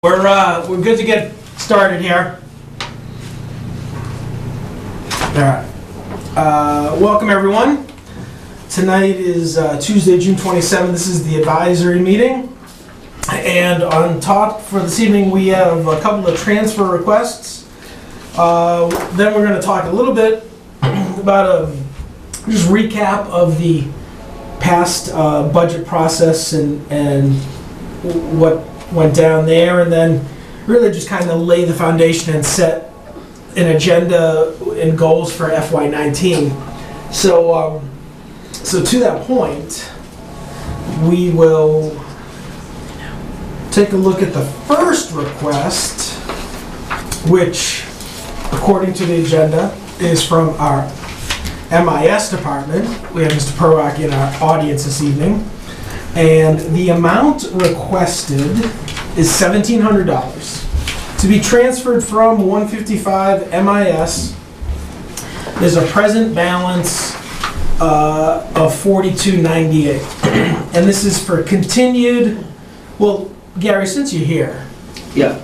We're good to get started here. All right. Welcome everyone. Tonight is Tuesday, June 27th. This is the advisory meeting. And on top for this evening, we have a couple of transfer requests. Then we're going to talk a little bit about just recap of the past budget process and what went down there, and then really just kind of lay the foundation and set an agenda and goals for FY19. So to that point, we will take a look at the first request, which, according to the agenda, is from our MIS department. We have Mr. Perwak in our audience this evening. And the amount requested is $1,700 to be transferred from 155 MIS. There's a present balance of $42.98, and this is for continued. Well, Gary, since you're here, yeah.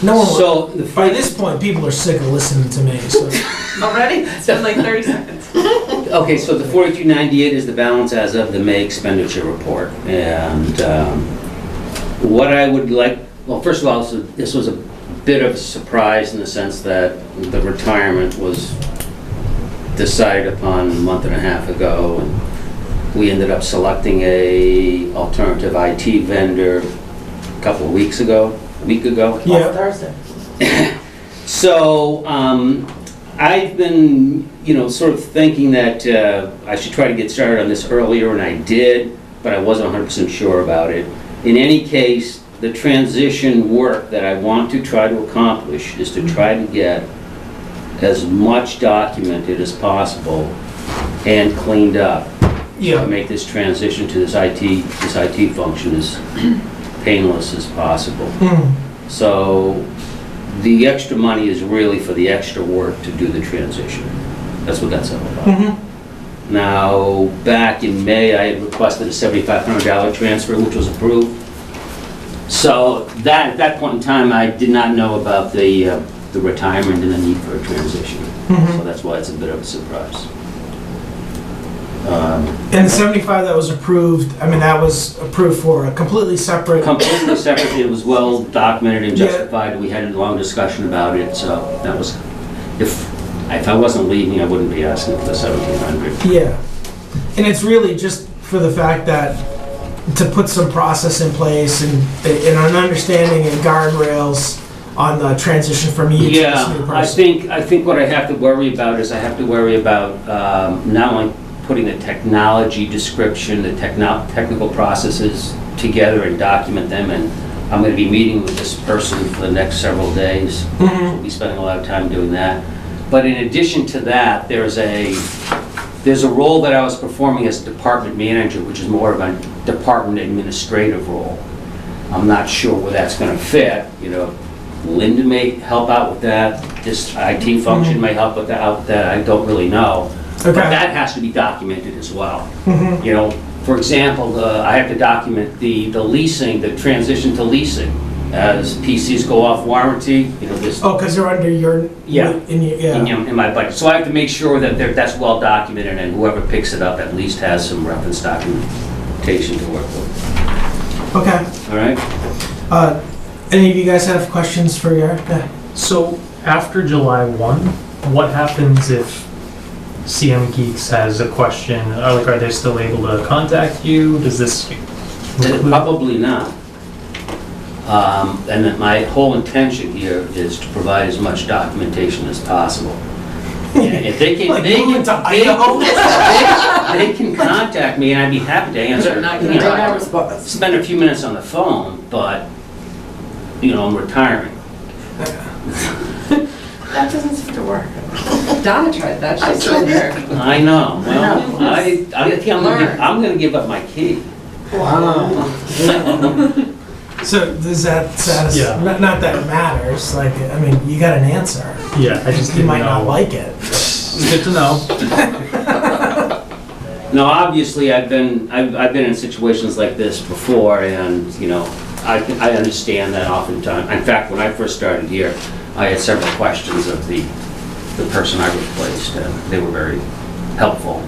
No one. So by this point, people are sick of listening to me. So. Already? It's been like 30 seconds. Okay, so the $42.98 is the balance as of the May expenditure report. And what I would like, well, first of all, this was a bit of a surprise in the sense that the retirement was decided upon a month and a half ago, and we ended up selecting a alternative IT vendor a couple of weeks ago, a week ago. Yeah. Thursday. So I've been, sort of thinking that I should try to get started on this earlier, and I did, but I wasn't 100% sure about it. In any case, the transition work that I want to try to accomplish is to try to get as much documented as possible and cleaned up. Yeah. To make this transition to this IT function as painless as possible. So the extra money is really for the extra work to do the transition. That's what that's all about. Now, back in May, I had requested a $7,500 transfer, which was approved. So at that point in time, I did not know about the retirement and the need for a transition. So that's why it's a bit of a surprise. And the 75 that was approved, that was approved for a completely separate... Completely separate. It was well documented and justified. Yeah. We had a long discussion about it, so that was... If I wasn't leaving, I wouldn't be asking for the $1,700. Yeah. And it's really just for the fact that to put some process in place and an understanding and guardrails on the transition from each to this new person. I think what I have to worry about is not only putting the technology description, the technical processes together and document them, and I'm going to be meeting with this person for the next several days. We'll be spending a lot of time doing that. But in addition to that, there's a role that I was performing as department manager, which is more of a department administrative role. I'm not sure where that's going to fit. Linda may help out with that. This IT function may help with that. I don't really know. Okay. But that has to be documented as well. For example, I have to document the leasing, the transition to leasing, as PCs go off warranty. Because they're under your in my budget. So I have to make sure that that's well documented, and whoever picks it up at least has some reference documentation to work with. Okay. All right. Any of you guys have questions for Gary? Yeah. So after July 1, what happens if CM Geeks has a question? Are they still able to contact you? Does this include... Probably not. And that my whole intention here is to provide as much documentation as possible. And if they can, they can contact me, and I'd be happy to answer. Spend a few minutes on the phone, but I'm retiring. That doesn't seem to work. Donna tried that. She's still there. I know. Well, I think I'm going to give up my key. Wow. So does that satisfy? Yeah. Not that it matters. You got an answer. Yeah, I just you might not like it. It's good to know. No, obviously I've been in situations like this before, and I understand that oftentimes. In fact, when I first started here, I had several questions of the person I replaced, and they were very helpful.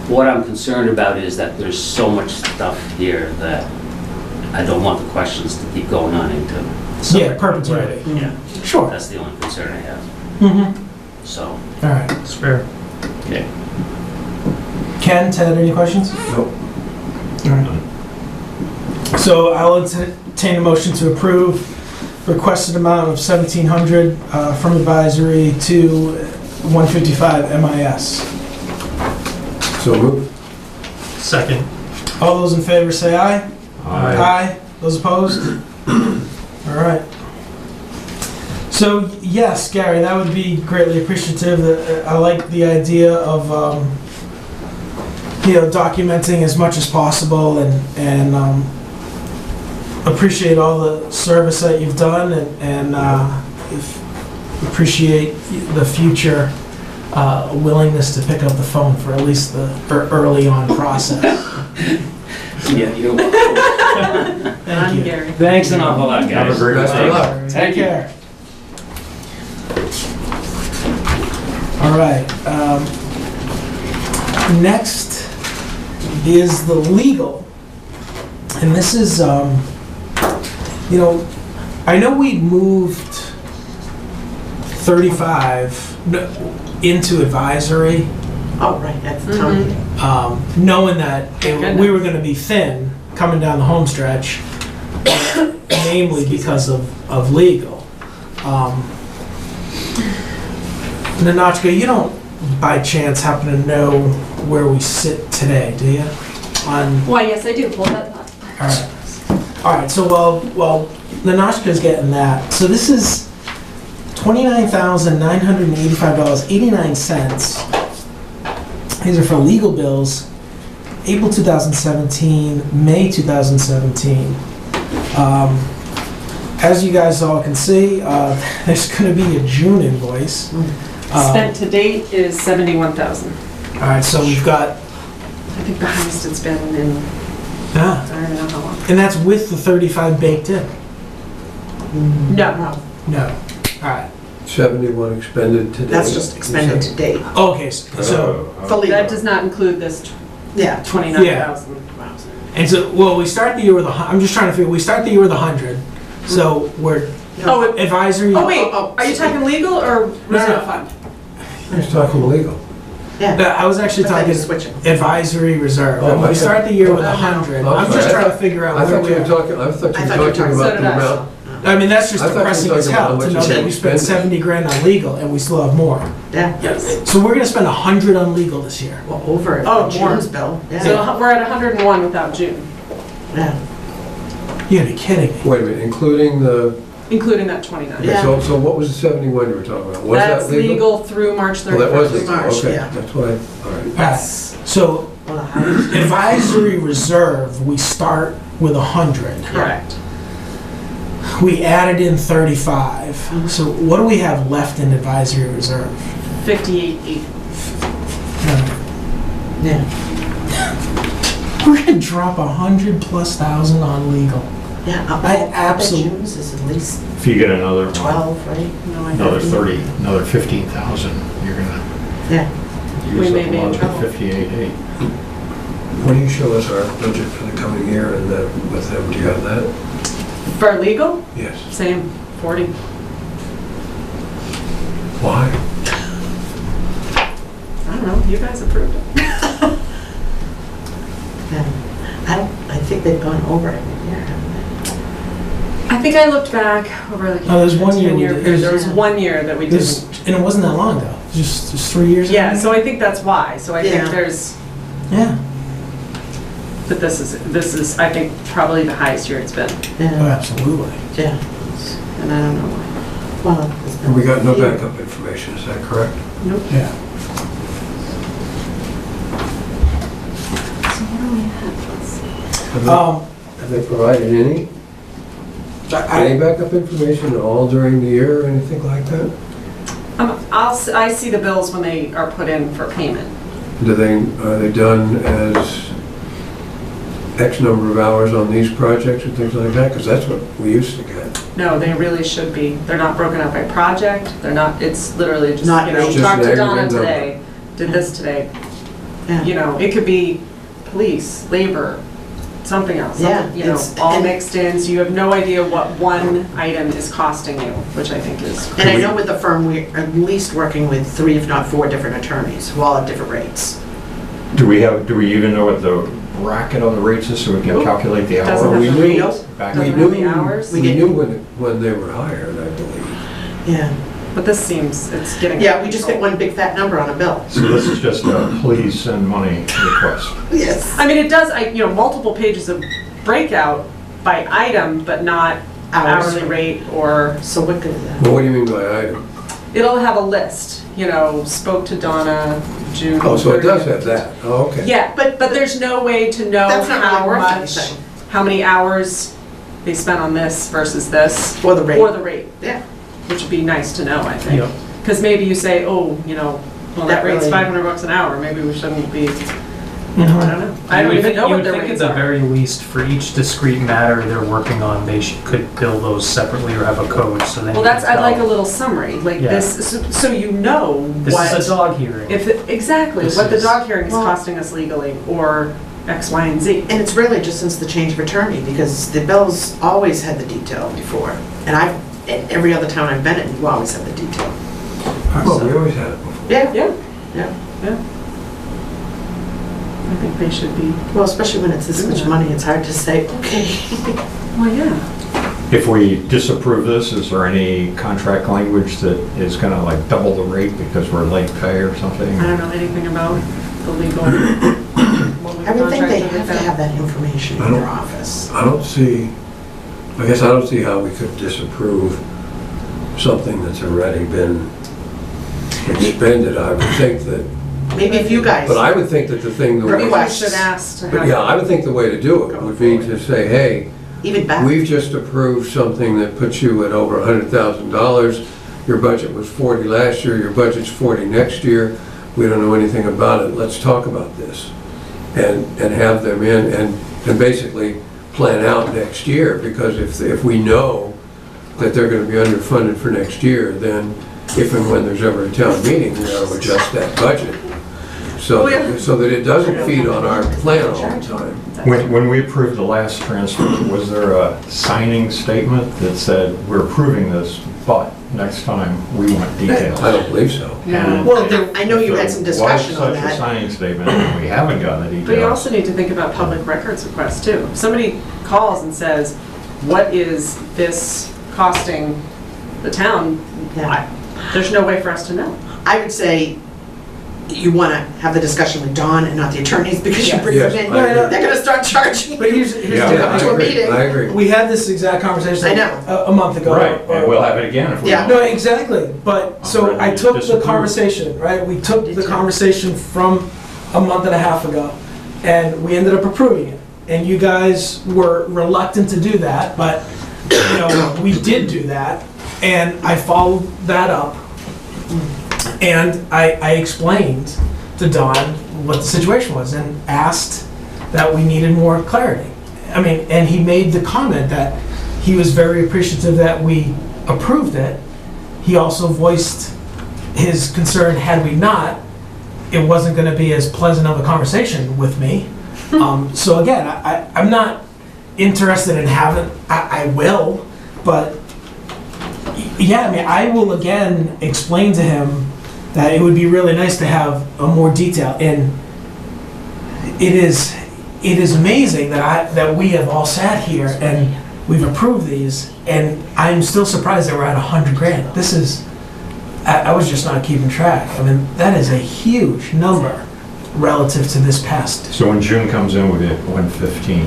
What I'm concerned about is that there's so much stuff here that I don't want the questions to keep going on into. Yeah, perpetuity. Yeah, Sure. that's the only concern I have. Mm-hmm. So, All right. It's fair. okay. Ken, Ted, any questions? Nope. All right. So I'll entertain a motion to approve requested amount of $1,700 from advisory to 155 MIS. So moved. Second. All those in favor say aye. Aye. Those opposed? All right. So yes, Gary, that would be greatly appreciative. I like the idea of documenting as much as possible and appreciate all the service that you've done and appreciate the future willingness to pick up the phone for at least the early on process. Yeah, you're welcome. Thank you. Gary. Thanks an awful lot, guys. Have a great Thanks. rest of luck. Thank you. care. All right. Next is the legal. And this is, I know we moved 35 into advisory, Oh, right, that's the town meeting. knowing that Goodness. we were going to be thin coming down the home stretch, namely because of legal. Nanachka, you don't by chance happen to know where we sit today, do you? Why, yes, I do. Hold that thought. All right. So while Nanachka's getting that, so this is $29,985.89. These are for legal bills, April 2017, May 2017. As you guys all can see, there's going to be a June invoice. Spent to date is 71,000. All right, so we've got, I think the highest it's been in, I don't even know how long. and that's with the 35 baked in. No, No. All right. 71 expended today. That's just expended to date. Okay. So For legal. that does not include this Yeah. 29,000. and so we start the year with I'm just trying to figure. We start the year with 100. So we're Oh, it- advisory. Oh, wait, are you talking legal or reserve fund? He's talking legal. Yeah. I was actually But then talking you're switching. advisory reserve. Oh, And we okay. start the year with 100. Oh, I'm just sorry. trying to figure out I where thought we you were are. talking, I thought you were about talking- the so did I. amount. I mean, that's just I thought you were depressing as talking about hell what to you know that said we spent spending. 70 grand on legal and we still have more. Yeah. Yes. So we're gonna spend 100 on legal this year. Well, over it. Oh, more. June's bill. Yeah. So we're at 101 without June, Yeah. You gotta be kidding me. Wait a minute, including the, including that 29. okay, Yeah. so what was the 71 you were talking about? Was That's that legal? legal through March 31st. Well, that was legal, March, okay, yeah. that's what all right. Alright, so Well, the highest. advisory reserve, we start with 100. Correct. We added in 35. So what do we have left in advisory reserve? 58.8. Yeah. We're gonna drop 100,000+ on legal. Yeah. I bet absolutely- June's is at least If you get another 12, right? No, I another don't. 30, another 15,000, you're gonna Yeah. We use may up be a in lot of trouble. the 58.8. What do you show us our budget for the coming year and with them, do you have that? For legal, Yes. same, 40. Why? I don't know, you guys approved it. Yeah. I think they've gone over it every year, haven't I think I looked back over like. Oh, there's one year we 10-year did- period. There was 1 year that we This, didn't. and it wasn't that long ago. Just 3 years ago. Yeah, so I think that's why. So I Yeah. think there's, Yeah. but this is, I think, probably the highest year it's been. they? Oh, Yeah. absolutely. Yeah. And I don't know why. Well, it's been And we got no a year. backup information, is that correct? Nope. Yeah. So what do we have? Let's see. Have they provided any backup information at all during the year or anything like that? I see the bills when they are put in for payment. Are they done as X number of hours on these projects and things like that? Because that's what we used to get. No, they really should be. They're not broken up by project. They're not, it's literally just, Not you know, just talk an to Donna aggregate number. today, did this today. Yeah. You know, it could be police, labor, something else. Yeah, You know, it's- all and- mixed in, so you have no idea what one item is costing you, which I think is. And I know with the firm, we're at least working with 3, if not 4 different attorneys, who all have different rates. Do we even know what the bracket on the rates is so we can Nope. calculate the Doesn't hour? have we the knew- rates, Back- doesn't We have knew, the hours. We we did. knew when they were hired, I believe. Yeah. But this seems, it's getting. Yeah, we just get one big fat number on a bill. So this is just a please send money request. Yes. I mean, it does, you know, multiple pages of breakout by item, but not Hours. hourly rate or, So what good is that? Well, what do you mean by item? it'll have a list, you know, spoke to Donna, June. Oh, so it does 30th. have that. Oh, okay. Yeah, but there's no way to know That's not how really worth much, anything. how many hours they spent on this versus this. Or the rate. Or the rate, Yeah. which would be nice to know, I think. Yep. Because maybe you say, oh, you know, well, that That rate's really- $500 an hour, maybe we shouldn't be, Mhm. I don't know. I don't even know You what would their think rates at the are. very least, for each discrete matter they're working on, they could bill those separately or have a code, so then Well, you that's, can I'd like a tell, little summary, like Yeah. this, so you know this what. is a dog hearing. Exactly, This what the is- dog hearing is Well- costing us legally, or X, Y, and Z. And it's really just since the change of attorney, because the bills always had the detail before. And in every other town I've been in, you always have the detail. Well, we always had it before. Yeah, Yeah, yeah. I think they should be, Well, especially when it's this much money, it's hard to say, okay. well, yeah. If we disapprove this, is there any contract language that is gonna like double the rate because we're late pay or something? I don't know anything about the legal. what we I would think they contracted have with to them. have that information in their office. I don't see how we could disapprove something that's already been expended. I would think that, Maybe if you guys, but I would think that the thing, Maybe we Request. should ask to but have. yeah, I would think the way to do it would be to say, hey, even back, we've just approved something that puts you at over $100,000. Your budget was 40 last year, your budget's 40 next year. We don't know anything about it. Let's talk about this. And have them in and basically plan out next year, because if we know that they're gonna be underfunded for next year, then if and when there's ever a town meeting, we ought to adjust that budget. So, Oh, yeah. so that it doesn't feed on our plan all the time. When we approved the last transfer, was there a signing statement that said, we're approving this, but next time we want details? I don't believe so. Yeah. well, I know you had some discussion on Why such a that. signing statement and we haven't gotten the details? But you also need to think about public records requests too. If somebody calls and says, what is this costing the town? Yeah. There's no way for us to know. I would say you want to have the discussion with Dawn and not the attorneys, because you Yes. bring them Yes, in, I agree. they're gonna start charging. But here's the Yeah, deal. I To a agree. meeting. I agree. We had this exact conversation I know. a month ago. Right, and we'll have it again if we Yeah. No, want. exactly. But so ready I to took the disapprove. conversation, right? We took Did the you? conversation from a month and a half ago, and we ended up approving it. And you guys were reluctant to do that, but you know we did do that, and I followed that up, and I explained to Don what the situation was and asked that we needed more clarity. I mean, and he made the comment that he was very appreciative that we approved it. He also voiced his concern, had we not, it wasn't gonna be as pleasant of a conversation with me. So again, I'm not interested in having, I will, but yeah, I mean, I will again explain to him that it would be really nice to have a more detail, and it is amazing that we have all sat here and we've approved these, and I'm still surprised that we're at 100 grand. This is, I was just not keeping track. I mean, that is a huge number relative to this past. So when June comes in, we'll get 115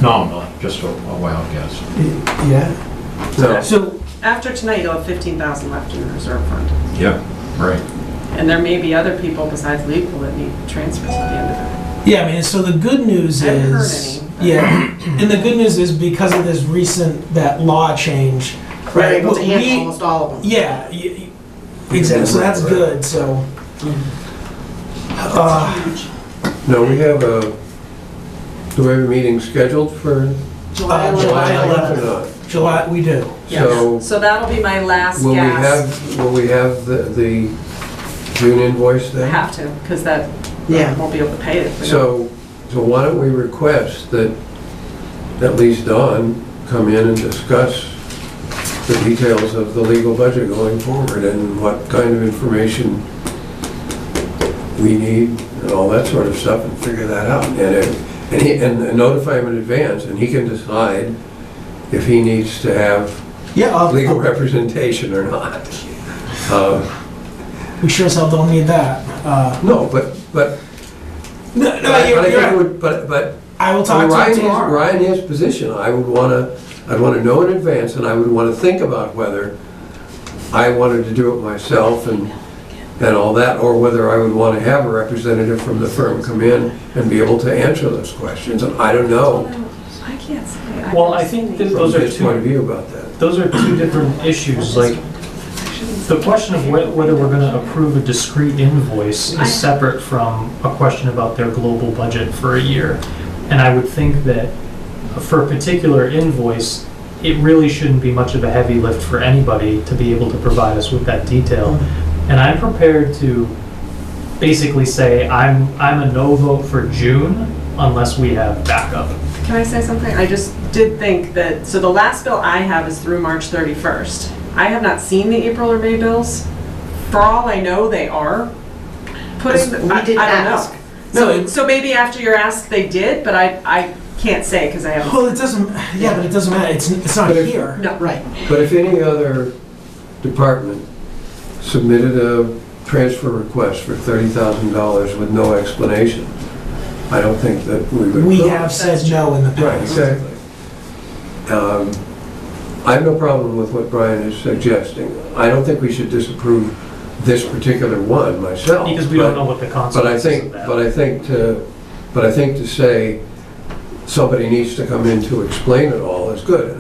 nominally, just a wild guess. Yeah. No, So, After tonight, you'll have 15,000 left in the reserve fund. Yeah, right. And there may be other people besides legal that need transfers at the end of yeah, I mean, so the good news I haven't heard is, any. yeah, and the good news is because of this that law change, We're right? able to handle we- almost all of them. Yeah, exactly, so that's good, so. no, we have Do we have a meeting scheduled for July July 11th. 11th or not? July, we do. So So that'll be my last will we gas. will we have the June invoice I then? have to, because that, Yeah. won't be able to pay it if we don't. So why don't we request that at least Dawn come in and discuss the details of the legal budget going forward and what kind of information we need and all that sort of stuff and figure that out. And notify him in advance, and he can decide if he needs to have Yeah, legal representation or not. we sure as hell don't need that. No, but No, I think you're it right. would, but I will talk to Ryan you is, tomorrow. Ryan is position, I'd wanna know in advance, and I would wanna think about whether I wanted to do it myself and all that, or whether I would wanna have a representative from the firm come in and be able to answer those questions, and I don't know I can't say. Well, I think that from those are his point of two, view about that. those are two different issues, like, the question of whether we're gonna approve a discrete invoice is separate from a question about their global budget for a year. And I would think that for a particular invoice, it really shouldn't be much of a heavy lift for anybody to be able to provide us with that detail. And I'm prepared to basically say I'm a no vote for June unless we have backup. Can I say something? I just did think that, so the last bill I have is through March 31st. I have not seen the April or May bills. For all I know, they are putting, We I did don't ask. know. So maybe after your ask, they did, but I can't say because I haven't. Well, it doesn't, yeah, but it doesn't matter, it's not But if- here. No. Right. But if any other department submitted a transfer request for $30,000 with no explanation, I don't think that we would. We approve it. have said no in the Right, past. exactly. I have no problem with what Brian is suggesting. I don't think we should disapprove this particular one myself. Because we don't know what the But I consequences think, of that. but I think to say somebody needs to come in to explain it all is good.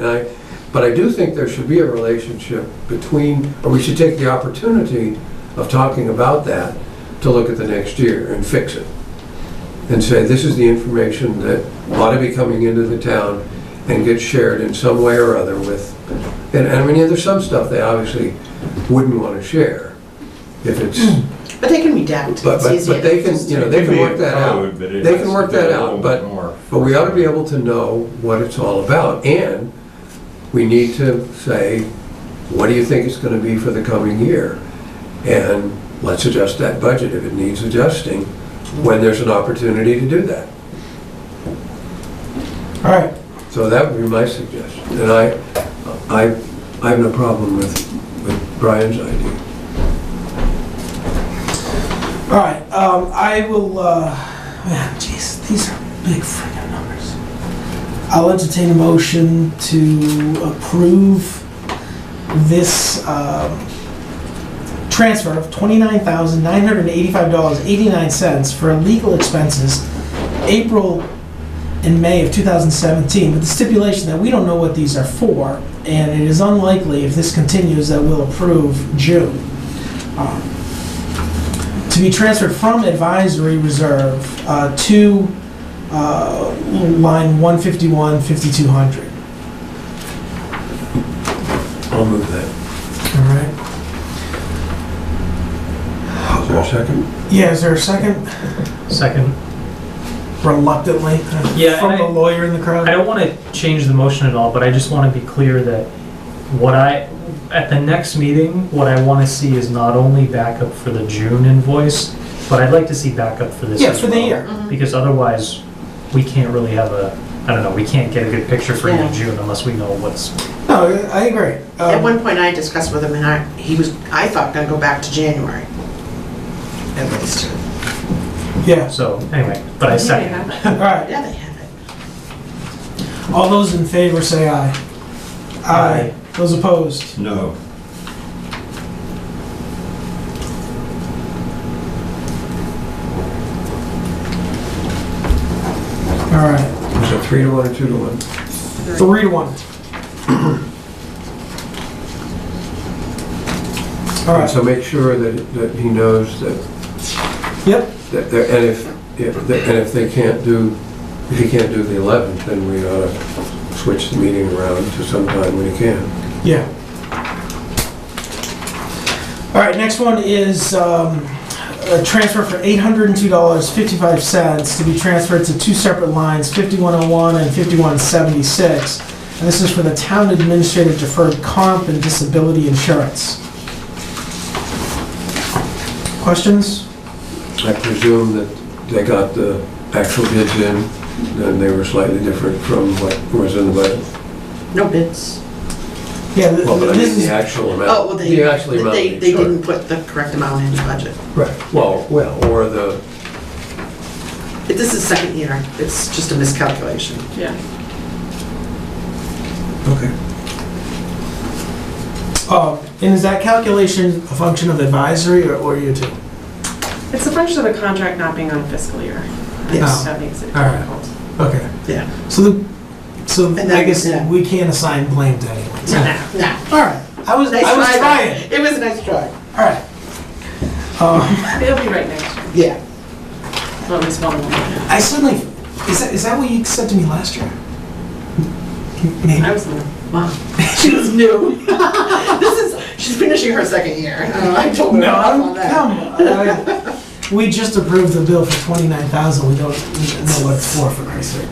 But I do think there should be a relationship between, or we should take the opportunity of talking about that to look at the next year and fix it. And say, this is the information that ought to be coming into the town and get shared in some way or other with, and I mean, there's some stuff they obviously wouldn't want to share if it's, But they can redact. but It's easier. they can, you know, they can work that out. Code, but it They has can to work be a that little out, bit but more we ought to be able to know what it's all about. And we need to say, what do you think it's going to be for the coming year? And let's adjust that budget if it needs adjusting, when there's an opportunity to do that. All right, So that would be my suggestion. And I have no problem with Brian's idea. all right, I will, man, jeez, these are big freaking numbers. I'll entertain a motion to approve this transfer of $29,985.89 for legal expenses, April and May of 2017, with the stipulation that we don't know what these are for, and it is unlikely, if this continues, that we'll approve June. To be transferred from advisory reserve to line 151, 5200. I'll move that. All right. Is there a second? Yeah, is there a second? Second. Reluctantly, Yeah, from and the lawyer in the crowd. I don't want to change the motion at all, but I just want to be clear that at the next meeting, what I want to see is not only backup for the June invoice, but I'd like to see backup for this Yeah, as for the well. year. Because otherwise, we can't really have I don't know, we can't get a good picture for Yeah. even June unless we know what's, No, I agree. At one point, I discussed with him, and I thought gonna go back to January. At least. Yeah, so, anyway, but I second. Yeah. all right. Yeah, they have it. All those in favor say aye. Aye. Those opposed? No. All right, Is it 3 to 1 or 2 to 1? 3 to 1. All right, So make sure that he knows that, yep, and if they can't do if he can't do the 11th, then we ought to switch the meeting around to sometime when he can. Yeah. All right, next one is a transfer for $802.55 to be transferred to two separate lines, 5101 and 5176. And this is for the town administrative deferred comp and disability insurance. Questions? I presume that they got the actual bids in, and they were slightly different from what was in the budget. No bids. Yeah, Well, but I this mean the is, actual amount. Oh, well, they The actual amount. they didn't put the correct amount in the budget. right. Well, or the, This is second year. It's just a miscalculation. Yeah. Okay. And is that calculation a function of advisory or you two? It's a function of the contract not being on a fiscal year. Yes. That makes it All right. difficult. Okay. Yeah. So And I then- guess yeah. we can't assign blame to anyone. No. All right. I was Nice try, though. trying. It was a nice try. All right. It'll be right next year. Yeah. Well, at least one of them. I suddenly, is that what you said to me last year? Maybe. I was new. Wow. She was new. She's finishing her second year. I told her No, off on that. come on. We just approved the bill for $29,000. We don't know what it's for Christ's sake.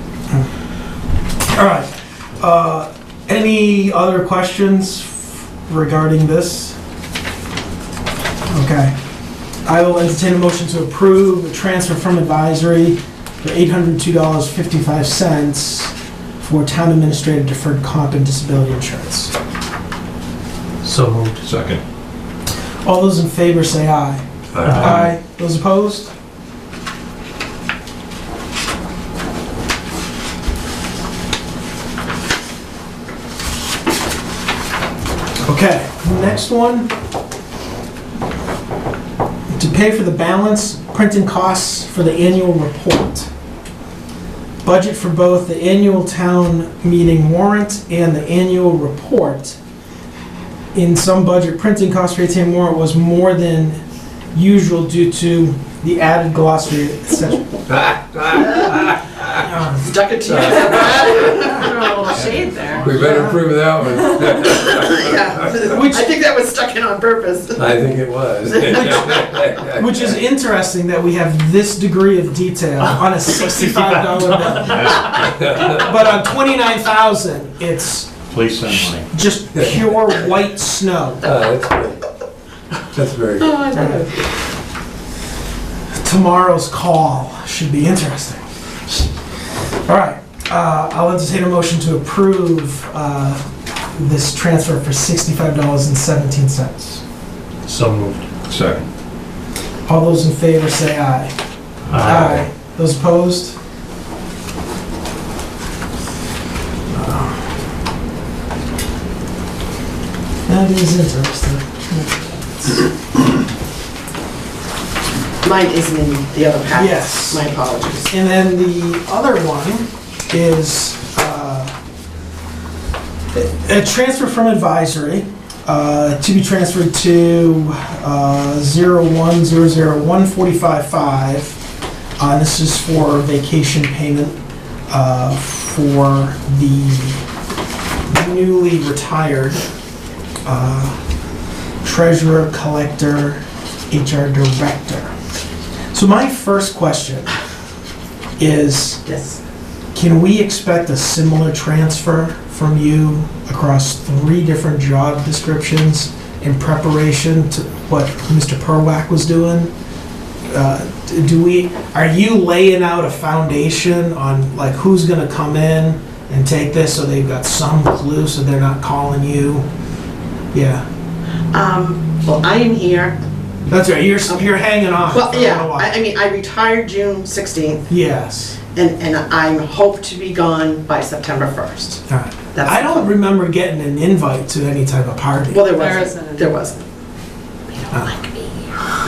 All right. Any other questions regarding this? Okay. I will entertain a motion to approve the transfer from advisory for $802.55 for town administrative deferred comp and disability insurance. So moved. Second. All those in favor say aye. Aye. Those opposed? Okay, next one. To pay for the balance, printing costs for the annual report. Budget for both the annual town meeting warrant and the annual report. In some budget, printing costs for the warrant was more than usual due to the added glossary, etc. Stuck it to you. Throw a little shade there. we better prove that one. Yeah. Which- I think that was stuck in on purpose. I think it was. Which is interesting that we have this degree of detail on a $65 bill. But on 29,000, it's Please send money. just pure white snow. That's great. That's very good. Oh, I love it. Tomorrow's call should be interesting. All right, I'll entertain a motion to approve this transfer for $65.17. So moved. Second. All those in favor say aye. Those opposed? That is interesting. Mine isn't in the other packet. Yes. My apologies. And then the other one is a transfer from advisory to be transferred to 01001455. This is for vacation payment for the newly retired treasurer, collector, HR director. So my first question is, Yes. can we expect a similar transfer from you across 3 different job descriptions in preparation to what Mr. Perwack was doing? Are you laying out a foundation on like who's gonna come in and take this so they've got some clue so they're not calling you? Yeah, Well, I am here. that's right, you're hanging on. Well, for a yeah, little while. I mean, I retired June 16th, Yes. and I hope to be gone by September 1st. All right. That's I don't remember getting an invite to any type of party. Well, there There wasn't. isn't. There wasn't.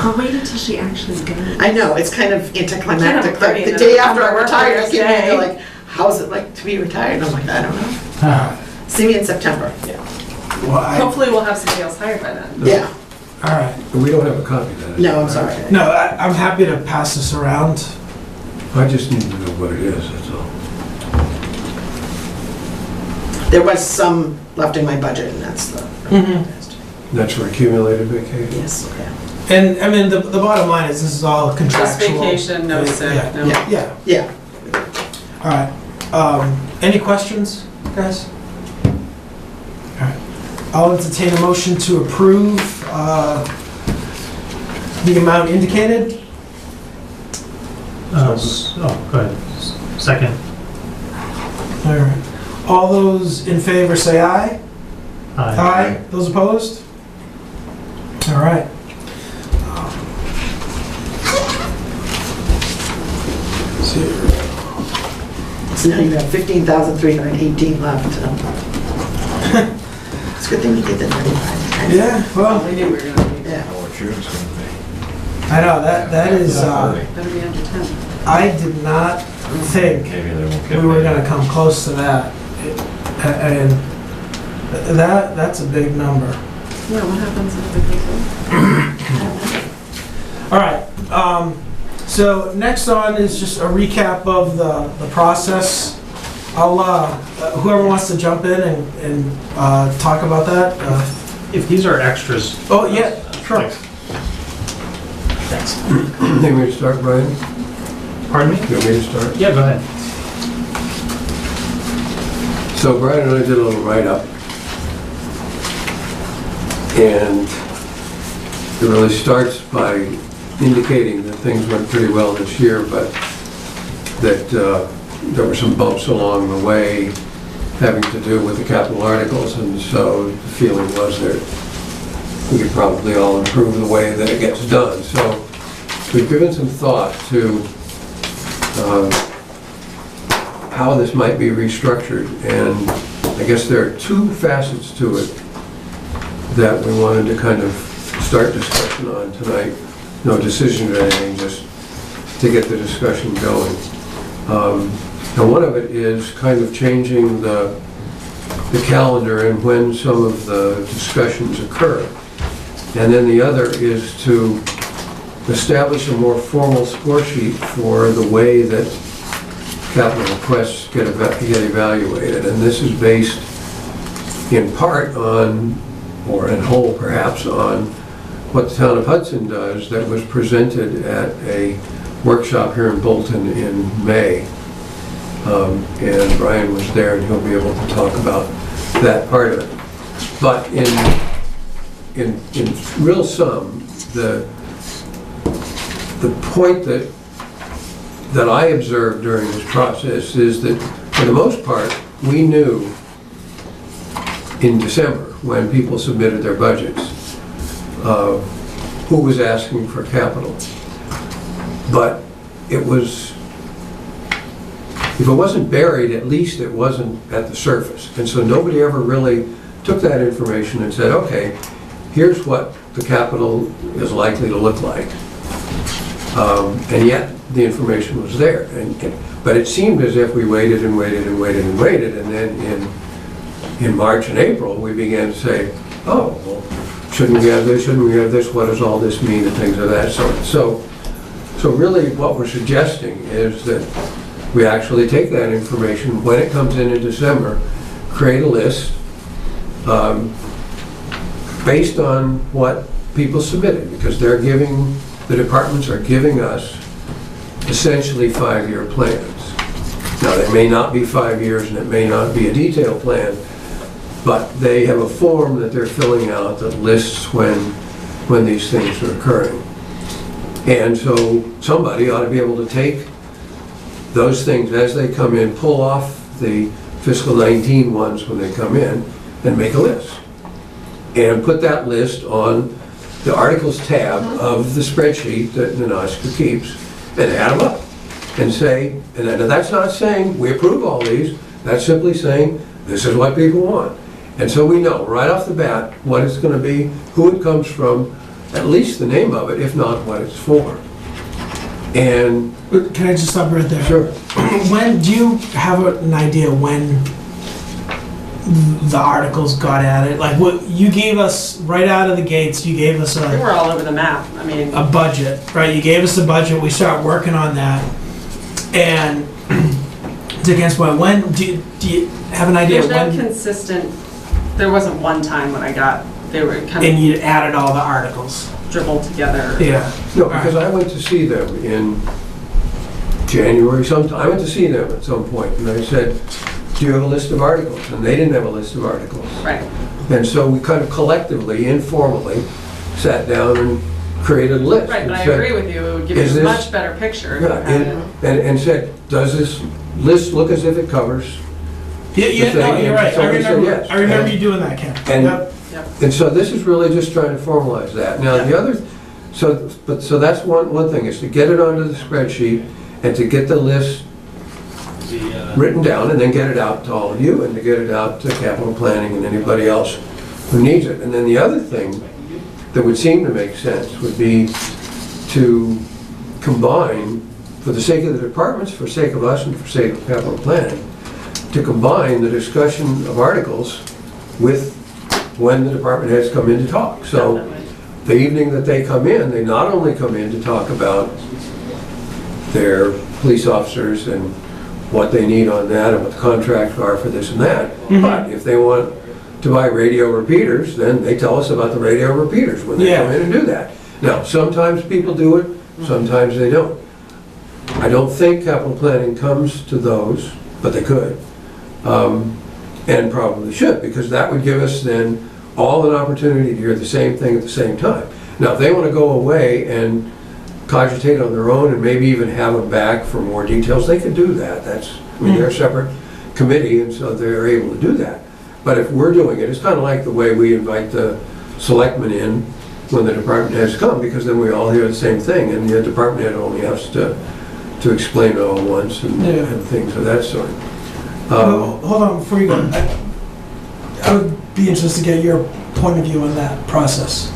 I'll wait until she actually goes. I know, it's kind of anticlimactic. Can't have a party The and day then after I come to work retired, I the came in, next they're day. like, how's it like to be retired? I'm like, I don't know. All right. See me in September. Well, Hopefully we'll have somebody else hired by then. Yeah. all right. We don't have a copy of that. No, I'm sorry. No, I'm happy to pass this around. I just need to know what it is, that's all. There was some left in my budget, and that's the. That's for accumulated vacation. Yes, yeah. And, I mean, the bottom line is this is all Just contractual. vacation, no sick, Yeah, no. Yeah, Yeah. all right. Any questions, guys? All right. I'll entertain a motion to approve the amount indicated. Oh, go ahead. Second. All right. All those in favor say aye. Aye. Those opposed? All right. So now you have 15,318 left. It's a good thing you did the 95. Yeah, well, We knew we were gonna be, Yeah. Know what June's gonna be. I know, that is, better be under 10. I did not think Maybe they won't get we were paid. gonna come close to that. And that's a big number. Yeah, what happens if the All right, so next on is just a recap of the process. I'll, whoever wants to jump in and talk about that. If these are extras. Oh, yeah, sure. Thanks. Think we start, Brian? Pardon me? You want me to start? Yeah, go ahead. So Brian and I did a little write-up. And it really starts by indicating that things went pretty well this year, but that there were some bumps along the way having to do with the capital articles, and so the feeling was that we could probably all improve the way that it gets done. So we've given some thought to how this might be restructured, and I guess there are two facets to it that we wanted to kind of start discussion on tonight. No decision or anything, just to get the discussion going. And one of it is kind of changing the calendar and when some of the discussions occur. And then the other is to establish a more formal score sheet for the way that capital requests get evaluated. And this is based in part on, or in whole perhaps, on what the town of Hudson does that was presented at a workshop here in Bolton in May. And Brian was there, and he'll be able to talk about that part of it. But in real sum, the point that I observed during this process is that, for the most part, we knew in December, when people submitted their budgets, who was asking for capital. But it was, if it wasn't buried, at least it wasn't at the surface. And so nobody ever really took that information and said, okay, here's what the capital is likely to look like. And yet, the information was there. But it seemed as if we waited and waited and waited and waited, and then in March and April, we began to say, oh, well, shouldn't we have this, shouldn't we have this, what does all this mean, and things of that sort. So really what we're suggesting is that we actually take that information when it comes in December, create a list based on what people submitted, because they're giving, the departments are giving us essentially 5-year plans. Now, they may not be 5 years and it may not be a detailed plan, but they have a form that they're filling out that lists when these things are occurring. And so somebody ought to be able to take those things as they come in, pull off the fiscal 19 ones when they come in, and make a list. And put that list on the articles tab of the spreadsheet that Nanoshka keeps, and add them up. And say, and that's not saying we approve all these, that's simply saying this is what people want. And so we know right off the bat what it's going to be, who it comes from, at least the name of it, if not what it's for. And Can I just stop right there? sure, When, do you have an idea when the articles got added? Like, what, you gave us, right out of the gates, you gave us We a were all over the map. I mean, budget, right? You gave us the budget, we start working on that. And Dick and Spoil, when, do you have an idea There's no when? consistent, there wasn't one time when I got, they were kind And of you added all the articles? dribbled together. Yeah. No, because I went to see them in January sometime. I went to see them at some point, and I said, do you have a list of articles? And they didn't have a list of articles. Right. And so we kind of collectively, informally, sat down and created a list. Right, but and I said, agree with you, it would give you is a this- much better picture. if you Yeah, had it. and said, does this list look as if it covers? Yeah, The no, thing, you're right. so we said yes. I remember And- you doing that, Ken. and- Yep. And so this is really just trying to formalize that. Now, the other, so that's one thing, is to get it onto the spreadsheet and to get the list written down and then get it out to all of you and to get it out to capital planning and anybody else who needs it. And then the other thing that would seem to make sense would be to combine, for the sake of the departments, for sake of us, and for sake of capital planning, to combine the discussion of articles with when the department heads come in to talk. So Definitely. the evening that they come in, they not only come in to talk about their police officers and what they need on that and what the contracts are for this and that, but if they want to buy radio repeaters, then they tell us about the radio repeaters when they Yeah. come in and do that. Now, sometimes people do it, sometimes they don't. I don't think capital planning comes to those, but they could. And probably should, because that would give us then all an opportunity to hear the same thing at the same time. Now, if they want to go away and cogitate on their own and maybe even have them back for more details, they could do that. That's, I mean, they're a separate committee, and so they're able to do that. But if we're doing it, it's kind of like the way we invite the selectmen in when the department heads come, because then we all hear the same thing, and the department head only has to explain it all at once and Yeah. and things of that sort. Well, hold on, before you go, I would be interested to get your point of view on that process.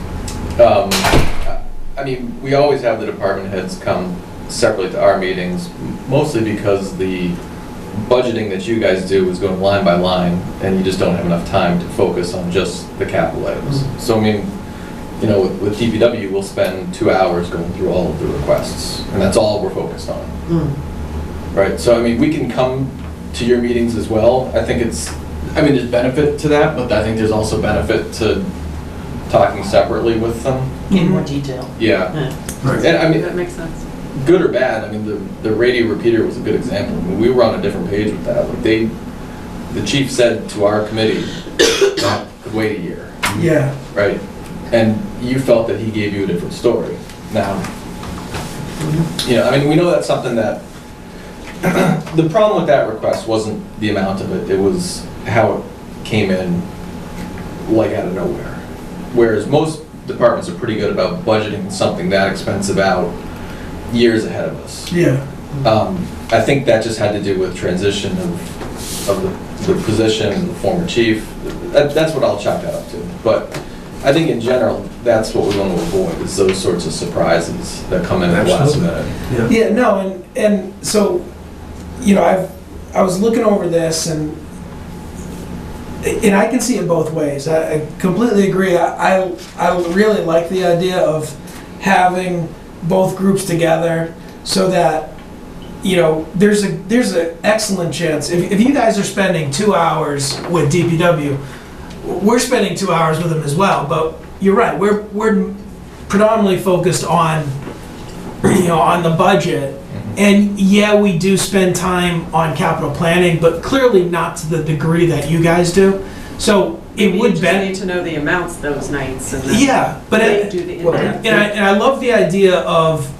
I mean, we always have the department heads come separately to our meetings, mostly because the budgeting that you guys do is going line by line, and you just don't have enough time to focus on just the capital items. So, I mean, you know, with DPW, we'll spend 2 hours going through all of the requests, and that's all we're focused on. Right, so, I mean, we can come to your meetings as well. I think there's benefit to that, but I think there's also benefit to talking separately with them. In more detail. Yeah. Right. And I mean, That makes sense. good or bad, I mean, the radio repeater was a good example. I mean, we were on a different page with that. Like the chief said to our committee, wait a year, Yeah. right? And you felt that he gave you a different story. Now, you know, I mean, we know that's something that, the problem with that request wasn't the amount of it, it was how it came in, like out of nowhere. Whereas most departments are pretty good about budgeting something that expensive out years ahead of us. Yeah. I think that just had to do with transition of the position and the former chief. That's what I'll chalk that up to. But I think in general, that's what we want to avoid, is those sorts of surprises that come in at the last Absolutely. minute. Yeah, no, and so, you know, I was looking over this and I can see it both ways. I completely agree. I really like the idea of having both groups together so that, you know, there's an excellent chance. If you guys are spending 2 hours with DPW, we're spending 2 hours with them as well. But you're right. We're predominantly focused on, you know, on the budget. And yeah, we do spend time on capital planning, but clearly not to the degree that you guys do. So it You would just benefit. need to know the amounts those nights and then Yeah, but they do the in-depth. and I love the idea of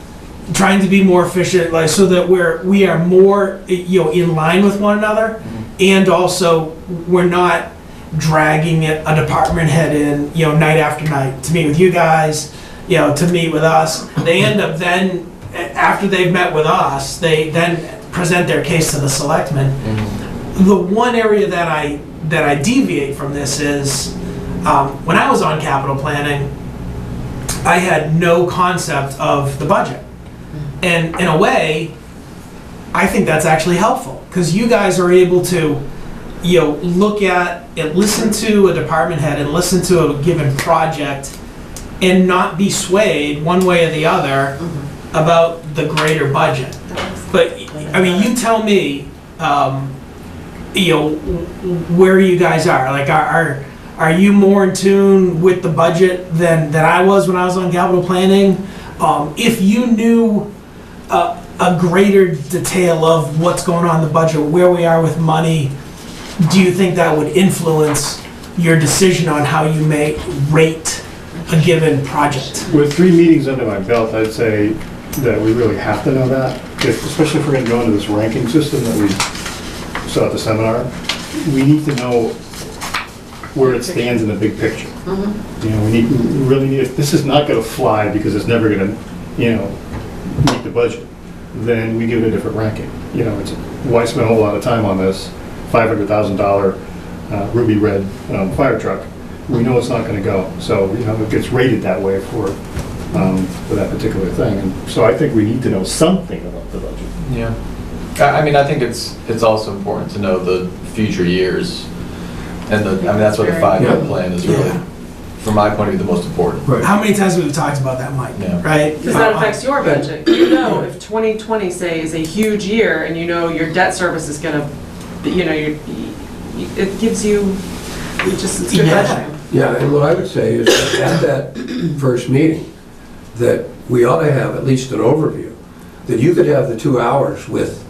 trying to be more efficient, like so that we are more, you know, in line with one another, and also we're not dragging a department head in, you know, night after night to meet with you guys, you know, to meet with us. They end up then, after they've met with us, they then present their case to the selectmen. The one area that I deviate from this is when I was on capital planning, I had no concept of the budget. And in a way, I think that's actually helpful because you guys are able to, you know, look at and listen to a department head and listen to a given project and not be swayed one way or the other about the greater budget. But, I mean, you tell me, you know, where you guys are. Like, are you more in tune with the budget than I was when I was on capital planning? If you knew a greater detail of what's going on in the budget, where we are with money, do you think that would influence your decision on how you may rate a given project? With 3 meetings under my belt, I'd say that we really have to know that, especially if we're gonna go into this ranking system that we saw at the seminar. We need to know where it stands in the big picture. You know, we really need, if this is not gonna fly because it's never gonna, you know, meet the budget, then we give it a different ranking. You know, it's, why spend a whole lot of time on this $500,000 ruby red fire truck? We know it's not gonna go. So, you know, it gets rated that way for that particular thing. And so I think we need to know something about the budget. Yeah. I mean, I think it's also important to know the future years. And that's what the 5-year plan is really, from my point of view, the most important. Right. How many times have we talked about that, Mike? Yeah. Right? Because that affects your budget. You know, if 2020, say, is a huge year, and you know your debt service is gonna, you know, it gives you, it's good budgeting. Yeah, and what I would say is that at that first meeting, that we ought to have at least an overview, that you could have the 2 hours with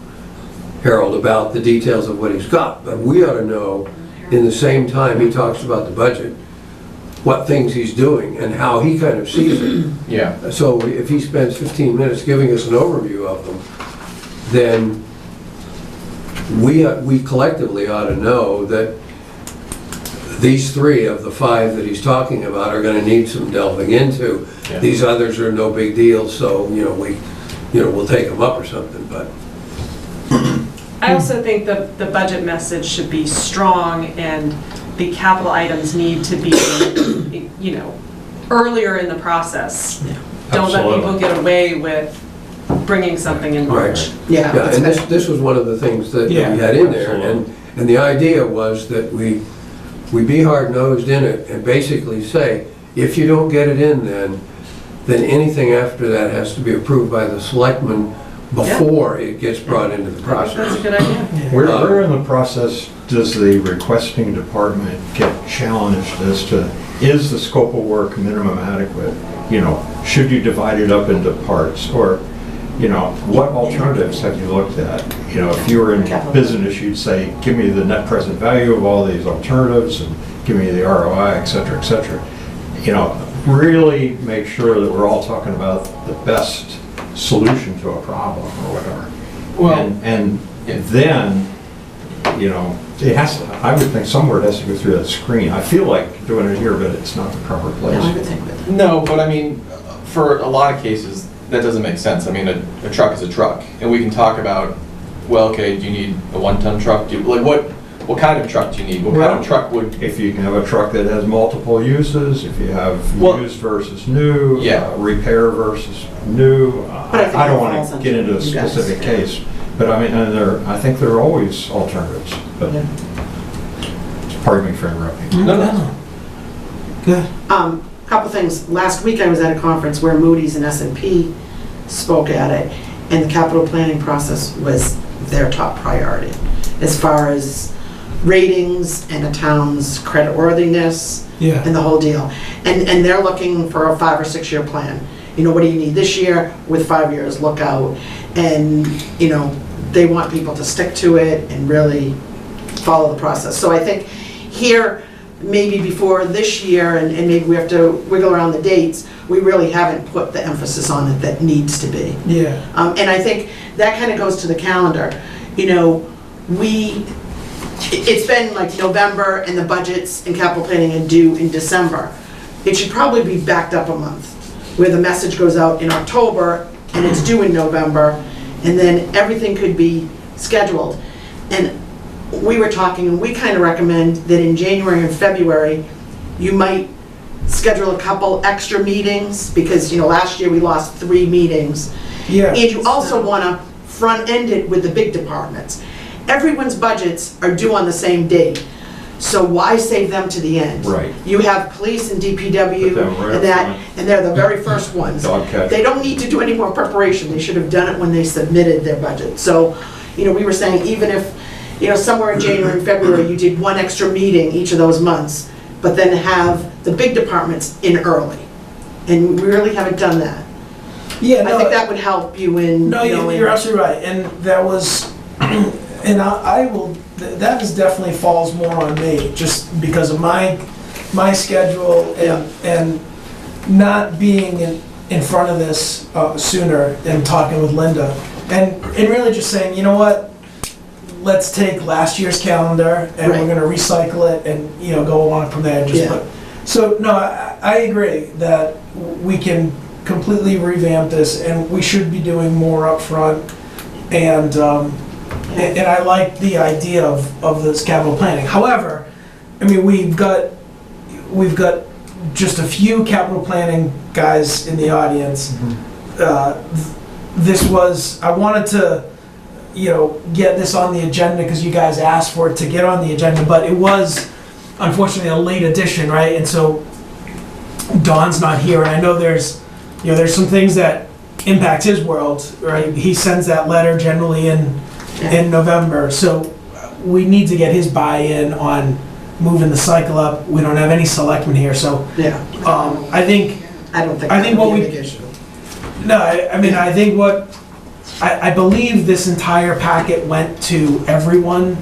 Harold about the details of what he's got, but we ought to know in the same time he talks about the budget, what things he's doing and how he kind of sees it. Yeah. So if he spends 15 minutes giving us an overview of them, then we collectively ought to know that these 3 of the 5 that he's talking about are going to need some delving into. Yeah. These others are no big deal, so we'll take them up or something. But I also think the budget message should be strong, and the capital items need to be, you know, earlier in the process. Don't let Absolutely. people get away with bringing something in March. Yeah. yeah, and this was one of the things that we had in there, and the idea was that we be hard-nosed in it and basically say, if you don't get it in then anything after that has to be approved by the selectmen before it gets brought into the I think that's process. a good idea. Where in the process does the requesting department get challenged as to, is the scope of work minimum adequate? You know, should you divide it up into parts? Or, you know, what alternatives have you looked at? You know, if you were in business, you'd say, give me the net present value of all these alternatives and give me the ROI, et cetera, et cetera. You know, really make sure that we're all talking about the best solution to a problem or whatever. Well, And then, you know, it has to, I would think somewhere it has to go through that screen. I feel like doing it here, but it's not the proper place. No, I would think with No, but I mean, for a lot of cases, that doesn't make sense. I mean, a truck is a truck, and we can talk about, well, okay, do you need a 1-ton truck? What kind of truck do you need? What kind of truck would? If you can have a truck that has multiple uses, if you have used versus new, repair versus new, But I think I don't that want falls to under get into a you guys. specific case, but I mean, I think there are always alternatives, but pardon me for interrupting. No. Good. Couple things. Last week I was at a conference where Moody's and S&P spoke at it, and the capital planning process was their top priority as far as ratings and a town's creditworthiness and the whole deal. And they're looking for a 5 or 6 year plan. You know, what do you need this year? With 5 years, look out. And, you know, they want people to stick to it and really follow the process. So I think here, maybe before this year, and maybe we have to wiggle around the dates, we really haven't put the emphasis on it that needs to be. Yeah. And I think that kind of goes to the calendar. You know, it's been like November and the budgets and capital planning are due in December. It should probably be backed up a month, where the message goes out in October and it's due in November, and then everything could be scheduled. And we were talking, and we kind of recommend that in January and February, you might schedule a couple extra meetings, because, you know, last year we lost 3 meetings. Yeah. And you also want to front-end it with the big departments. Everyone's budgets are due on the same date, so why save them to the end? Right. You have police and Put DPW them right and up that, front. and they're the very first ones. Dog catch. They don't need to do any more preparation. They should have done it when they submitted their budget. So, we were saying even if, somewhere in January and February, you did one extra meeting each of those months, but then have the big departments in early. And we really haven't done that. Yeah, I think that would help you in. No, you're absolutely right, and that was, and I will, that is definitely falls more on me, just because of my schedule and not being in front of this sooner and talking with Linda, and really just saying, you know what, let's take last year's calendar and we're gonna recycle it and, go along from there and just put. So, no, I agree that we can completely revamp this, and we should be doing more up front. And I like the idea of this capital planning. However, I mean, we've got just a few capital planning guys in the audience. I wanted to, get this on the agenda because you guys asked for it to get on the agenda, but it was unfortunately a late addition, right? And so Don's not here, and I know there's some things that impact his world, right? He sends that letter generally in November, so we need to get his buy-in on moving the cycle up. We don't have any selectmen here, so I think what we. No, I think I believe this entire packet went to everyone,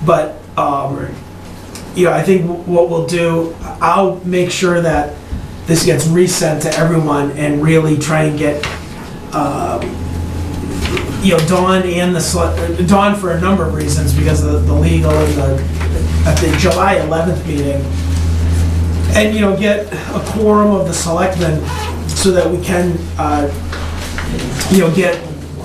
but I think what we'll do, I'll make sure that this gets resent to everyone and really try and get, Dawn and Dawn for a number of reasons, because of the legal and at the July 11th meeting, and, get a quorum of the selectmen so that we can, get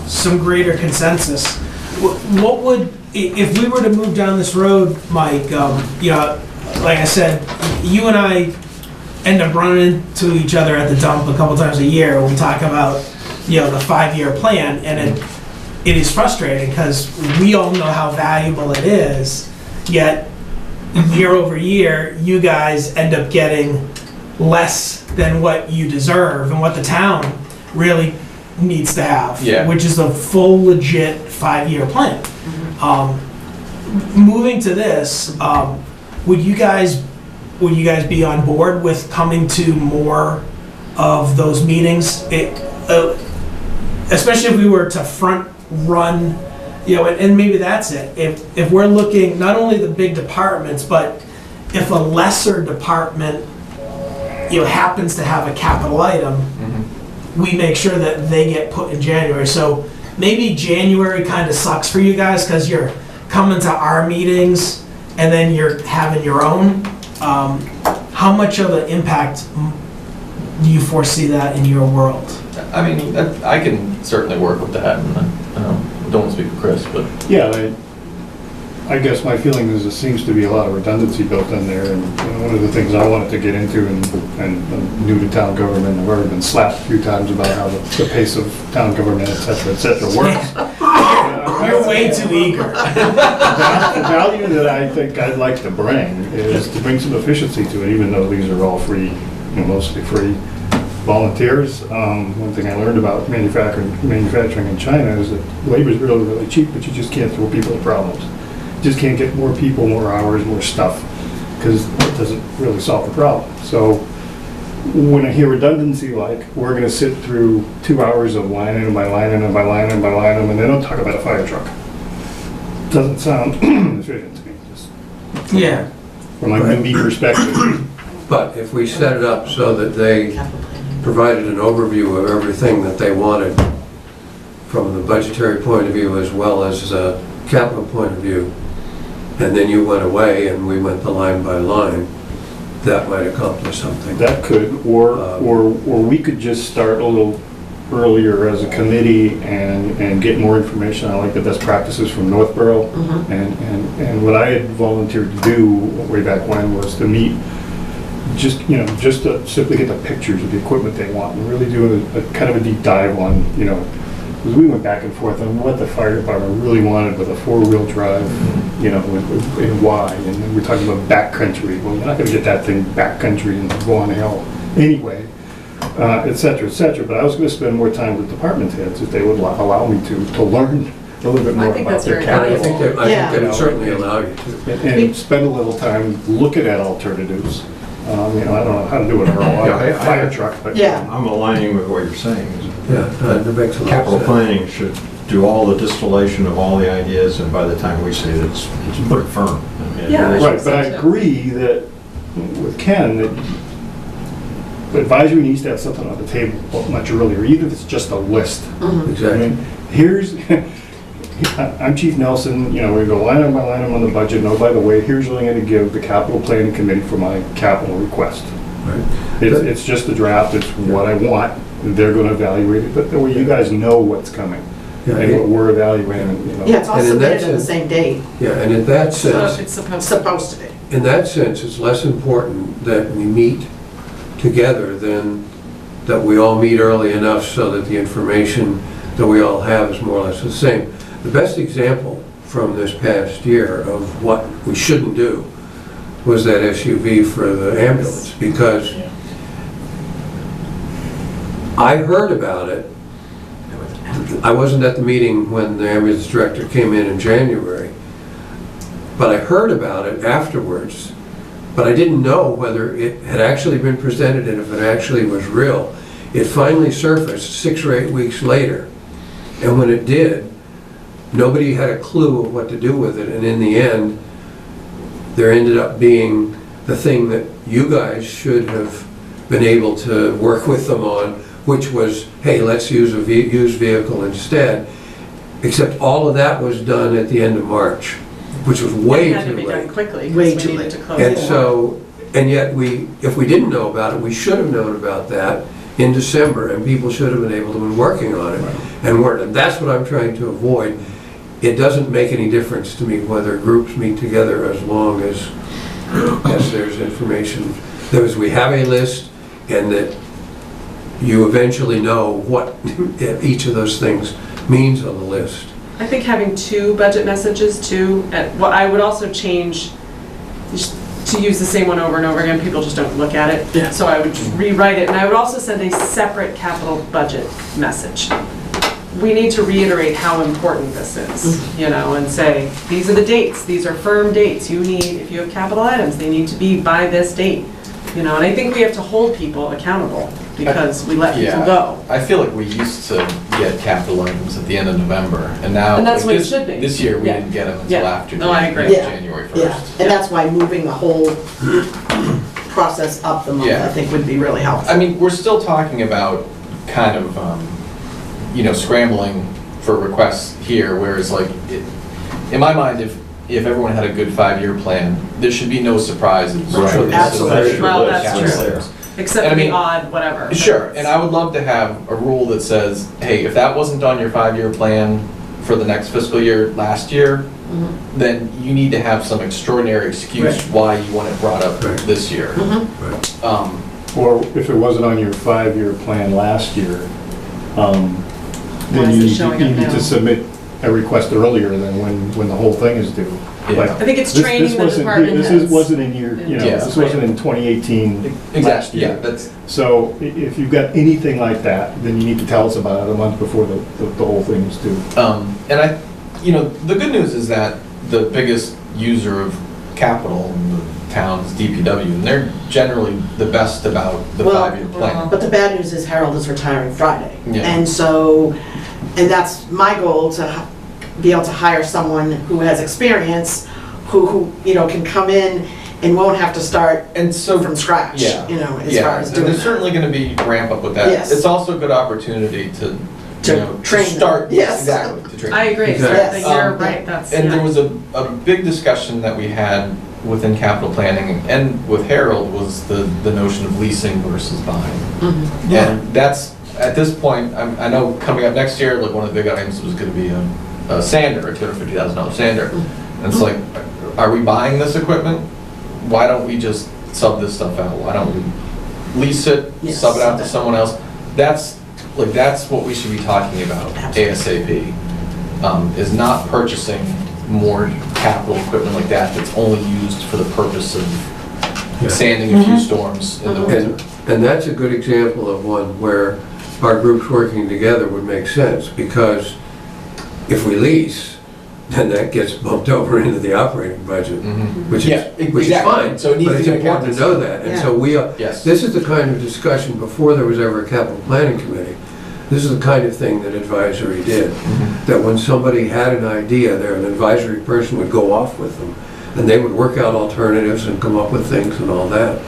some greater consensus. What would, if we were to move down this road, Mike, like I said, you and I end up running into each other at the dump a couple times a year when we talk about, the 5-year plan, and it is frustrating because we all know how valuable it is, yet year over year, you guys end up getting less than what you deserve and what the town really needs to have, which is a full legit 5-year plan. Moving to this, would you guys be on board with coming to more of those meetings? Especially if we were to front run, and maybe that's it. If we're looking not only the big departments, but if a lesser department, happens to have a capital item, we make sure that they get put in January. So maybe January kind of sucks for you guys because you're coming to our meetings and then you're having your own. How much of an impact do you foresee that in your world? I mean, I can certainly work with that, and I don't want to speak for Chris, but... Yeah, I guess my feeling is there seems to be a lot of redundancy built in there, and one of the things I wanted to get into, and I'm new to town government, I've already been slapped a few times about how the pace of town government, et cetera, works. You're way too eager. The value that I think I'd like to bring is to bring some efficiency to it, even though these are all free, mostly free volunteers. One thing I learned about manufacturing in China is that labor is really, really cheap, but you just can't throw people at problems. You just can't get more people, more hours, more stuff, because it doesn't really solve the problem. So when I hear redundancy, like we're going to sit through 2 hours of line item by line item by line item by line item, and they don't talk about a fire truck. Doesn't sound efficient to me, just from my newbie perspective. But if we set it up so that they provided an overview of everything that they wanted from the budgetary point of view as well as a capital point of view, and then you went away and we went the line by line, that might accomplish something. That could, or we could just start a little earlier as a committee and get more information on like the best practices from Northborough. And what I had volunteered to do way back when was to meet, just to simply get the pictures of the equipment they want and really do a kind of a deep dive on, because we went back and forth on what the fire department really wanted with a 4-wheel drive, and why. And then we're talking about backcountry. Well, you're not going to get that thing backcountry and go on the hill anyway, et cetera, et cetera. But I was going to spend more time with department heads if they would allow me to learn a little bit I more think about that's their very I capital. think that, would certainly allow you to. And spend a little time looking at alternatives. I don't know how to do an Yeah, ROI, fire truck, but. Yeah. I'm aligning with what you're saying. Yeah, that makes a lot of Capital sense. planning should do all the distillation of all the ideas, and by the time we say it, it's pretty firm. I mean, it Yeah. really- Right, but I agree that with Ken, that the advisory needs to have something on the table much earlier, even if it's just a list. I Exactly. mean, here's, I'm Chief Nelson, we're gonna go line item by line item on the budget, and oh, by the way, here's what I'm gonna give the capital planning committee for my capital request. Right. It's just a draft, it's what I want, they're gonna evaluate it, but that way you guys know what's coming, Yeah, and what we're evaluating, Yeah, it's all And in that submitted on the sense- same date, Yeah, and in that So sense, it's supposed to. supposed to be. in that sense, it's less important that we meet together than that we all meet early enough so that the information that we all have is more or less the same. The best example from this past year of what we shouldn't do was that SUV for the ambulance, because I heard about it. I wasn't at the meeting when the ambulance director came in January, but I heard about it afterwards. But I didn't know whether it had actually been presented and if it actually was real. It finally surfaced 6 or 8 weeks later. And when it did, nobody had a clue of what to do with it. And in the end, there ended up being the thing that you guys should have been able to work with them on, which was, hey, let's use a used vehicle instead. Except all of that was done at the end of March, which was way It had to too be done late. quickly, Way because too we needed late. to close. And the so, and yet if we didn't know about it, we should have known about that in December, and people should have been able to been working on it and weren't. And that's what I'm trying to avoid. It doesn't make any difference to me whether groups meet together as long as there's information. As we have a list, and that you eventually know what each of those things means on the list. I think having 2 budget messages too, well, I would also change just to use the same one over and over again, people just don't look at it. Yeah. So I would just rewrite it, and I would also send a separate capital budget message. We need to reiterate how important this is, and say, these are the dates, these are firm dates. If you have capital items, they need to be by this date. And I think we have to hold people accountable because we let people go. I feel like we used to get capital items at the end of November, and now. And that's like what it this- should be. This year, we Yeah. didn't get them Yeah. until after No, I agree. Yeah. January Yeah, 1st. and that's why moving the whole process up the month, Yeah. I think would be really helpful. I mean, we're still talking about kind of, scrambling for requests here, whereas like, in my mind, if everyone had a good 5-year plan, there should be no surprises. Right. for the Absolutely. submission Well, of that's capital true. items. Except And I for the mean- odd whatever. Sure, and I would love to have a rule that says, hey, if that wasn't on your 5-year plan for the next fiscal year last year, then you need to have some extraordinary excuse Right. why you want it brought up Right. this year. Right. Or if it wasn't on your 5-year plan last year, Why then is you it need to, showing you up need now? to submit a request earlier than when the whole thing is due. Yeah. Like, I think it's this training the wasn't- department This heads. wasn't in your, Yeah. this wasn't in 2018 last Exactly, yeah, year. that's, So if you've got anything like that, then you need to tell us about it a month before the whole thing is due. and the good news is that the biggest user of capital in the town is DPW, and they're generally the best about the Well, 5-year plan. But the bad news is Harold is retiring Friday. Yeah. And so, and that's my goal, to be able to hire someone who has experience, who can come in and won't have to start And so, from scratch, yeah, as yeah, far as and doing there's that. certainly gonna be ramp up with that. Yes. It's also a good opportunity to train them. start. Yes. Exactly, to train. I agree, Exactly. so you're Um, right, that's, And there yeah. was a big discussion that we had within capital planning and with Harold was the notion of leasing versus buying. And that's, at this point, I know coming up next year, like one of the big items was gonna be a sander, a $250,000 sander. And it's like, are we buying this equipment? Why don't we just sub this stuff out? Why don't we lease it, Yes, sub it out to sub it. someone else? That's what we should be talking about Absolutely. ASAP, is not purchasing more capital equipment like that that's only used for the purpose of Yeah. sanding a few storms in the winter. And that's a good example of one where our groups working together would make sense, because if we lease, then that gets bumped over into the operating budget, which Yeah, is, which is exactly. fine. So it needs But it's to be important to know that, and so we are, Yes. this is the kind of discussion, before there was ever a capital planning committee, this is the kind of thing that advisory did. That when somebody had an idea, there, an advisory person would go off with them, and they would work out alternatives and come up with things and all that.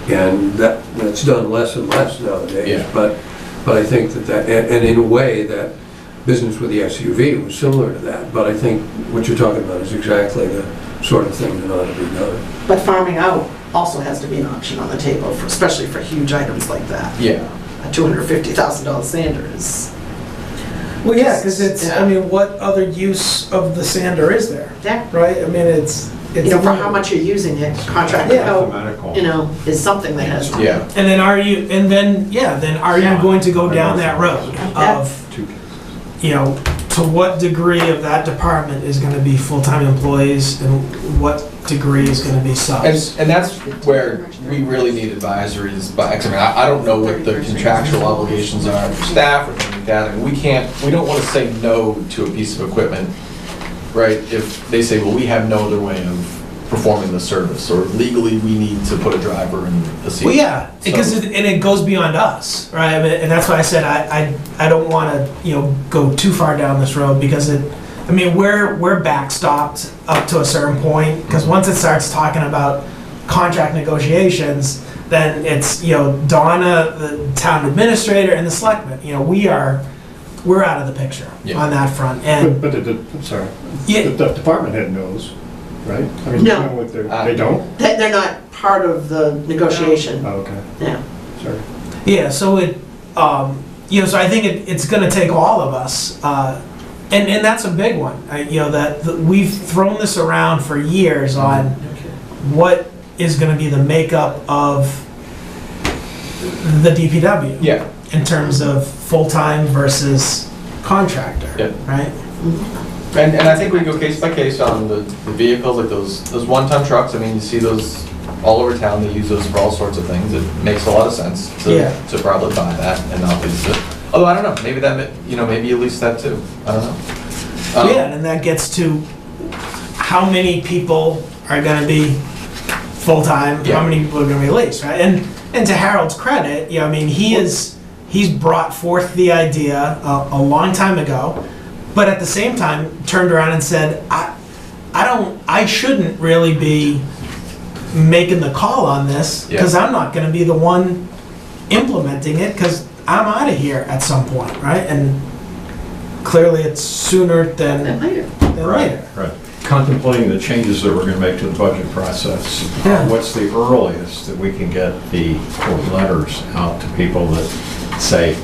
And that's done less and less nowadays, Yeah. but I think that, and in a way, that business with the SUV was similar to that, but I think what you're talking about is exactly the sort of thing that ought to be done. But farming out also has to be an option on the table, especially for huge items like that. Yeah. A $250,000 sander is, Well, yeah, because it's, Yeah. I mean, what other use of the sander is there, yeah, right? I mean, it's. for how much you're using it, contracted Yeah. out, Mathematical. is something that has. Yeah. And then are you, then are you going to go down that road of, to what degree of that department is gonna be full-time employees and what degree is gonna be subs? And that's where we really need advisories, but, I mean, I don't know what the contractual obligations are for staff or things like that. I mean, we don't want to say no to a piece of equipment, right? If they say, well, we have no other way of performing the service, or legally we need to put a driver in the seat. Well, yeah, because So- it goes beyond us, right? I mean, and that's why I said I don't want to go too far down this road, because we're backstopped up to a certain point, because once it starts talking about contract negotiations, then it's Donna, the town administrator, and the selectmen. We're out of the picture Yeah. on that front, and But I'm sorry, yeah. the department head knows, right? I mean, No. you know what they don't? They're not part of the negotiation, Oh, okay, yeah. sorry. Yeah, so so I think it's going to take all of us, and that's a big one. That we've thrown this around for years on what is going to be the makeup of the DPW. Yeah. In terms of full-time versus contractor, Yeah. right? And I think we go case by case on the vehicles, like those one-ton trucks. I mean, you see those all over town. They use those for all sorts of things. It makes a lot of sense Yeah. to probably buy that and not lease it. Although, I don't know, maybe maybe you lease that too. I don't know. Yeah, and that gets to how many people are going to be full-time, Yeah. how many people are going to be leased, right? And to Harold's credit, he's brought forth the idea a long time ago, but at the same time turned around and said, I shouldn't really be making the call on this, because I'm not going to be the one implementing it, because I'm out of here at some point, right? And clearly it's sooner than later. later. Right. Contemplating the changes that we're going to make to the budget process, Yeah. what's the earliest that we can get the quote, letters out to people that say,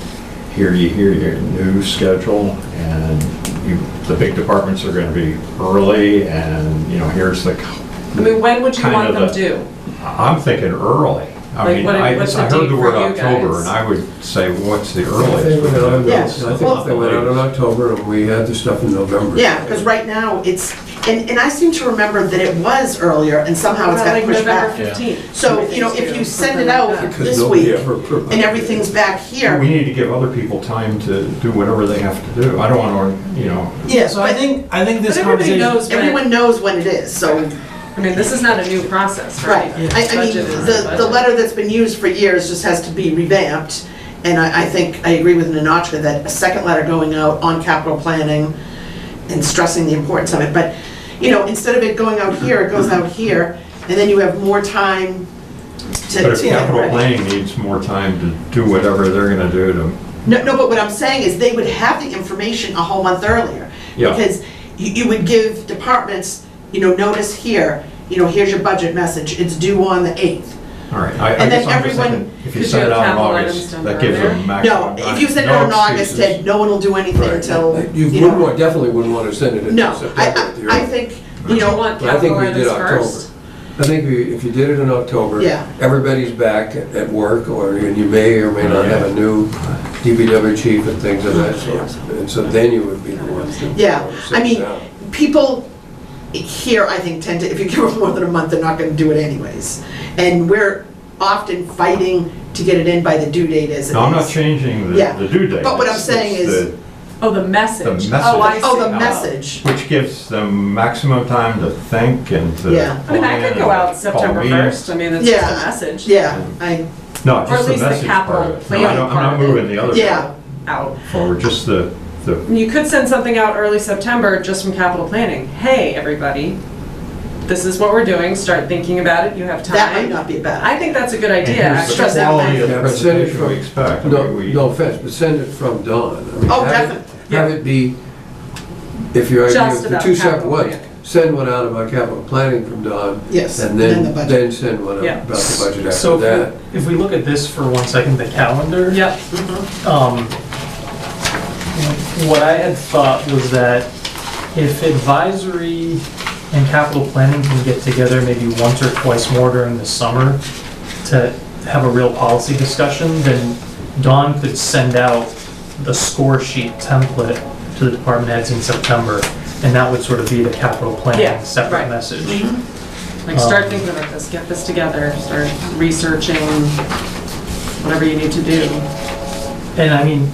here your new schedule, and the big departments are going to be early, and here's the. I mean, when would you kind want of them the- due? I'm thinking early. I Like, mean, what's the I heard date the for word you October, guys? and I would say, what's the I think earliest? we went out in- Yes. I think they went out in October, and we had the stuff in November. Yeah, because right now, and I seem to remember that it was earlier, and somehow it's got Like pushed November back. 15th. So, if you send it out Because this nobody week, ever approved and it. everything's back We here, need to give other people time to do whatever they have to do. I don't want to, Yeah, so I think this But everybody conversation. knows when, everyone knows when it is, so, I mean, this is not a new process, right? right. I mean, Budget is the budget. letter that's been used for years just has to be revamped, and I think, I agree with Ninochka that a second letter going out on capital planning and stressing the importance of it, but, instead of it going out here, it goes out here, and then you have more time to. but if to get capital ready. planning needs more time to do whatever they're going to do to, No, but what I'm saying is they would have the information a whole month earlier. Yeah. Because you would give departments, notice here, here's your budget message, it's due on the 8th. all right. I And guess then I'm just everyone- thinking, if you Could send you it out in have capital August, items done that gives earlier? them maximum No, time. if you send it No out in August, excuses. Ted, no one will do anything Right. until, You definitely wouldn't want to send it No, until September at the I earliest. think, Do you want But I think capital we did items October. first? I think if you did it in October, Yeah. everybody's back at work, and you may or may not have a new DPW chief and things of that sort. And so then you would be the ones that. Yeah, I mean, sit down. people here, I think, tend to, if you give them more than a month, they're not gonna do it anyways. And we're often fighting to get it in by the due date as it is. No, I'm not changing Yeah. the due date. But what I'm It's saying is, Oh, the message. The Oh, I message. see. Oh, the message. Which gives them maximum time to think and to. Yeah. I mean, I could go out September Call meetings. 1st. I mean, it's just Yeah. a message. Yeah, No, Or at just the least the message capital part of it. No, planning I'm part not of it. moving the other yeah, part Out. forward, just the, You could send something out early September just from capital planning. Hey, everybody, this is what we're doing. Start thinking about it. You have time. that might not be bad. I think that's a good idea. and here's the Stress that quality way. of Yeah, but send it presentation we from- expect. I No, mean, we- no offense, but send it from Dawn. I mean, Oh, have it- definitely. Have it be, if your idea, Just the about two separate capital ones, planning. send one out about capital planning from Dawn, Yes, and and then the then, budget. then send one out Yeah. about the budget So after that. if we look at this for 1 second, the calendar. Yep. Um, what I had thought was that if advisory and capital planning can get together maybe once or twice more during the summer to have a real policy discussion, then Dawn could send out the score sheet template to the department heads in September, and that would sort of be the capital Yeah, planning separate right. message. Like, start thinking about this. Get this together. Start researching whatever you need to do. And I mean,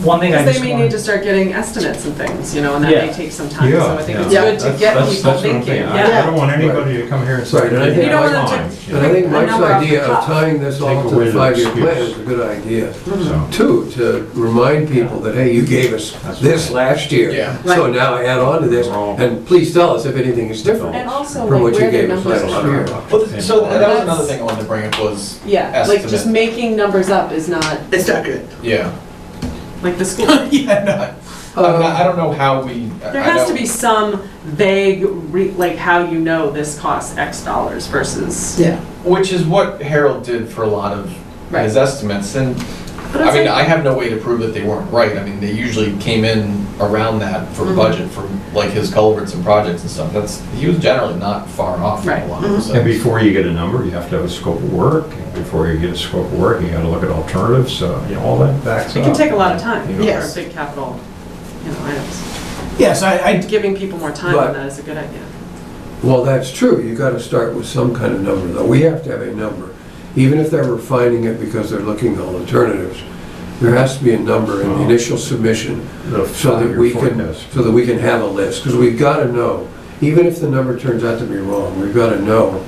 one thing I Because just they may wanted- need to start getting estimates and things, you know, and that Yeah. may take some time. Yeah, So I think it's yeah. good to get That's people what I'm thinking. saying. Yeah. I don't want anybody to come here and say. Right, and I think- You don't want them to- "Fine," you And I know. think A Mike's number off the idea of cuff. tying this all Take to away the the five-year excuse. plan is a good idea. So, Two, to remind people that, hey, you gave us That's this right. last year. Yeah. So now add on to this, Wrong. and please tell us if anything is different And also, from what like, you where the gave us numbers last are. year. Well, so that was That's- another thing I wanted to bring up was, Yeah, like just Estimate. making numbers up is not, It's not good. yeah. like the school. Yeah, no. I don't know how we. There has to be some vague, like how you know this costs X dollars versus. Yeah. Which is what Harold did for a lot of Right. his estimates, and But I it's mean, like- I have no way to prove that they weren't right. I mean, they usually came in around that for Mhm. budget for like his culverts and projects and stuff. He was generally not far off from Right. a lot of those And things. before you get a number, you have to have a scope of work. And before you get a scope of work, you gotta look at alternatives, so, you know, all that backs up. It can take a lot of time for Yes. big capital, items. Yes, I Giving people more time But- on that is a good idea. Well, that's true, you gotta start with some kind of number, though. We have to have a number. Even if they're refining it because they're looking at alternatives, there has to be a number in the initial submission The so that we five-year can, forecast. so that we can have a list, because we've gotta know, even if the number turns out to be wrong, we've gotta know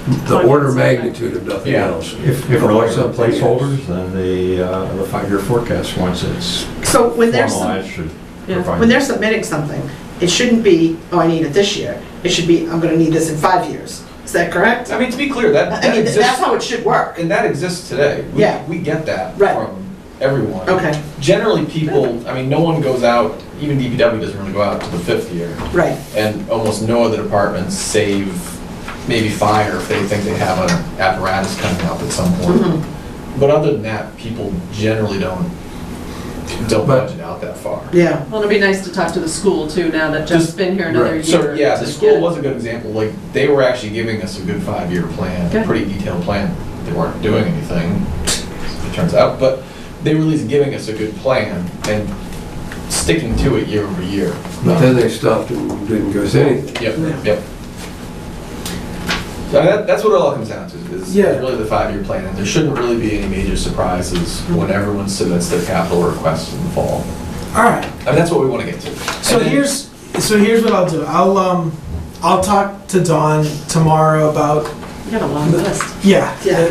the Funding order of something. magnitude of nothing Yeah. else. If we're looking for Something is. placeholders, then the five-year forecast, once it's So when they're, formalized, should Yeah. provide. when they're submitting something, it shouldn't be, oh, I need it this year. It should be, I'm gonna need this in 5 years. Is that correct? I mean, to be clear, that I mean, that's exists, how it should work. and that exists today. Yeah. We get that Right. from everyone. Okay, Generally, people, I mean, no one goes out, even DPW doesn't really go out to the fifth year. right. And almost no other departments save maybe fire if they think they have an apparatus coming up at some point. Mhm. But other than that, people generally don't But- budget out that far. Yeah, Well, it'd be nice to talk to the school too, now that Jeff's Just- been here another right. year. So, yeah, the to school get- was a good example, like, they were actually giving us a good 5-year plan, a Good. pretty detailed plan. They weren't doing anything, it turns out, but they were at least giving us a good plan and sticking to it year over year. But then they stopped and didn't give us anything. Yep, yep. So that's what it all comes down to, is Yeah. really the 5-year plan, and there shouldn't really be any major surprises when everyone submits their capital requests in the fall. all right. I mean, that's what we want to get to. So And then- here's what I'll do. I'll talk to Dawn tomorrow about You got a long list. yeah. Yeah.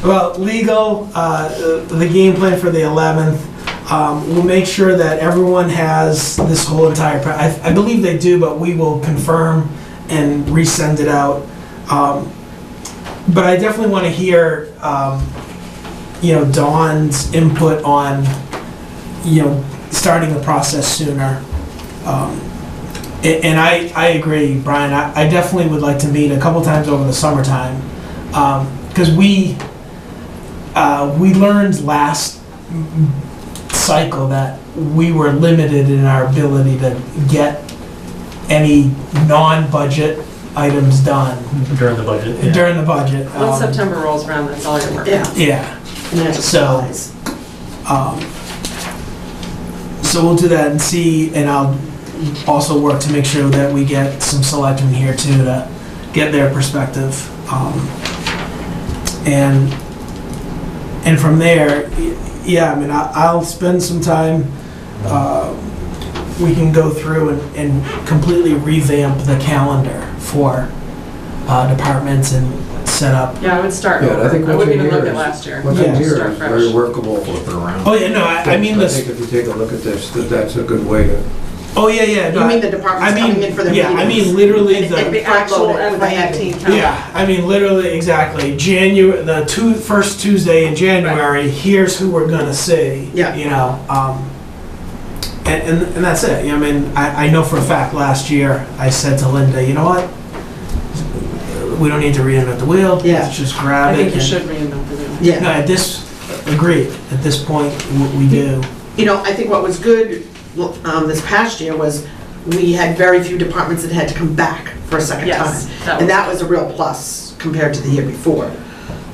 About legal, the game plan for the 11th. We'll make sure that everyone has this whole entire, I believe they do, but we will confirm and resend it out. But I definitely want to hear, Dawn's input on, starting the process sooner. And I agree, Brian, I definitely would like to meet a couple times over the summertime. Because we learned last cycle that we were limited in our ability to get any non-budget items done During the budget. yeah. during the budget. Once September rolls around, that's all you're working yeah. on. Yeah, And that's So- supplies. so we'll do that and see, and I'll also work to make sure that we get some selectmen here too to get their perspective. And from there, yeah, I mean, I'll spend some time, we can go through and completely revamp the calendar for departments and set up. Yeah, I would start Yeah, and I think over. I what's wouldn't in even look here at is- last year. What's Yeah. in here Start is fresh. very workable. Flip it around. Oh, yeah, no, I mean I this, think if you take a look at this, that's a good way to, oh, yeah, no, You mean the I departments mean, coming in for their yeah, meetings? I mean, literally And- the, and The actual front-load it with the FY18 calendar. yeah, I mean, literally, exactly, the first Tuesday in January, here's who we're gonna see. Yeah. You know, and that's it. I mean, I know for a fact last year, I said to Linda, you know what? We don't need to reinvent the wheel. Yeah. Let's just grab I it. think you and- should reinvent the wheel. Yeah. No, agreed, at this point, we do. You know, I think what was good this past year was we had very few departments that had to come back for a second time. Yes, that And was- that was a real plus compared to the year before.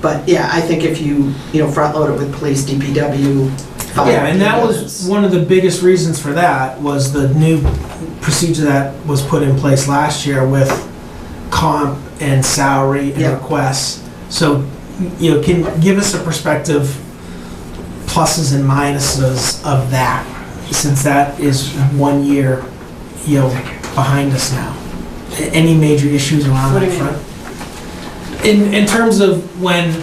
But yeah, I think if you front load it with police, DPW, fire. Yeah, and that was ambulance. one of the biggest reasons for that, was the new procedure that was put in place last year with comp and salary and Yeah. requests. So, can give us a perspective, pluses and minuses of that, since that is 1 year, behind us now. Any major issues around What do that you front? In terms of when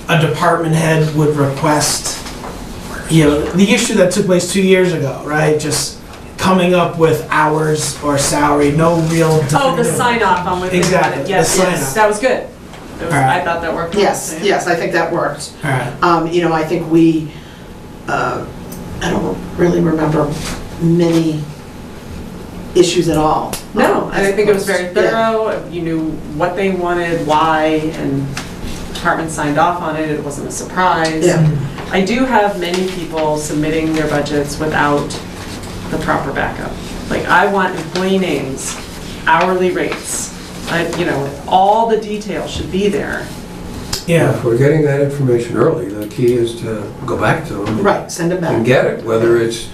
a department head would request, the issue that took place 2 years ago, right? Just coming up with hours or salary, no real. Oh, the definitive- sign off on what they Exactly, wanted. the Yes, sign yes, off. that was good. I Alright. thought that worked. well. Yes, yes, I think that worked. All right. I think we, I don't really remember many issues at all. No, and I think it was very Yeah. thorough. You knew what they wanted, why, and departments signed off on it. It wasn't a surprise. Yeah. I do have many people submitting their budgets without the proper backup. Like, I want employee names, hourly rates, all the details should be there. Yeah. if we're getting that information early, the key is to go back to them. Right, send them And back. get it, whether it's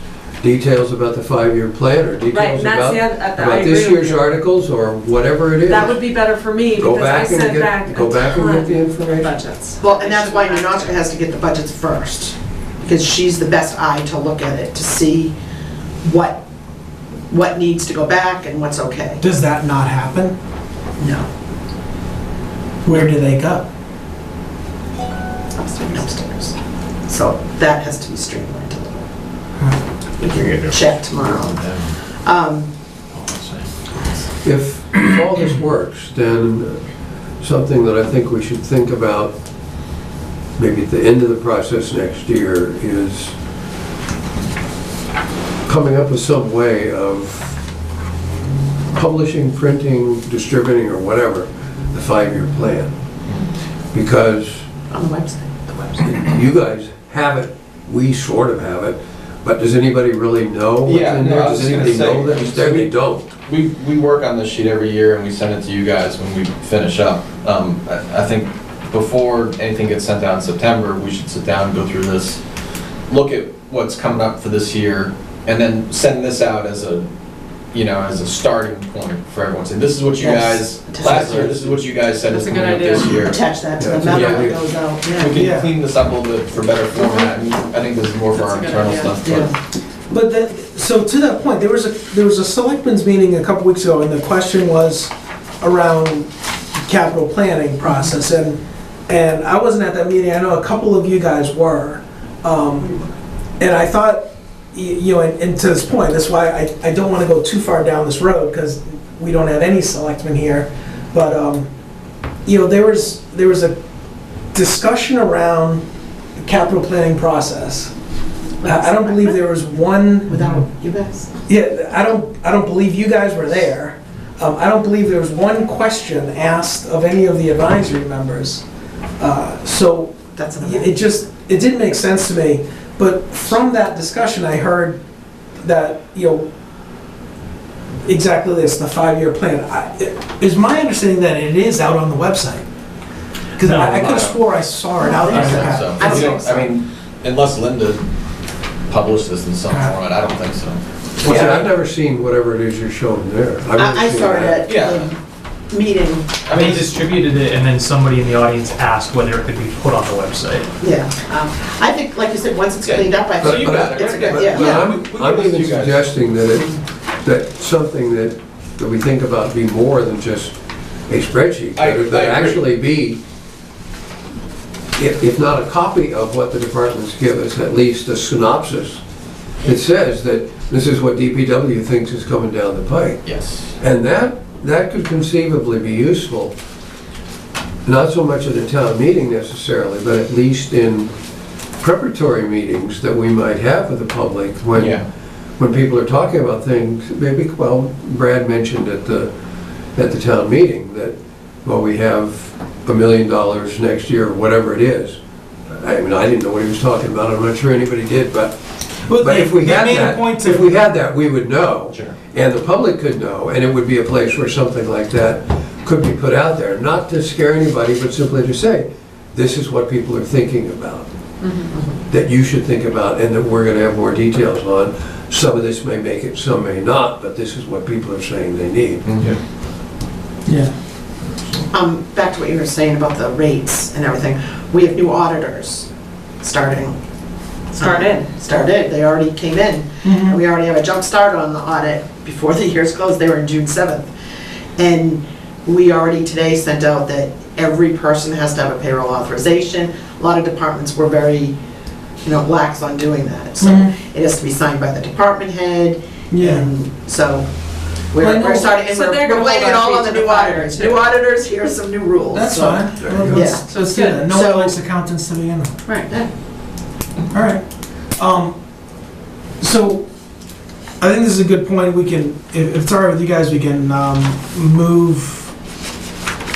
details about the 5-year plan or Right, details and that's about, the other, I about agree this with year's you. articles or whatever it is. That would be better for me Go because I back and sent back get, a go back and get the ton information. of budgets. Well, and that's why Ninochka has to get the budgets first, because she's the best eye to look at it, to see what needs to go back and what's okay. Does that not happen? No. Where do they go? Upstairs. So that has to be streamlined a little. We can check tomorrow. If all this works, then something that I think we should think about, maybe at the end of the process next year, is coming up with some way of publishing, printing, distributing, or whatever, the 5-year plan. Because On the website. you guys have it, we sort of have it, but does anybody really know what's Yeah, in no, there? I was Does just anybody gonna know say, that it's there? They don't. We work on this sheet every year and we send it to you guys when we finish up. I think before anything gets sent out in September, we should sit down and go through this, look at what's coming up for this year, and then send this out as a starting point for everyone. Saying, this is what you Yes. guys, last year, this is what you guys said is That's a coming good up this idea. year. Attach that to Yeah, the memo yeah, that we- goes out, We yeah. can clean this up a little bit for better format, and I think this is more for That's our a good internal idea. stuff. Yeah. But so to that point, there was a selectmen's meeting a couple weeks ago, and the question was around capital planning process, and I wasn't at that meeting. I know a couple of you guys were, and I thought, and to this point, that's why I don't want to go too far down this road because we don't have any selectmen here, but there was a discussion around the capital planning process. I don't believe there was one. Without you guys. Yeah, I don't believe you guys were there. I don't believe there was one question asked of any of the advisory members. So That's an it didn't make sense to me. But from that discussion, I heard that, exactly this, the 5-year plan. Is my understanding that it is out on the website? Because No, I could have swore I saw it out I there. think so. I You think know, so. I mean, unless Linda published this in some format, I don't think so. Well, see, I've never seen whatever it is you're showing there. I've never I seen started that. at Yeah. meeting, They distributed it and then somebody in the audience asked whether it could be put on the website. yeah. I think, like you said, once it's cleaned up, I So think you got it, it's a right? good, yeah. I'm even suggesting that something that we think about be more than just a spreadsheet. I That agree. actually be, if not a copy of what the departments give us, at least a synopsis. It says that this is what DPW thinks is coming down the pike. Yes. And that could conceivably be useful, not so much at a town meeting necessarily, but at least in preparatory meetings that we might have with the public Yeah. when people are talking about things. Maybe, well, Brad mentioned at the town meeting that, well, we have $1 million next year, or whatever it is. I mean, I didn't know what he was talking about, I'm not sure anybody did, but if we had that, we would know. Sure. And the public could know, and it would be a place where something like that could be put out there, not to scare anybody, but simply to say, this is what people are thinking about, that you should think about, and that we're gonna have more details on. Some of this may make it, some may not, but this is what people are saying they need. Yeah. Back to what you were saying about the rates and everything, we have new auditors started. They already came in. And we already have a jump start on the audit before the year's closed. They were in June 7th. And we already today sent out that every person has to have a payroll authorization. A lot of departments were very, lax on doing that. So it has to be signed by the department head. Yeah. And so Well, I know- we're starting, and So they're we're gonna blaming hold it our all feet on the to the new fire, auditors. too. New auditors, here are some new rules. That's So- fine. Well, Yeah. let's- So let's do that. No So- one likes accountants to begin with. Right. Yeah. All right. So I think this is a good point. We can, if it's all right with you guys, we can move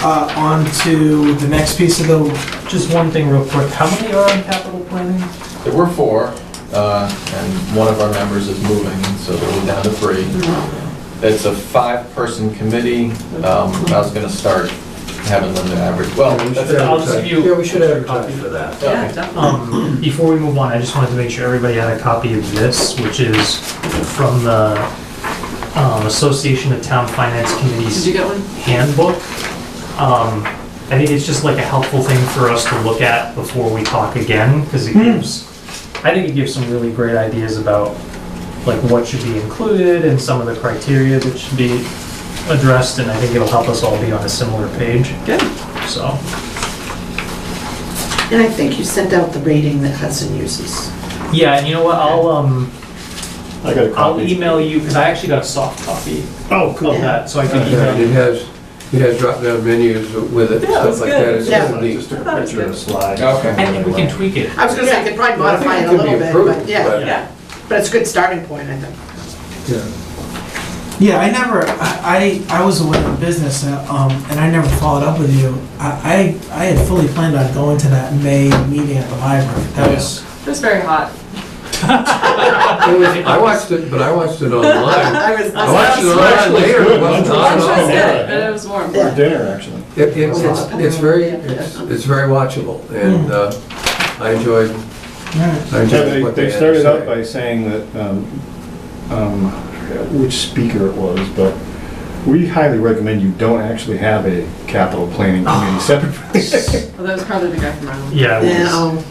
on to the next piece of the. Just one thing real quick, how many are on capital planning? There were 4, and one of our members is moving, so we're down to 3. It's a 5-person committee. I was gonna start having them to average, well, that's I'll just give you. Yeah, we should a advertise copy for that. Yeah, definitely. Before we move on, I just wanted to make sure everybody had a copy of this, which is from the Association of Town Finance Did you Committees get one? handbook. I think it's just like a helpful thing for us to look at before we talk again, because it gives, I think it gives some really great ideas about like what should be included and some of the criteria that should be addressed, and I think it'll help us all be on a similar page. Good. So, And I think you sent out the rating that Hudson uses. yeah, and you know what, I got a I'll copy. email you, because I actually got a soft copy Oh, cool. of that, so I can Yeah, email you. it has drop-down menus with it, Yeah, stuff that's like good. that. It's Yeah. kind of neat. Just took a picture of the slide. Okay. I think we can tweak it. I was gonna say, I could probably modify it a could be little bit, improved, but yeah, but- Yeah. but it's a good starting point, I think. Yeah. Yeah, I was away from business, and I never followed up with you. I had fully planned on going to that May meeting at the library. That was. It was very hot. I watched it, but I watched it online. I was, I watched it online later, it wasn't Lunch on. was Yeah. good, but it was warm. Yeah. For dinner, actually. It's very watchable, and I enjoyed Yeah, what they had to started out say. by saying that, I forget which speaker it was, but we highly recommend you don't actually have a capital planning committee separate from this. Well, that was probably the guy from Ireland. Yeah, it yeah, was.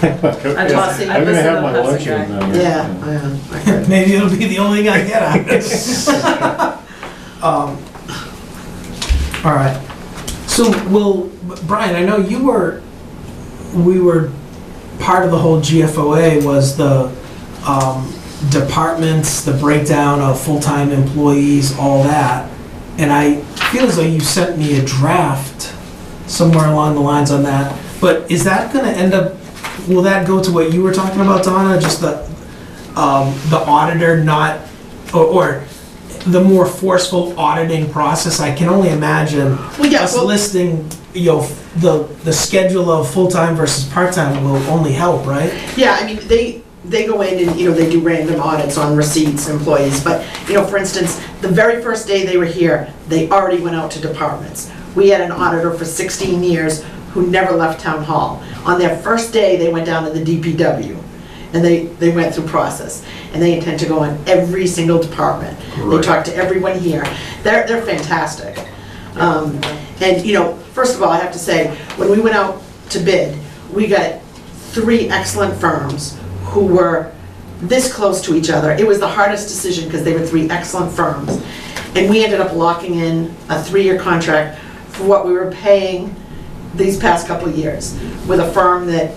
I'd I'm listen gonna to have the my Hudson lunch guy. in them. yeah, I heard. Maybe it'll be the only thing I get out of this. All right. So, Brian, I know we were part of the whole GFOA was the departments, the breakdown of full-time employees, all that. And I feel as though you sent me a draft somewhere along the lines on that. But is that going to end up? Will that go to what you were talking about, Donna? Just the auditor not, or the more forceful auditing process? I can only imagine us listing, the schedule of full-time versus part-time will only help, right? Yeah, I mean, they go in and, they do random audits on receipts, employees, but, for instance, the very first day they were here, they already went out to departments. We had an auditor for 16 years who never left town hall. On their first day, they went down to the DPW, and they went through process, and they intend to go in every single department. They Right. talk to everyone here. They're fantastic. And, first of all, I have to say, when we went out to bid, we got 3 excellent firms who were this close to each other. It was the hardest decision because they were 3 excellent firms. And we ended up locking in a 3-year contract for what we were paying these past couple of years with a firm that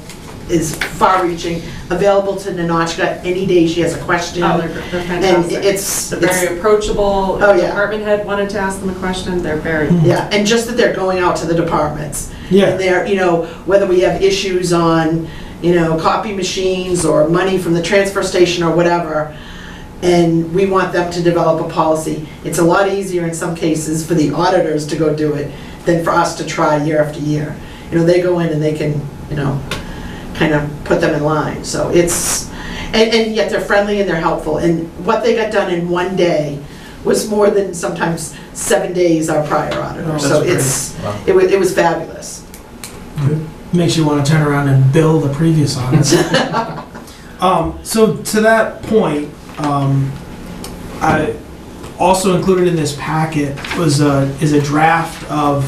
is far-reaching, available to Ninochka any day she has a question. Oh, they're fantastic. And it's They're very approachable. Oh, If the yeah. department head wanted to ask them a question, they're very. Yeah, and just that they're going out to the departments. Yeah. And they're, whether we have issues on, copy machines or money from the transfer station or whatever, and we want them to develop a policy. It's a lot easier in some cases for the auditors to go do it than for us to try year after year. They go in and they can, kind of put them in line. So it's, and yet they're friendly and they're helpful. And what they got done in one day was more than sometimes 7 days our prior auditor. Oh, So that's it was fabulous. Makes you want to turn around and bill the previous audits. So to that point, I also included in this packet is a draft of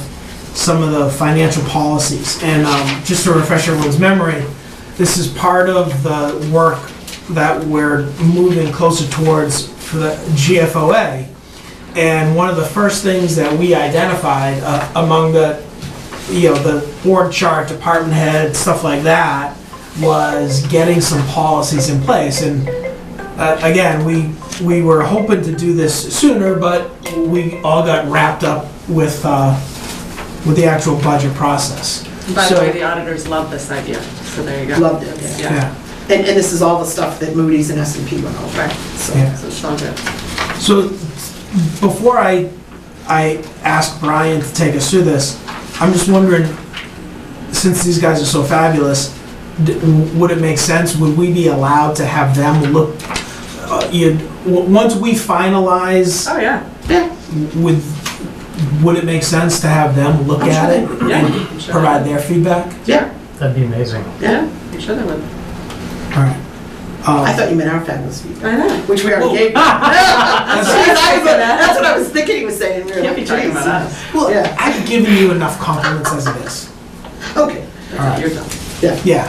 some of the financial policies. And just to refresh everyone's memory, this is part of the work that we're moving closer towards for the GFOA. And one of the first things that we identified among the board chart, department head, stuff like that, was getting some policies in place. And again, we were hoping to do this sooner, but we all got wrapped up with the actual budget process. By So- the way, the auditors love this idea, so there you go. Loved it. Yeah. Yeah. And this is all the stuff that Moody's and S&P went over. Right. So, Yeah. So it's all good. So before I ask Brian to take us through this, I'm just wondering, since these guys are so fabulous, would it make sense, would we be allowed to have them look, once we finalize, Oh, yeah. yeah. would it make sense to have them look I'm at sure it they- Yeah. and I'm sure provide they their feedback? Yeah. That'd be amazing. would. Yeah, I'm sure they would. All right. I thought you meant our fabulous feedback, I know. which we already Well, gave. That's what I was thinking he was saying. We were Can't be like, talking about "Nice." us. Well, Yeah. I've given you enough compliments as it is. Okay, All right. You're done. Yeah,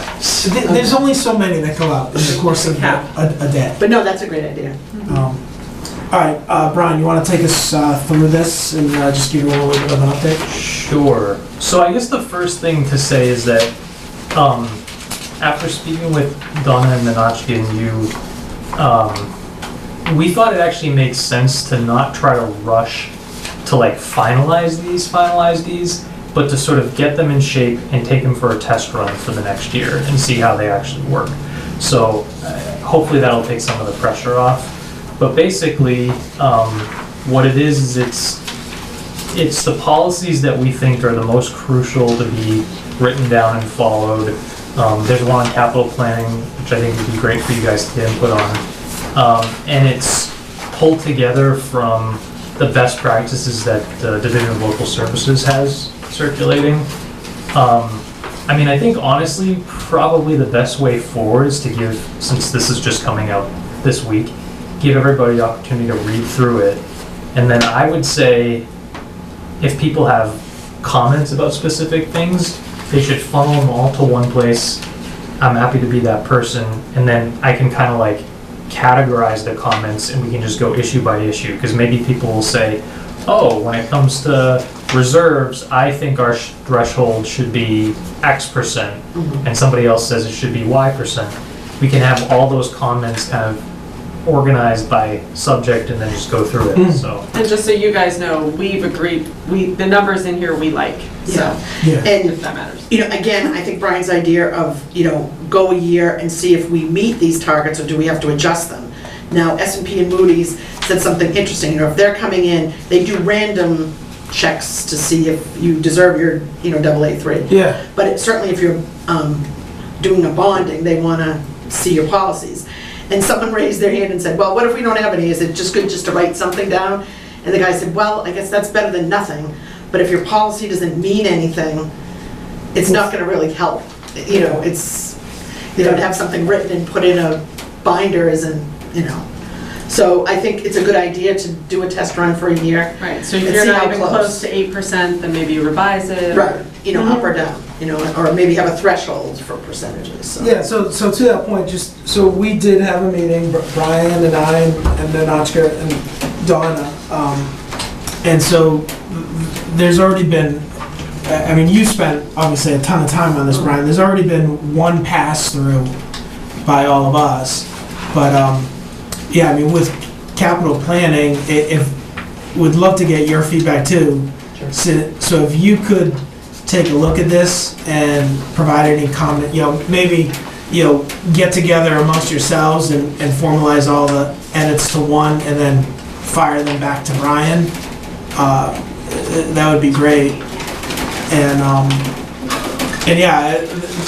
there's only so many that go out in the course of a day. but no, that's a great idea. All right, Brian, you want to take us through this and just give you a little bit of an update? Sure. So I guess the first thing to say is that after speaking with Donna and Ninochka and you, we thought it actually makes sense to not try to rush to finalize these, but to sort of get them in shape and take them for a test run for the next year and see how they actually work. So hopefully that'll take some of the pressure off. But basically, what it is it's the policies that we think are the most crucial to be written down and followed. There's one on capital planning, which I think would be great for you guys to get input on. And it's pulled together from the best practices that the Division of Local Services has circulating. I think honestly, probably the best way forward is to give, since this is just coming out this week, give everybody the opportunity to read through it. And then I would say, if people have comments about specific things, they should funnel them all to one place. I'm happy to be that person. And then I can kind of categorize the comments and we can just go issue by issue. Because maybe people will say, oh, when it comes to reserves, I think our threshold should be X%. And somebody else says it should be Y%. We can have all those comments kind of organized by subject and then just go through it. So. And just so you guys know, we've agreed, the numbers in here we like, so, Yeah. And, if that matters. again, I think Brian's idea of, go a year and see if we meet these targets or do we have to adjust them. Now, S&P and Moody's said something interesting, if they're coming in, they do random checks to see if you deserve your, AA3. Yeah. But certainly if you're doing a bonding, they want to see your policies. And someone raised their hand and said, well, what if we don't have any? Is it just good just to write something down? And the guy said, well, I guess that's better than nothing. But if your policy doesn't mean anything, it's not going to really help. It's, to have something written and put in a binder isn't, So I think it's a good idea to do a test run for a year. Right, so if And you're see not how even close. close to 8%, then maybe you revise it. Right, up or down, or maybe have a threshold for percentages, so. Yeah, so to that point, so we did have a meeting, Brian and I, and then Ochka and Donna, and so there's already been, I mean, you spent obviously a ton of time on this, Brian, there's already been one pass-through by all of us, but, yeah, I mean, with capital planning, we'd love to get your feedback too. So if you could take a look at this and provide any comment, maybe, get together amongst yourselves and formalize all the edits to one and then fire them back to Brian, that would be great. And yeah,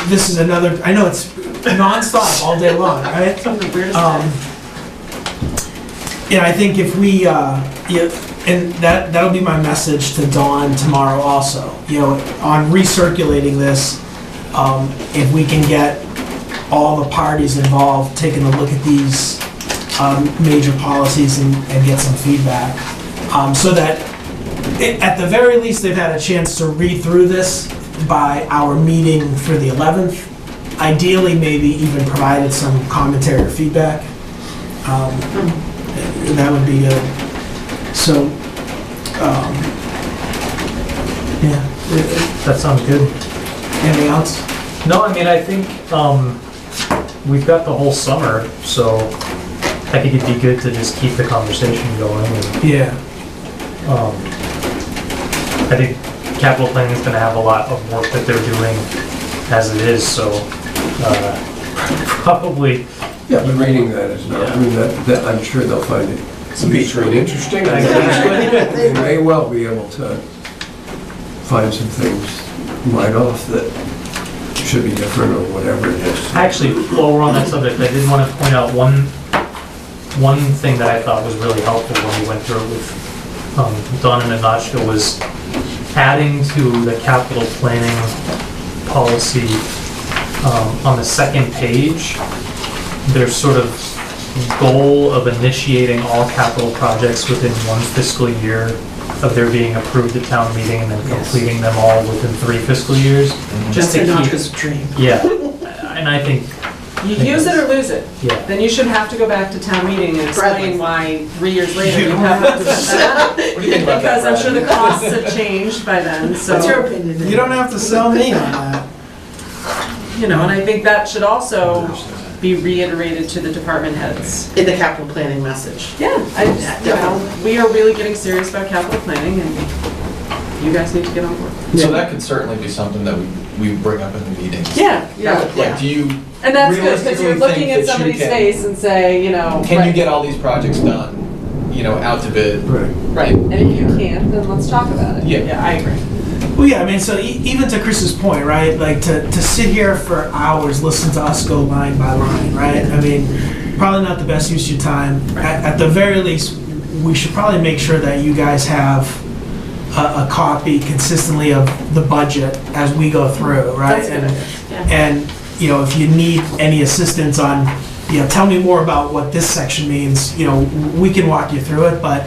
this is another, I know it's nonstop all day long, right? Some of the weirdest Yeah, I think if we, and that'll be my message to Dawn tomorrow also, on recirculating this, if we can get all the parties involved, taking a look at these major policies and get some feedback, so that at the very least they've had a chance to read through this by our meeting for the 11th, ideally maybe even provided some commentary or feedback. That would be good. So, yeah. That sounds good. Anything else? No, I mean, I think we've got the whole summer, so I think it'd be good to just keep the conversation going. And, Yeah. I think capital planning is going to have a lot of work that they're doing as it is, so probably. Yeah, but reading that is not, I mean, that I'm sure they'll find it Some beach reading. interesting. They may well be able to find some things right off that should be different or whatever it is. Actually, while we're on that subject, I did want to point out one thing that I thought was really helpful when we went through it with Donna and Anachka was adding to the capital planning policy on the second page. There's sort of goal of initiating all capital projects within one fiscal year of their being approved at town meeting and then completing them all within 3 fiscal years. Just to That's keep, Anachka's dream. yeah, and I think, You use it or lose it. yeah. Then you should have to go back to town meeting and Bradley. explain why 3 years later you haven't spent that. What do you think about that, Because I'm sure the Brad? costs have changed by then, so. What's your opinion? You don't have to sell me on that. And I think that should also be reiterated to the department heads. In the capital planning message. Yeah, we are really getting serious about capital planning and you guys need to get on board. So that could certainly be something that we bring up in the meetings. Yeah, Like, do you, and that's good, because you're realistically looking think at that you somebody's can- face and say, can you right, get all these projects done, out to bid? Right. right, and if you can't, then let's talk about it. Yeah. Yeah, I agree. Well, yeah, I mean, so even to Chris's point, right, like to sit here for hours, listen to us go line by line, right? I mean, probably not the best use of your time. At the very least, we should probably make sure that you guys have a copy consistently of the budget as we go through, right? That's a good idea, yeah. And, if you need any assistance on, tell me more about what this section means, we can walk you through it, but,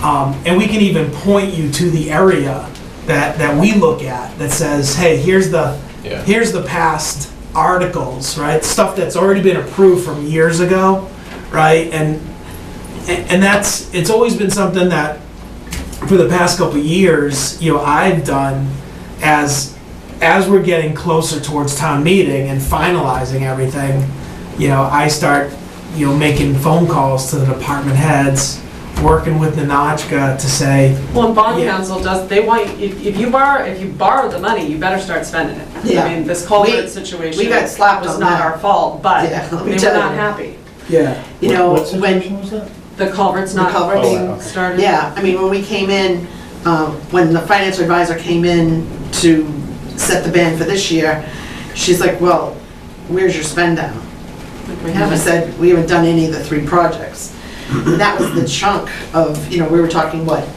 and we can even point you to the area that we look at that says, hey, here's the past articles, right? Stuff that's already been approved from years ago, right? And it's always been something that for the past couple of years, I've done as we're getting closer towards town meeting and finalizing everything, I start, making phone calls to the department heads, working with Nanachka to say, Well, and bond Yeah. council they want, if you borrow the money, you better start spending it. Yeah. I mean, this culvert We situation got slapped was on not that. our fault, but Yeah, let me they were tell not you. happy. yeah, When, was that? The culvert's not culvert being thing? started. yeah, I mean, when we came in, when the financial advisor came in to set the band for this year, she's like, well, where's your spend down? We And I haven't. said, we haven't done any of the 3 projects. And that was the chunk of, we were talking, what,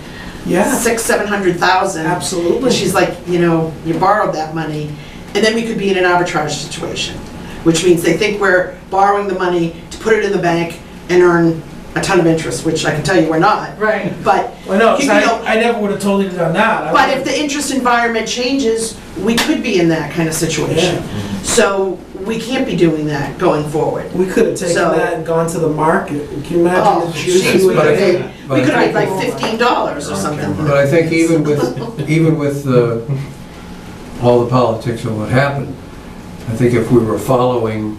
yeah, 700,000. absolutely. And she's like, you borrowed that money, and then we could be in an arbitrage situation, which means they think we're borrowing the money to put it in the bank and earn a ton of interest, which I can tell you we're not, Right. but, Well, no, 'cause You know- I never would have told you to done that. I but would've- if the interest environment changes, we could be in that kind of situation. So we can't be doing that going forward. We could have taken So- that and gone to the market. Can you imagine Oh, the juice jeez, we we would could have have made? paid, we could have paid like $15 or something. But I think even with all the politics of what happened, I think if we were following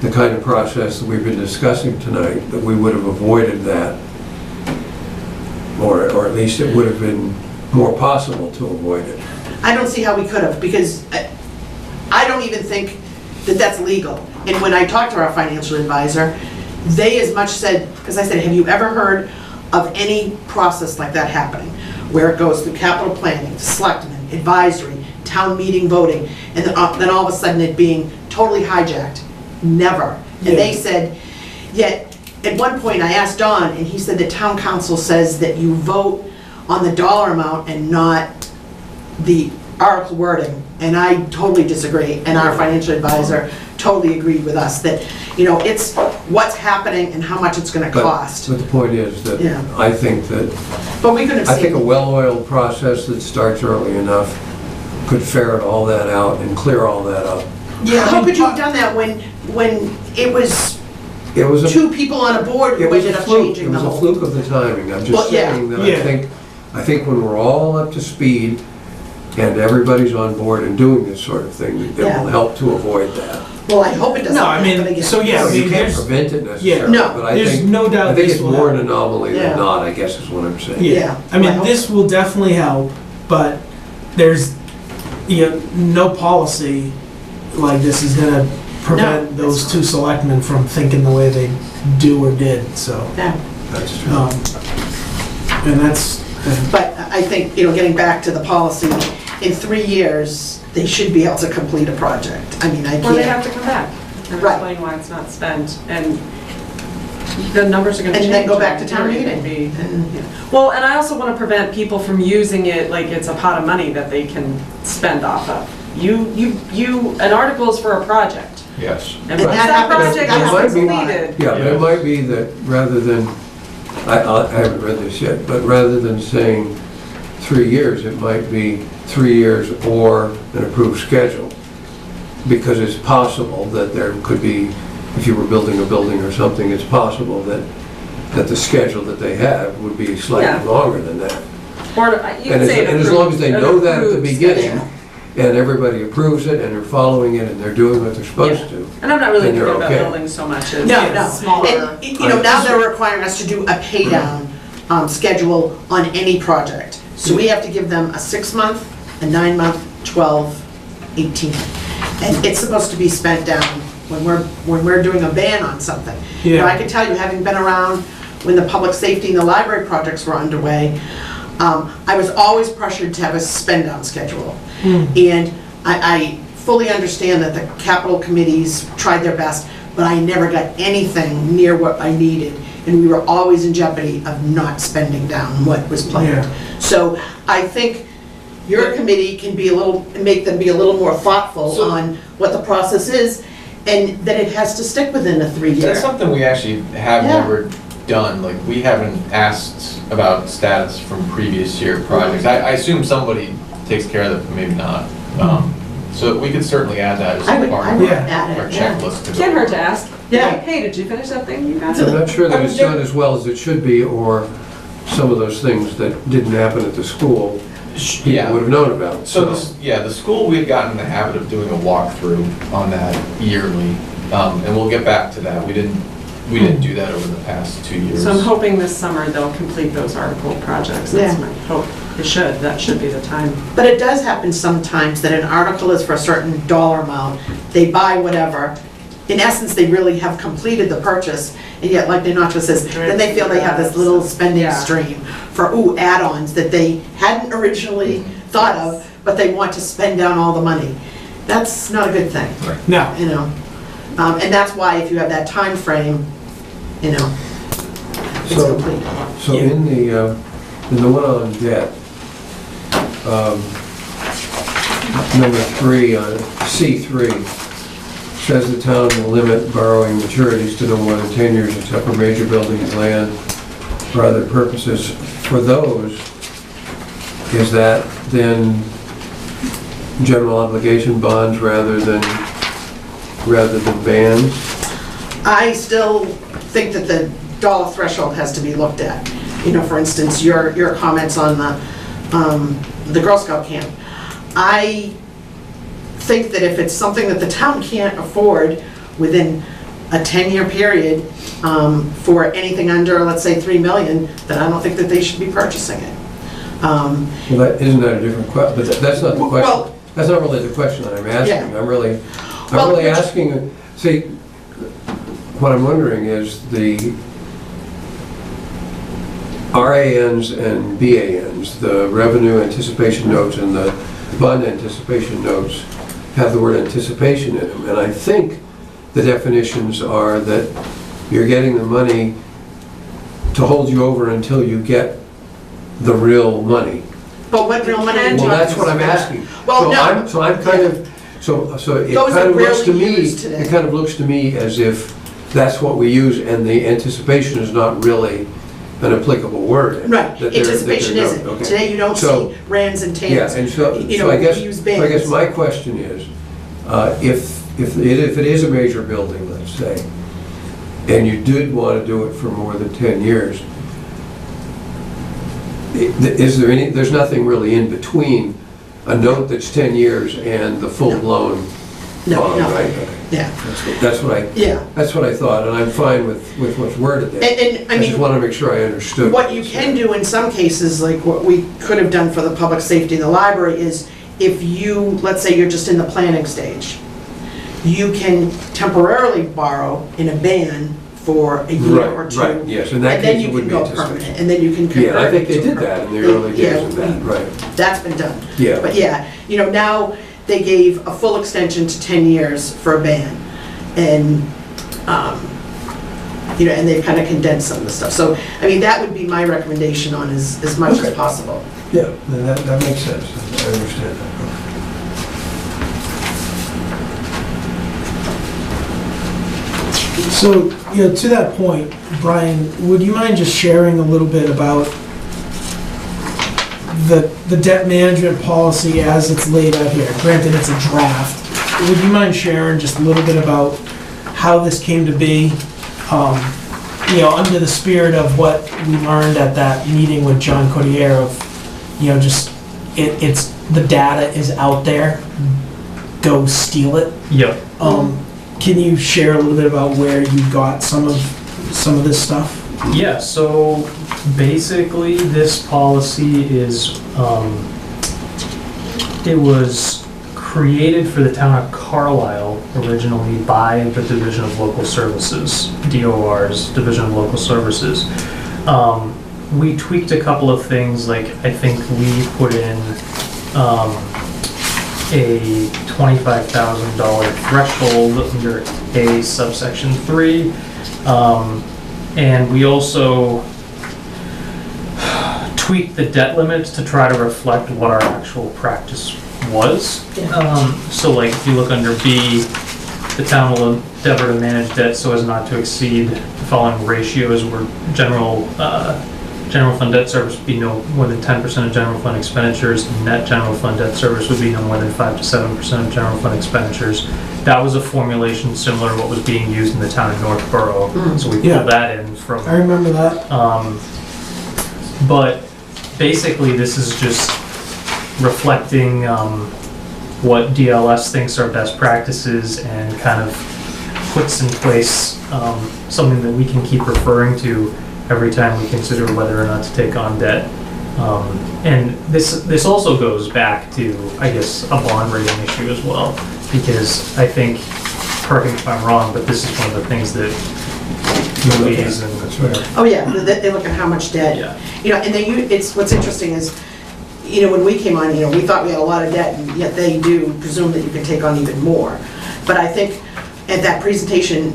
the kind of process that we've been discussing tonight, that we would have avoided that. Or at least it would have been more possible to avoid it. I don't see how we could have, because I don't even think that that's legal. And when I talked to our financial advisor, they as much said, because I said, have you ever heard of any process like that happening? Where it goes through capital planning, selectmen, advisory, town meeting voting, and then all of a sudden it being totally hijacked? Never. And they said, yet, at one point I asked Don, and he said the town council says that you vote on the dollar amount and not the article wording, and I totally disagree, and our financial advisor totally agreed with us that, it's what's happening and how much it's gonna cost. But the point is that Yeah. I think that, But we could have I think a seen, well-oiled process that starts early enough could ferret all that out and clear all that up. how could you have done that when it was It was a, two people on a board it who was a ended up fluke, changing it the was a whole? fluke of the timing. I'm Well, just yeah. saying that Yeah. I think when we're all up to speed and everybody's on board and doing this sort of thing, it Yeah. will help to avoid that. Well, I hope it doesn't No, I mean, happen again. so yeah, No, I you mean, can't there's, prevent it necessarily, No, but I there's think, no doubt I think this it's will more an happen. anomaly Yeah. than not, I guess is what I'm saying. Yeah, I mean, Well, this will definitely help, but there's, no policy like this is gonna prevent No, those it's two selectmen from thinking the way they do or did, so. Yeah. That's true. And that's, But I think, getting back to the policy, in 3 years, they should be able to complete a project. I mean, I Or they can't. have to come back and Right. explain why it's not spent, and the numbers are gonna change. And then go back to town It meeting. could be- And- yeah. Well, and I also want to prevent people from using it like it's a pot of money that they can spend off of. An article is for a project. Yes. And And once that that happens- project that is happens a lot. completed, Yeah, but it might be that rather than, I haven't read this yet, but rather than saying 3 years, it might be 3 years or an approved schedule. Because it's possible that there could be, if you were building a building or something, it's possible that the schedule that they have would be Yeah. slightly longer than that. or you And can say as long as they know that at the approved beginning, schedule. and everybody approves it, and they're following it, and they're doing what they're supposed to, And I'm not really then you're thinking about okay. buildings so much as No, no. smaller. And, now they're requiring us to do a pay down schedule on any project. So we have to give them a 6-month, a 9-month, 12, 18. And it's supposed to be spent down when we're doing a ban on something. Yeah. I can tell you, having been around when the public safety and the library projects were underway, I was always pressured to have a spend down schedule. And I fully understand that the capital committees tried their best, but I never got anything near what I needed. And we were always in jeopardy of not spending down what was planned. Yeah. So I think your committee can make them be a little more thoughtful on what the process is, and that it has to stick within a 3-year. That's something we actually have Yeah. never done, like, we haven't asked about status from previous year projects. I assume somebody takes care of it, but maybe not. So we could certainly add that as I a would part of Yeah. add our it, yeah. checklist. to go Can't hurt over. to ask. Yeah. Hey, did you finish that thing you got? I'm not sure that it's done as well as it should be, or some of those things that didn't happen at the school, people Yeah. would have known about. So, the school, we had gotten in the habit of doing a walkthrough on that yearly, and we'll get back to that. We didn't do that over the past 2 years. So I'm hoping this summer they'll complete those article projects. That's Yeah. my hope. That should be the time. But it does happen sometimes that an article is for a certain dollar amount, they buy whatever. In essence, they really have completed the purchase, and yet, like Nacho says, then they feel they have this little spending Yeah. stream for, add-ons that they hadn't originally thought of, but they want to spend down all the money. That's not a good thing, no, And that's why if you have that time frame, it's So- complete. So in the one on debt, number 3, on C3, says the town will limit borrowing maturities to no more than 10 years except for major buildings, land, or other purposes. For those, is that then general obligation bonds rather than bands? I still think that the dollar threshold has to be looked at. You know, for instance, your comments on the Girl Scout camp. I think that if it's something that the town can't afford within a 10-year period, for anything under, let's say, 3 million, then I don't think that they should be purchasing it. Well, isn't that a different question? But that's not the question. Well, That's not really the question that I'm asking. Yeah. I'm really Well, asking, see, what I'm wondering is the RANs and BANs, the revenue anticipation notes and the bond anticipation notes, have the word anticipation in them. And I think the definitions are that you're getting the money to hold you over until you get the real money. but what real money? are you Well, that's talking what I'm about? asking. Well, no. So I'm kind of, so it Those kind are of looks to rarely me, used today. it kind of looks to me as if that's what we use, and the anticipation is not really an applicable word. Right, that they're- anticipation that they're isn't. not. Okay. Today you don't So- see rands and Yeah, tans. and so, You so know, I guess, we use so I guess bands. my question is, if it is a major building, let's say, and you did want to do it for more than 10 years, is there any, there's nothing really in between a note that's 10 years and the full-blown No, bond, no. right? Okay. Yeah, That's what yeah. I thought, and I'm fine with what's worded there. And I I just mean, want to make sure I understood. what you can do in some cases, like what we could have done for the public safety in the library, is if you, let's say you're just in the planning stage, you can temporarily borrow in a ban for a year or Right, two. right, yes, in that And then case you it would can be go anticipation. permanent, and then you can convert. Yeah, I think it they to did that in the early days Yeah, of that, right. That's been done. Yeah. But yeah, you know, now they gave a full extension to 10 years for a ban. And, you know, and they've kind of condensed some of the stuff. So, I mean, that would be my recommendation on as much as Okay. possible. Yeah, that makes sense, I understand that. So, you know, to that point, Brian, would you mind just sharing a little bit about the debt management policy as it's laid out here? Granted, it's a draft. Would you mind sharing just a little bit about how this came to be? You know, under the spirit of what we learned at that meeting with John Codier of, you know, just, it's, the data is out there, go steal it. Yep. Can you share a little bit about where you got some of this stuff? Yeah, so basically this policy is, it was created for the town of Carlisle originally by the Division of Local Services, DOR's Division of Local Services. We tweaked a couple of things, like I think we put in a $25,000 threshold under A subsection 3. And we also tweaked the debt limits to try to reflect what our actual practice was. So like if you look under B, the town will endeavor to manage debt so as not to exceed the following ratios where general fund debt service would be no more than 10% of general fund expenditures. Net general fund debt service would be no more than 5 to 7% of general fund expenditures. That was a formulation similar to what was being used in the town of Northborough. So we Yeah. pulled that in from. I remember that. But basically, this is just reflecting what DLS thinks are best practices and kind of puts in place something that we can keep referring to every time we consider whether or not to take on debt. And this also goes back to, I guess, a bond rating issue as well, because I think, correct me if I'm wrong, but this is one of the things that Moody's and That's right. Oh, yeah, they look at how much debt. yeah. You know, and it's, what's interesting is, you know, when we came on, you know, we thought we had a lot of debt, and yet they do presume that you can take on even more. But I think at that presentation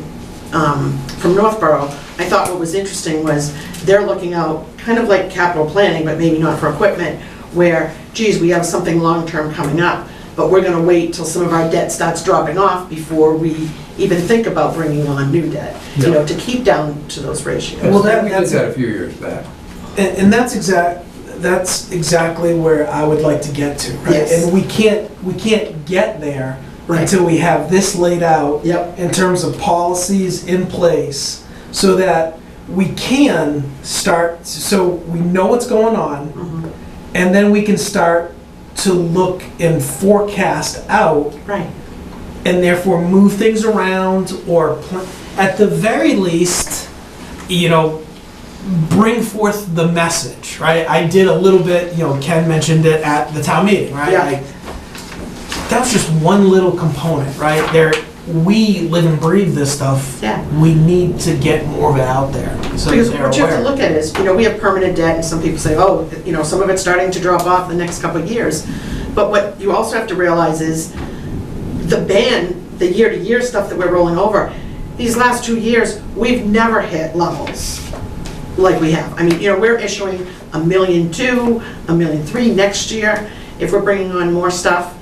from Northborough, I thought what was interesting was they're looking out, kind of like capital planning, but maybe not for equipment, where, geez, we have something long-term coming up. but we're gonna wait till some of our debt starts dropping off before we even think about bringing on new debt, you know, to keep down to those ratios. Well, We did that's that a few years back. And that's exactly where I would like to get to, right? Yes. And we can't get there Right. until we have this laid out Yep. in terms of policies in place so that we can start, so we know what's going on, Mhm. and then we can start to look and forecast out Right, and therefore move things around or at the very least, you know, bring forth the message, right? I did a little bit, you know, Ken mentioned it at the town meeting, right? Yeah. That was just one little component, right? We live and breathe this stuff. yeah. We need to get more of it out there, so Because that they're what you have to aware. look at is, you know, we have permanent debt, and some people say, oh, you know, some of it's starting to drop off the next couple of years. But what you also have to realize is, the year-to-year stuff that we're rolling over, these last 2 years, we've never hit levels like we have. I mean, you know, we're issuing $1.2 million, $1.3 million next year. If we're bringing on more stuff,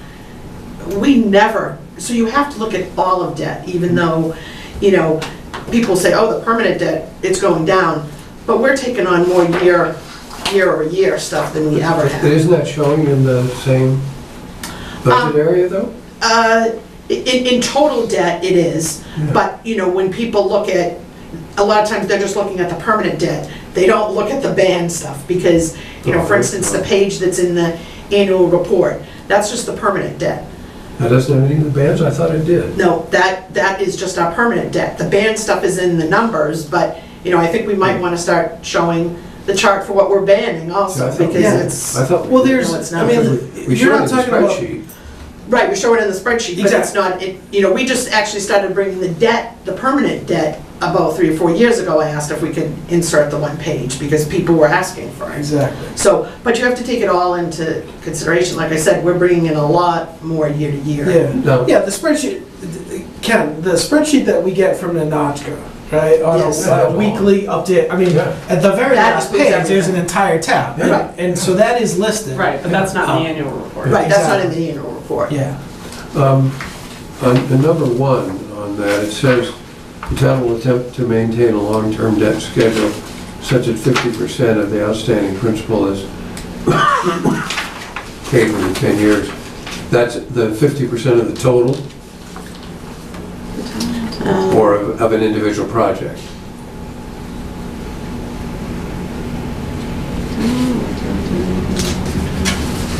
we never, so you have to look at all of debt, even though, you know, people say, oh, the permanent debt, it's going down, but we're taking on more year-over-year stuff than we ever But have. isn't that showing in the same budget area, though? In total debt, it is, but, you know, when people look at, a lot of times they're just looking at the permanent debt. They don't look at the band stuff, because, you know, for instance, the page that's in the annual report, that's just the permanent debt. That doesn't have any of the bands? I thought it did. No, that is just our permanent debt. The band stuff is in the numbers, but, you know, I think we might want to start showing the chart for what we're banning also, Yeah, I thought- because Yeah. it's, I thought. Well, there's, No, it's I not. mean, We you're showed it not in the talking about. spreadsheet. right, we show it in the spreadsheet, but it's not, you know, we just actually started bringing the debt, the permanent debt, about 3 or 4 years ago. I asked if we could insert the one page, because people were asking for it. Exactly. So, but you have to take it all into consideration. Like I said, we're bringing in a lot more year to year. Yeah, No. yeah, the spreadsheet, Ken, the spreadsheet that we get from the Notchka, right? On Yes. a weekly update, I mean, Yeah. at the very That last includes page, there's an everything. entire tab. and- Right. And so that is listed. Right, but that's not in the Um, annual report. Right, that's not in Exactly. the annual report. Yeah, On the number 1 on that, it says, the town will attempt to maintain a long-term debt schedule such that 50% of the outstanding principal is paid within 10 years. That's the 50% of the total, or of an individual project?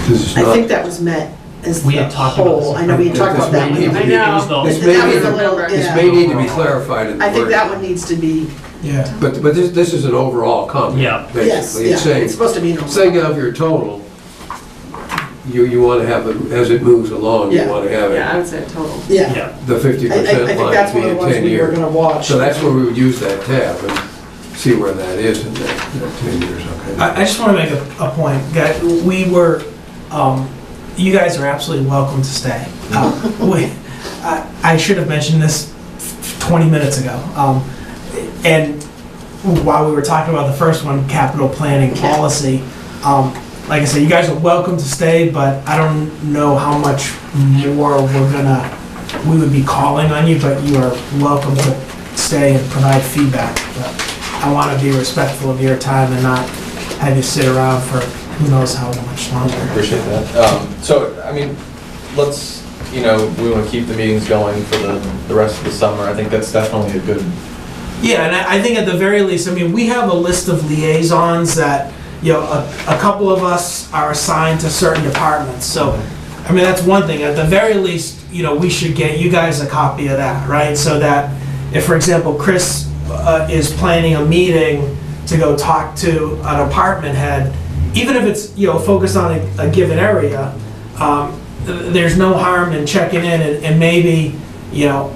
Because it's I not, think that was met as We the had talked about whole. this. I know we had talked about that. This may one. need to be- I know. This That may was need a to- little, this yeah. may need to be clarified in the I think that wording. one needs to be, yeah. But this is an overall comment, Yeah. yes, basically. It's yeah, saying, it's supposed to be no. saying of your total, you want to have, it as it moves along, you Yeah. want to have Yeah, I it, would say total. Yeah. Yeah. the 50% I think line that's be one of in the ones 10 we were years. gonna watch. So that's where we would use that tab and see where that is in that 10 years, okay? I just want to make a point, guys. You guys are absolutely welcome to stay. I should have mentioned this 20 minutes ago. And while we were talking about the first one, capital planning policy, like I said, you guys are welcome to stay, but I don't know how much more we would be calling on you, but you are welcome to stay and provide feedback. But I want to be respectful of your time and not have you sit around for who knows how much longer. Appreciate that. So, I mean, let's, you know, we want to keep the meetings going for the rest of the summer. I think that's definitely a good, Yeah, and I think at the very least, I mean, we have a list of liaisons that, you know, a couple of us are assigned to certain departments. So, I mean, that's one thing. At the very least, you know, we should get you guys a copy of that, right? So that if, for example, Chris is planning a meeting to go talk to an department head, even if it's, you know, focused on a given area, there's no harm in checking in and maybe, you know,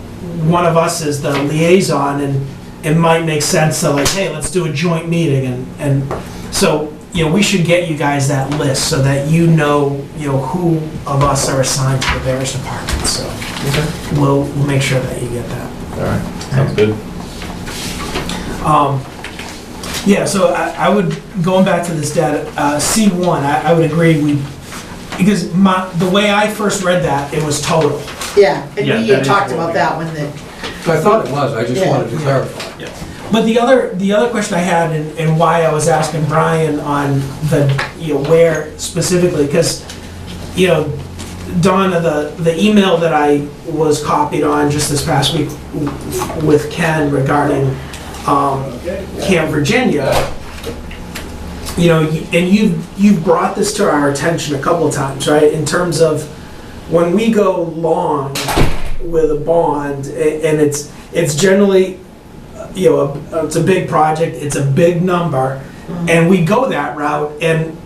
one of us is the liaison and it might make sense to like, hey, let's do a joint meeting and so, you know, we should get you guys that list so that you know, who of us are assigned to the various departments, so we'll make sure that you get that. all right, sounds good. Yeah, so I would, going back to this data, C1, I would agree, because the way I first read that, it was total. Yeah, and Yeah, we that had is talked what about we- that one, that, I thought it was, I just Yeah. wanted to clarify. But the other question I had, and why I was asking Brian on the, where specifically, because, Donna, the email that I was copied on just this past week with Ken regarding Camp Virginia, and you've brought this to our attention a couple of times, right? In terms of when we go long with a bond, and it's generally, it's a big project, it's a big number, and we go that route, and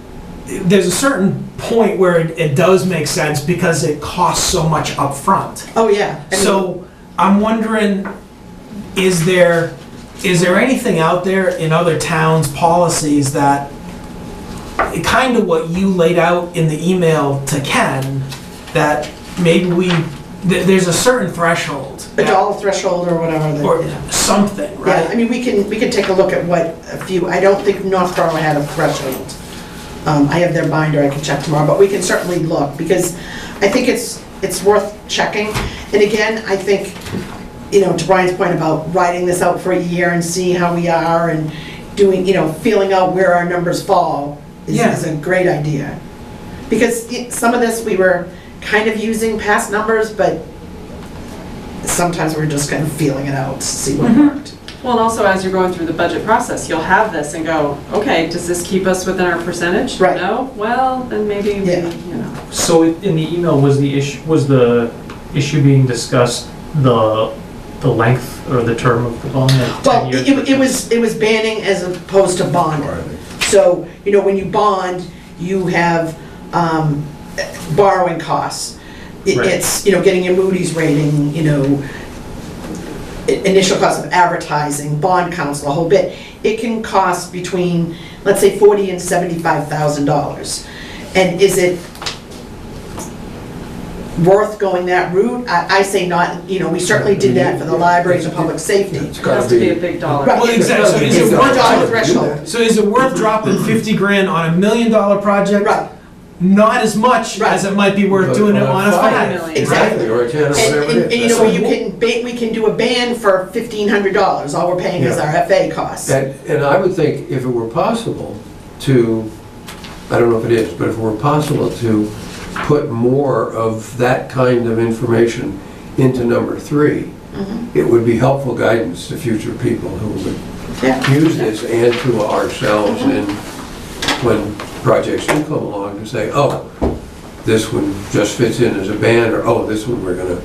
there's a certain point where it does make sense because it costs so much upfront. oh, yeah. I mean, So I'm wondering, is there anything out there in other towns' policies that, kind of what you laid out in the email to Ken, that maybe there's a certain threshold? a dollar threshold or whatever. that- Or yeah. something, Yeah, I right? mean, we can take a look at what a few, I don't think Northborough had a threshold. I have their binder, I can check tomorrow, but we can certainly look, because I think it's worth checking. And again, I think, to Brian's point about writing this out for a year and seeing how we are and doing, feeling out where our numbers fall Yeah. is a great idea. Because some of this, we were kind of using past numbers, but sometimes we're just kind of feeling it out to see what worked. Well, and also as you're going through the budget process, you'll have this and go, okay, does this keep us within our percentage? Right. No? Well, then maybe, we, Yeah. So in the email, was the issue being discussed the length or the term of the bond? Like 10 Well, years? it was banning as opposed to bonding. So, when you bond, you have borrowing costs. Right. It's, getting your Moody's rating, initial cost of advertising, bond counsel, a whole bit. It can cost between, let's say, $40,000 and $75,000. And is it worth going that route? I say not, we certainly did that for the library and public safety. It's it gotta has to be a big dollar. Right. Well, exactly. So is It's it a worth $1 threshold. So is it worth dropping 50 grand on $1 million project? Right. Not as much as it might be worth doing it on a But on a 5. $5 Exactly. Or a 10 or whatever And it is. we can do a band for $1,500, all we're paying is our FA costs. And I would think if it were possible to, I don't know if it is, but if it were possible to put more of that kind of information into number 3, it would be helpful guidance to future people who would Yeah. use this and to ourselves and when projects do come along to say, oh, this one just fits in as a band, or oh, this one we're gonna,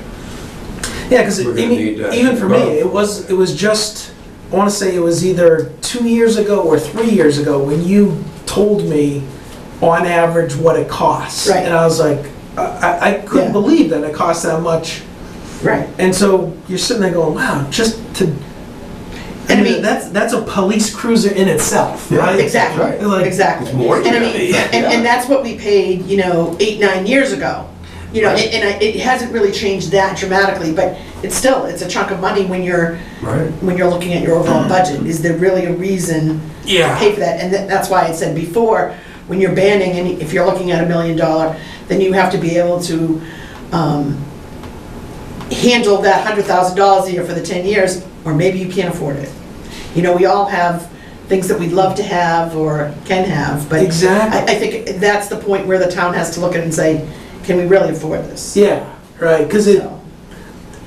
Yeah, because We're gonna need that even for me, borrow. it was just, I want to say it was either 2 years ago or 3 years ago when you told me on average what it costs. Right. And I was like, I couldn't Yeah. believe that it cost that much. Right. And so you're sitting there going, wow, just to, And I mean- that's a police cruiser in itself, Yeah, right? Exactly, Like- exactly. It's more And I than mean, that. and that's what we paid, 8, 9 years ago. It hasn't really changed that dramatically, but it's a chunk of money when you're right? looking at your overall budget. Is there really a reason to Yeah. pay for that? And that's why I said before, when you're banning, and if you're looking at $1 million, then you have to be able to handle that $100,000 a year for the 10 years, or maybe you can't afford it. We all have things that we'd love to have or can have, but Exactly. I think that's the point where the town has to look at it and say, can we really afford this? Yeah, right, because So,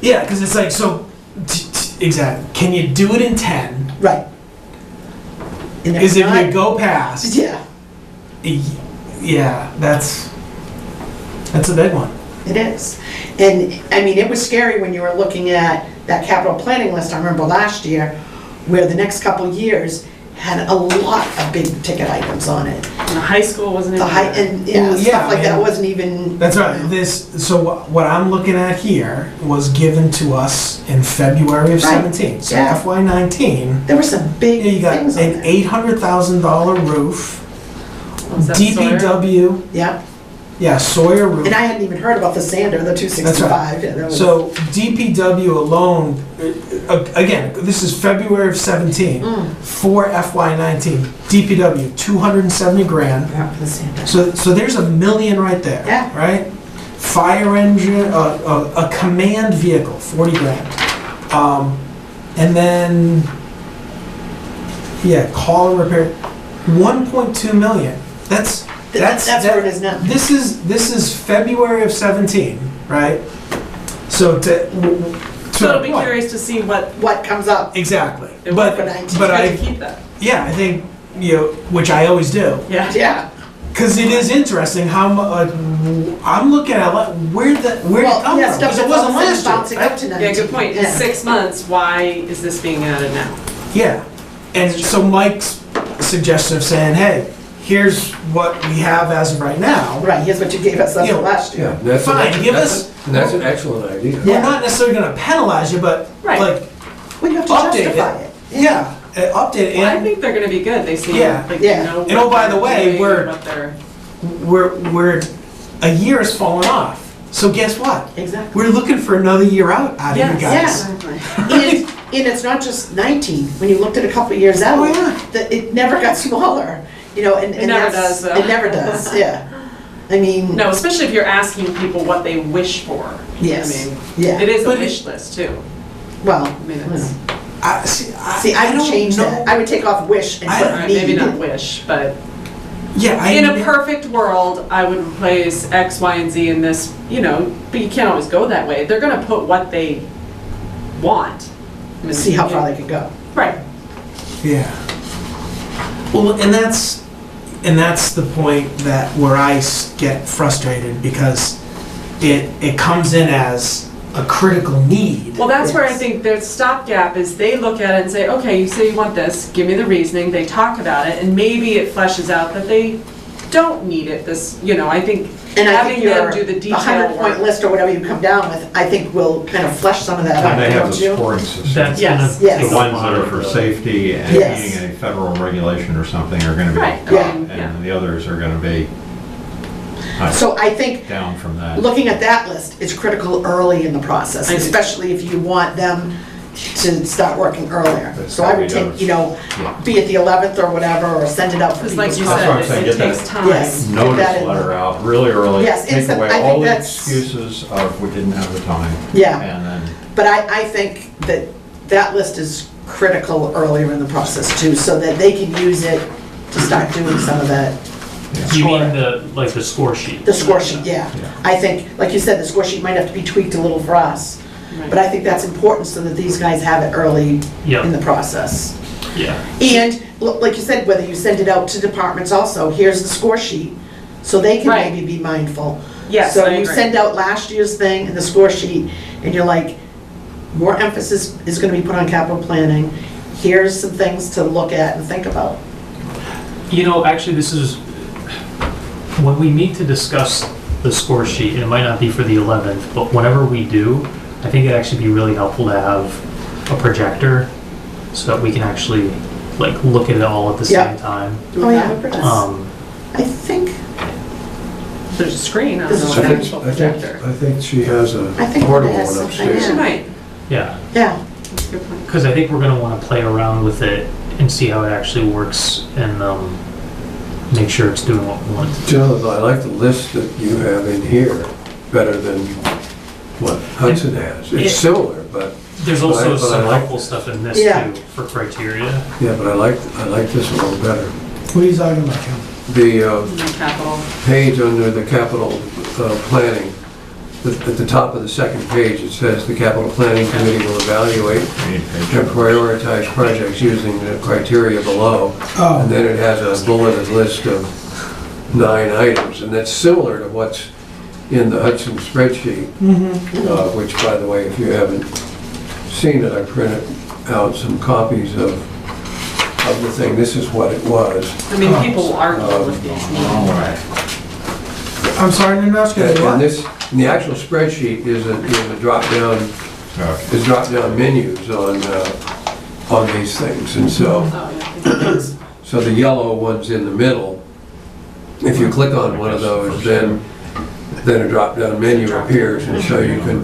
it's like, so, exactly, can you do it in 10? right. And Is if not- you go past, Yeah, yeah, that's a big one. it is. And, I mean, it was scary when you were looking at that capital planning list, I remember last year, where the next couple years had a lot of big ticket items on it. And the high school wasn't The even high, there. and, yeah, Well, yeah, stuff like that and- wasn't even. That's right, so what I'm looking at here was given to us in February of Right. 17. So Yeah. FY 19, There were some big you got things on an there. $800,000 roof, Was that Sawyer? DPW, Yeah, Yeah, Sawyer roof. And I hadn't even heard about the sander, the 265. Yeah, that was- So DPW alone, again, this is February of 17, for FY19, DPW, 270 grand. Yeah, for the sander. So there's $1 million right there, Yeah. right? Fire engine, a command vehicle, 40 grand. And then, yeah, call and repair, 1.2 million. That's where it is now. This is February of 17, right? So to So it'll be what? curious to see what, What comes up? Exactly. it But would for but to I keep that. yeah, I think, you know, which I always do. Yeah. Yeah. Because it is interesting how I'm looking at where'd it come Yeah, from? stuff Because it that's wasn't all of a last sudden bouncing year. up to 19. Yeah, good point. In Yeah. 6 months, why is this being added now? Yeah. And so Mike's suggestion of saying, hey, here's what we have as of right now. Right, here's what you gave us up Yeah. last year. Yeah, that's, Fine, give us- that's an excellent idea. We're Yeah. not necessarily going to penalize you, but Right. like Well, you have to update justify it. it. Yeah, update it. Well, I And think they're gonna be good. They seem Yeah. like Yeah. they know. And oh, what by the they're way, doing, we're- what they're. we're a year has fallen off. So guess what? Exactly. We're looking for another year out of you Yes. guys. Yeah. And it's not just 19, when you looked at a couple of years out, Oh, yeah. that it never got smaller, you know, and It never that's- does, though. It never does, yeah. I mean, No, especially if you're asking people what they wish for. Yes. I mean, yeah, it is a But it- wish list too. well, I mean, it's, see, I would don't change know. that. I would take off wish and I- put alright, maybe need. not wish, but Yeah, in a perfect world, I would replace X, Y, and Z in this, you know, but you can't always go that way. They're gonna put what they want. I mean, See how far they can go. Right. Yeah. Well, and that's the point that where I get frustrated because it comes in as a critical need. Well, that's where I Yes. think their stopgap is they look at it and say, okay, you say you want this, give me the reasoning, they talk about it, and maybe it fleshes out that they don't need it, this, you know, I think And I having think them your, do the the detail 100-point work. list or whatever you come down with, I think will kind of flesh some of that out, And they have don't the you? scoring system. That's Yes. gonna Yes. take The a ones lot that are of for the- safety and Yes. meeting a federal regulation or something are gonna be, Right, Yeah. yeah. and the others are gonna be So I think down from that. looking at that list is critical early in the process, I do. especially if you want them to start working earlier. That's So I how would we take, do it. you know, Yeah. be it the 11th or whatever, or send it out for Because like people's you That's what I'm said, saying, it get takes that time. Yes. Get that Notice in letter there. out really early. Yes, Take it's the- away I think all the that's- excuses of we didn't have the time. Yeah, And then, but I think that that list is critical earlier in the process too, so that they can use it to start doing some of that. You mean scoring. the score sheet? The score sheet, yeah. Yeah. I think, like you said, the score sheet might have to be tweaked a little for us, but I think that's important so that these guys have it early in Yeah, the process. yeah. And, like you said, whether you send it out to departments also, here's the score sheet, so they can Right. maybe be mindful. Yes, So I you agree. send out last year's thing and the score sheet, and you're like, more emphasis is gonna be put on capital planning. Here's some things to look at and think about. You know, actually, this is, when we meet to discuss the score sheet, and it might not be for the 11th, but whenever we do, I think it'd actually be really helpful to have a projector so that we can actually, like, look at it all at the Yeah. same time. Oh, yeah. I think, There's a screen on There's a the screen. actual projector. I think she has a I think portable it has one something, upstairs. She might, Yeah, yeah, that's a good point. because I think we're gonna wanna play around with it and see how it actually works and, make sure it's doing what we want. Jonathan, I like the list that you have in here better than what Hudson has. It- It's similar, but, There's But I- also but I some like helpful stuff in this Yeah. too, for criteria. yeah, but I like this a little better. What are you talking about, Ken? The And then capital. page under the capital planning, at the top of the second page, it says the capital planning committee will evaluate and prioritize projects using the criteria below. Oh, And then it has a bulleted list of 9 items, and that's similar to what's in the Hudson spreadsheet, which, by the way, if you haven't seen it, I printed out some copies of the thing. This is what it was. I mean, people argue with these meetings. I'm sorry, Ninoska, And what? this, and the actual spreadsheet is a drop-down, is drop-down menus on these things, and so, Oh, yeah. so the yellow one's in the middle. If you click on one of those, then then a drop-down menu appears, and so you can,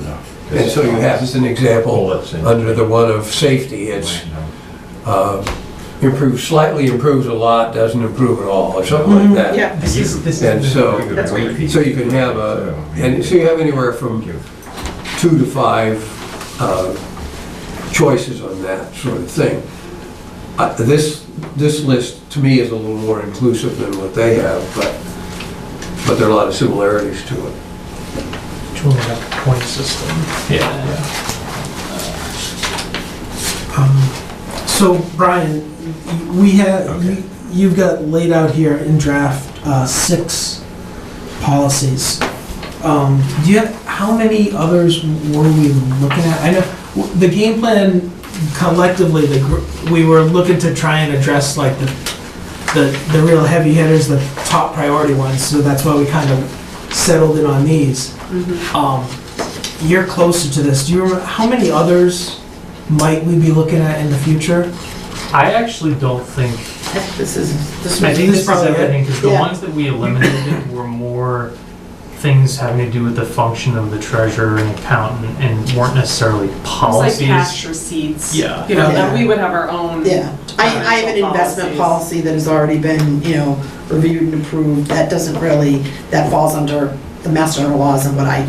and so you have, as an example, under the one of safety, it's improves, slightly improves a lot, doesn't improve at all, or something like that. Yeah. And so, so you can have and so you have anywhere from 2 to 5 choices on that sort of thing. This list, to me, is a little more inclusive than what they have, but there are a lot of similarities to it. Which one have the point system? Yeah. So Brian, you've got laid out here in draft 6 policies. How many others were we looking at? I know the game plan collectively, we were looking to try and address like the real heavy hitters, the top priority ones. So that's why we kind of settled in on these. You're closer to this. Do you remember how many others might we be looking at in the future? I actually don't think, This is I think this is probably it. everything, because the Yeah. ones that we eliminated were more things having to do with the function of the treasurer and accountant and weren't necessarily It's like policies. cash receipts. Yeah. You know, Yeah. and we would have our own. Yeah, I have an investment policy that has already been, reviewed and approved. That doesn't really, that falls under the Mass General laws and what I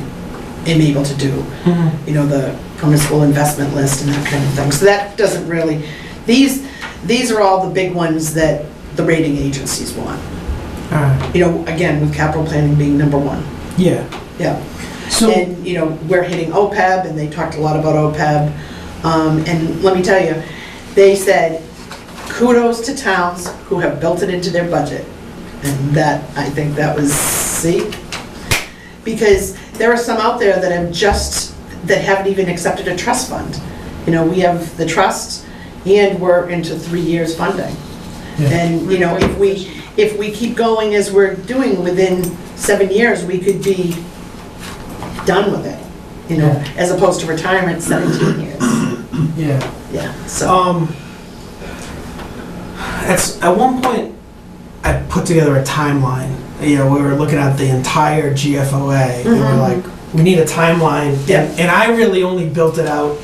am able to do. The permissible investment list and that kind of thing. So that doesn't really, these are all the big ones that the rating agencies want. All right. Again, with capital planning being number 1. Yeah. Yeah. So And, we're hitting OPEB, and they talked a lot about OPEB. And let me tell you, they said, kudos to towns who have built it into their budget. And that, I think that was, because there are some out there that that haven't even accepted a trust fund. We have the trust, and we're into 3 years funding. Yeah. And, if we keep going as we're doing, within 7 years, we could be done with it, Yeah. as opposed to retirement 17 years. yeah. Yeah, so, At one point, I put together a timeline. We were looking at the entire GFOA, and we're like, we need a timeline. Yeah. And I really only built it out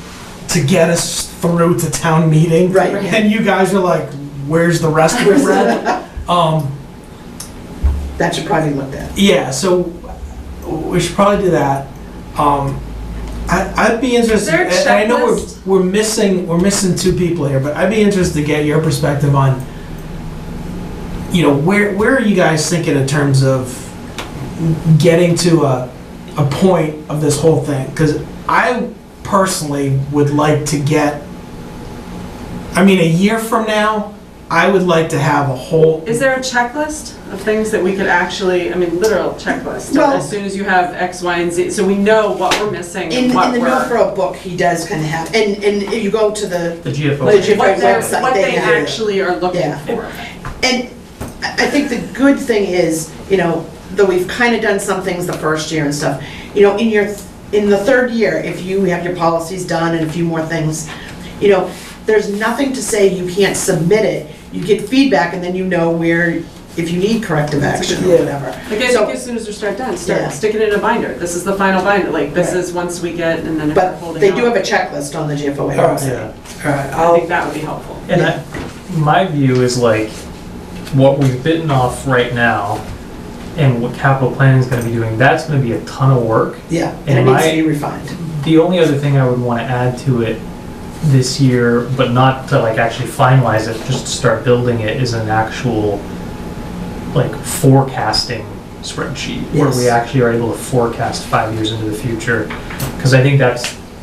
to get us through to town meeting. Right. And you guys are like, where's the rest of it, Brett? that should probably be looked at. Yeah, so we should probably do that. I'd be interested. Is there a and I know checklist? we're missing 2 people here, but I'd be interested to get your perspective on, where are you guys thinking in terms of getting to a point of this whole thing? Because I personally would like to get, a year from now, I would like to have a whole. Is there a checklist of things that we could actually, literal checklist? Well- As soon as you have X, Y, and Z, so we know what we're missing In and what the we're. Northborough book, he does kind of have, and if you go to the The GFO. What website, what they have it. actually are looking Yeah. for. And I think the good thing is, though we've kind of done some things the first year and stuff, in the 3rd year, if you have your policies done and a few more things, there's nothing to say you can't submit it. You get feedback, and then where, if you need corrective action or Yeah. whatever. Like, I So- think as soon as we start done, Yeah. stick it in a binder. This is the final binder, this Right. is once we get, and then if we're But holding they do out. have a checklist on the GFOA All right. website. Yeah. All right, I think that would be helpful. And my view is like, what we've bitten off right now and what capital planning is going to be doing, that's going to be a ton of work. Yeah, and it And needs to my- be refined. The only other thing I would want to add to it this year, but not to actually finalize it, just to start building it, is an actual forecasting spreadsheet where we Yes. actually are able to forecast 5 years into the future. Because I think that's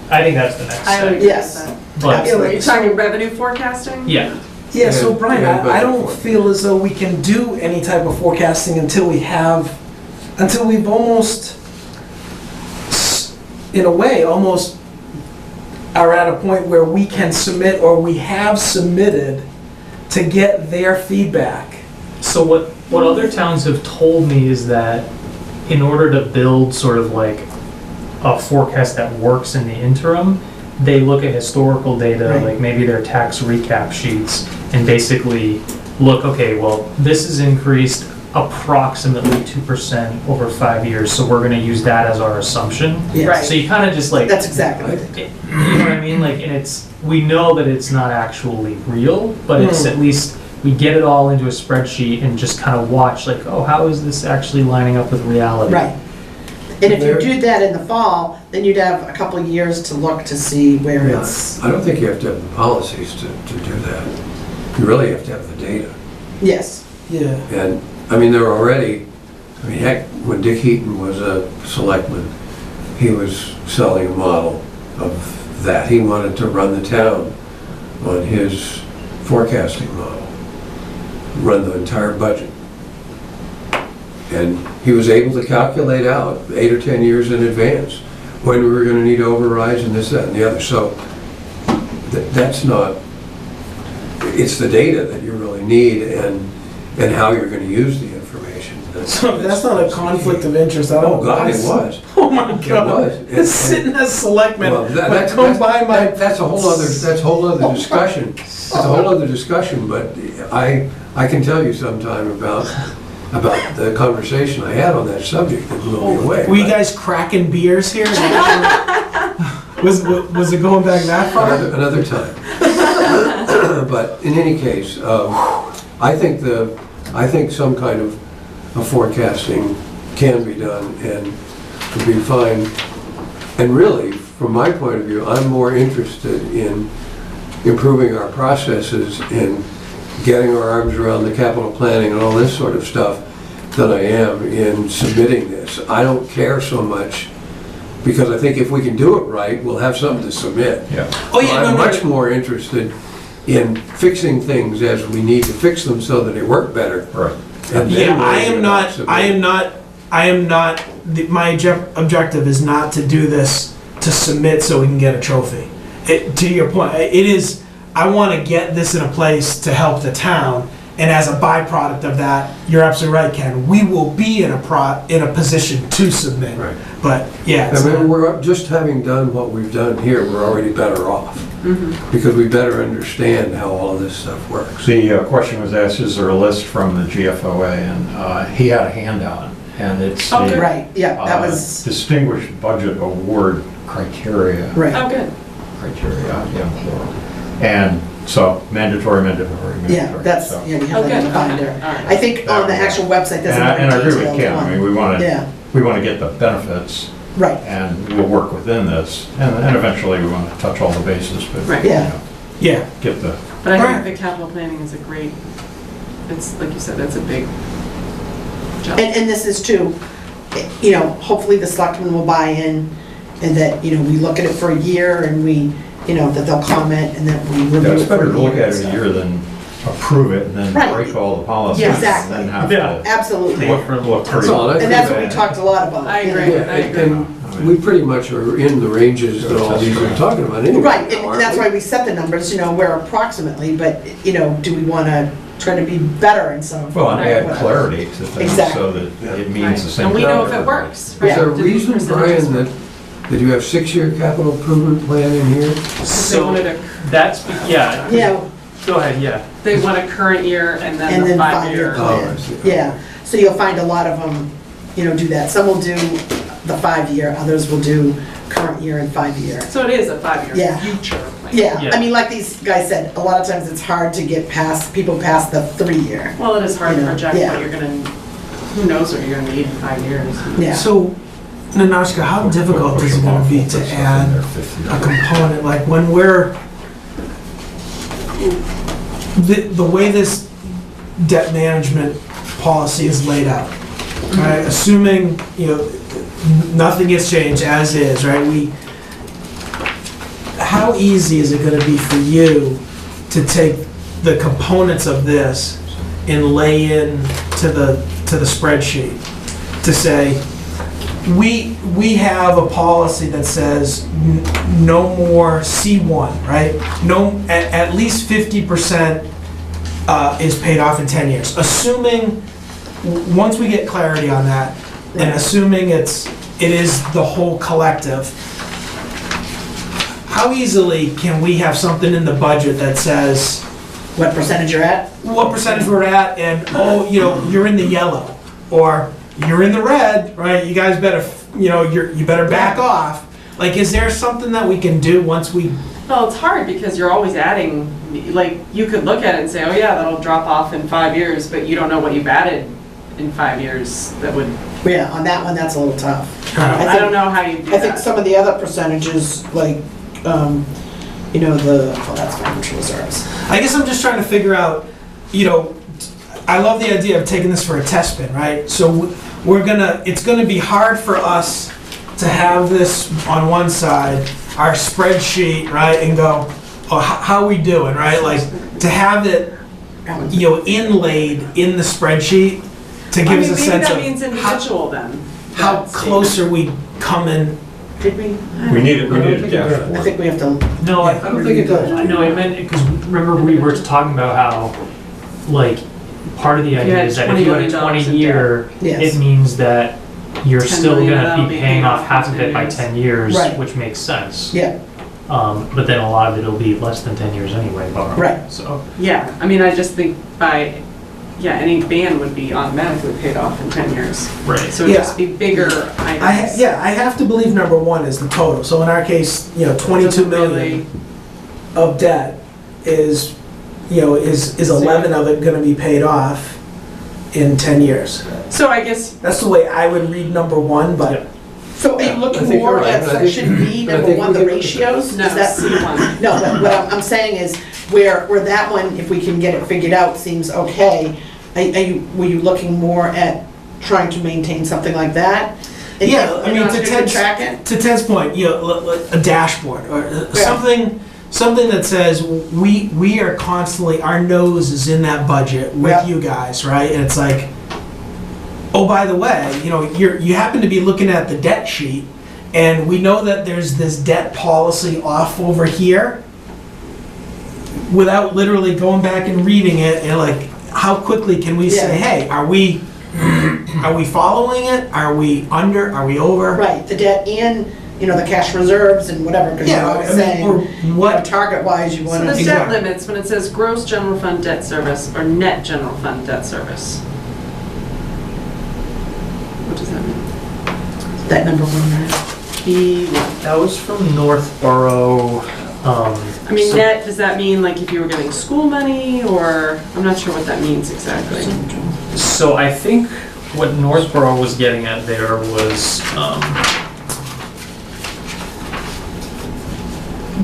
the next I would step. agree with Yes. that. But Absolutely. Are you talking revenue forecasting? yeah, Yeah, so Yeah, Brian, yeah, I don't budget feel as though we can do any type of forecasting until we've almost, in a way, almost are at a point where we can submit, or we have submitted, to get their feedback. so what other towns have told me is that in order to build sort of a forecast that works in the interim, they look at historical data, Right. like maybe their tax recap sheets, and basically look, okay, well, this is increased approximately 2% over 5 years, so we're gonna use that as our assumption. Yeah. Right. So you kind of just like, That's exactly what they you know what I mean? Like, and we know that it's not actually real, but it's at least, we get it all into a spreadsheet and just kind of watch, like, oh, how is this actually lining up with reality? Right. And if you do that in the fall, then you'd have a couple of years to look to see where Yeah, it's, I don't think you have to have the policies to do that. You really have to have the data. yes. Yeah. And, I mean, they're already, I mean, heck, when Dick Heaton was a selectman, he was selling a model of that. He wanted to run the town on his forecasting model, run the entire budget. And he was able to calculate out 8 or 10 years in advance when we were gonna need overrides and this, that, and the other. So that's not, it's the data that you really need and how you're gonna use the information. So that's not a conflict of interest. I don't. Oh, God, it was. Oh my God. was. It's sitting as selectman, Well, but come by my. that's a whole other discussion. That's a whole other discussion, but I can tell you sometime about the conversation I had on that subject that blew me away. Were you guys cracking beers here? Was it going back that far? Another time. But in any case, I think some kind of forecasting can be done and would be fine. And really, from my point of view, I'm more interested in improving our processes and getting our arms around the capital planning and all this sort of stuff than I am in submitting this. I don't care so much, because I think if we can do it right, we'll have something to submit. Yeah. Oh yeah, I'm no, much more interested in fixing things as we need to fix them so that they work better. Right. And then Yeah, we'll I am get not. submit. I am not. My objective is not to do this to submit so we can get a trophy. To your point, it is. I want to get this in a place to help the town, and as a byproduct of that, you're absolutely right, Ken. We will be in a position to submit. Right. But yeah, it's I mean, not- we're just having done what we've done here, we're already better off. Because we better understand how all of this stuff works. The question was asked, is there a list from the GFOA? And he had a handout, and it's Oh, the good. Right, yeah, that was, Distinguished Budget Award criteria. right. Oh, good. Criteria, yeah, plural. And so mandatory. Yeah, that's, so. yeah, we Oh, have that in good. the binder. All right. I think on the actual website, there's a more And I agree with detailed Ken, I mean, one. Yeah, we want to get the benefits, right, and we'll work within this, and eventually we want to touch all the bases, but, Right. you Yeah. know, yeah. get the, But I Right. think the capital planning is a great, it's, like you said, that's a big job. and this is too, hopefully the selectmen will buy in, and that, we look at it for a year, and we, that they'll comment, and that we review yeah, it it's for better a to look year at and it a stuff. year than approve it and then Right. break all the policies. Yeah, exactly. And then have Yeah. to Absolutely. look That's pretty. all, I And think that's what we that- talked a lot about. I you know. agree. Yeah, and we pretty much are in the ranges that all these are talking about anyway. Right, now, and aren't that's we? why we set the numbers, we're approximately, but, do we want to try to be better in some? Well, and add whatever. clarity to things Exactly. so that it means the same. And we thing know for if it everybody. works. Is right? there a Do these reason, percentages Brian, work? that you have 6-year capital improvement plan in here? They wanted a, That's, yeah. Yeah, Go ahead, yeah. they want a current year and then and the then 5-year. 5-year Oh, plan. I see. Yeah, so you'll find a lot of them, do that. Some will do the 5-year, others will do current year and 5-year. So it is a 5-year Yeah. future plan. Yeah, Yeah. I mean, like these guys said, a lot of times it's hard to get people past the 3-year. Well, it is hard to You know, project yeah. what you're gonna, who knows what you're gonna need in 5 years. Yeah. So, Nanashka, how difficult is it going to be to add a component like when we're the way this debt management policy is laid out, right? Assuming nothing has changed as is, right? How easy is it going to be for you to take the components of this and lay in to the spreadsheet to say, we have a policy that says no more C1, right? No, at least 50% is paid off in 10 years. Assuming, once we get clarity on that, and assuming it is the whole collective, how easily can we have something in the budget that says What percentage you're at? what percentage we're at, and, oh, you know, you're in the yellow, or you're in the red, right? You guys better, you know, you better back off. Like, is there something that we can do once we, Well, it's hard because you're always adding, like, you could look at it and say, oh yeah, that'll drop off in 5 years, but you don't know what you've added in 5 years that would, Yeah, on that one, that's a little tough. I don't know how you do I think that. some of the other percentages, like, you know, that's financial reserves. I guess I'm just trying to figure out, you know, I love the idea of taking this for a test spin, right? So it's gonna be hard for us to have this on one side, our spreadsheet, right, and go, oh, how we doing, right? Like, to have it, you know, inlaid in the spreadsheet to give us a sense Maybe that means of individual then. how that close are we coming. Did we? We need a I dashboard. think we have to, No, I don't think it does. No, I meant, because remember we were talking about how, like, part of the idea had is that if you had a $20 million 20-year, yes. it means that you're 10 still million, gonna that'll be be paying paid off off half in of 10 it by years. 10 years, Right. which makes sense. Yeah, But then a lot of it will be less than 10 years anyway, borrowed. Right. So, Yeah, I mean, I just think any ban would be automatically paid off in 10 years. right. So it'd Yeah. just be bigger items. I have to believe number one is the total. So in our case, you know, 22 Doesn't million really- of debt is, you know, is 11 of it gonna be paid off in 10 years? So I guess, That's the way I would read number one, but Yeah. so are you I looking think more you're right, at but I think- section B, but I number think one, we the can look at ratios? no, Is that C1. No, but what I'm saying is, where that one, if we can get it figured out, seems okay. Were you looking more at trying to maintain something like that? And yeah, if I mean, you're not to gonna Ted's, track it? to Ted's point, you know, a dashboard or Yeah. something that says we are constantly, our nose is in that budget with Yeah. you guys, right? And it's like, oh, by the way, you know, you happen to be looking at the debt sheet, and we know that there's this debt policy off over here, without literally going back and reading it, and like, how quickly can we say, Yeah. hey, are we following it? Are we under? Are we over? Right, the debt and, you know, the cash reserves and whatever, because you're Yeah, always I mean, saying, or you know, what? target-wise, you So want the to. debt Exactly. limits, when it says gross general fund debt service or net general fund debt service. What does that mean? That number one, right? B1. That was from Northborough. I mean, net, does that mean like if you were getting school money, or, I'm not sure what that means exactly. So I think what Northborough was getting at there was,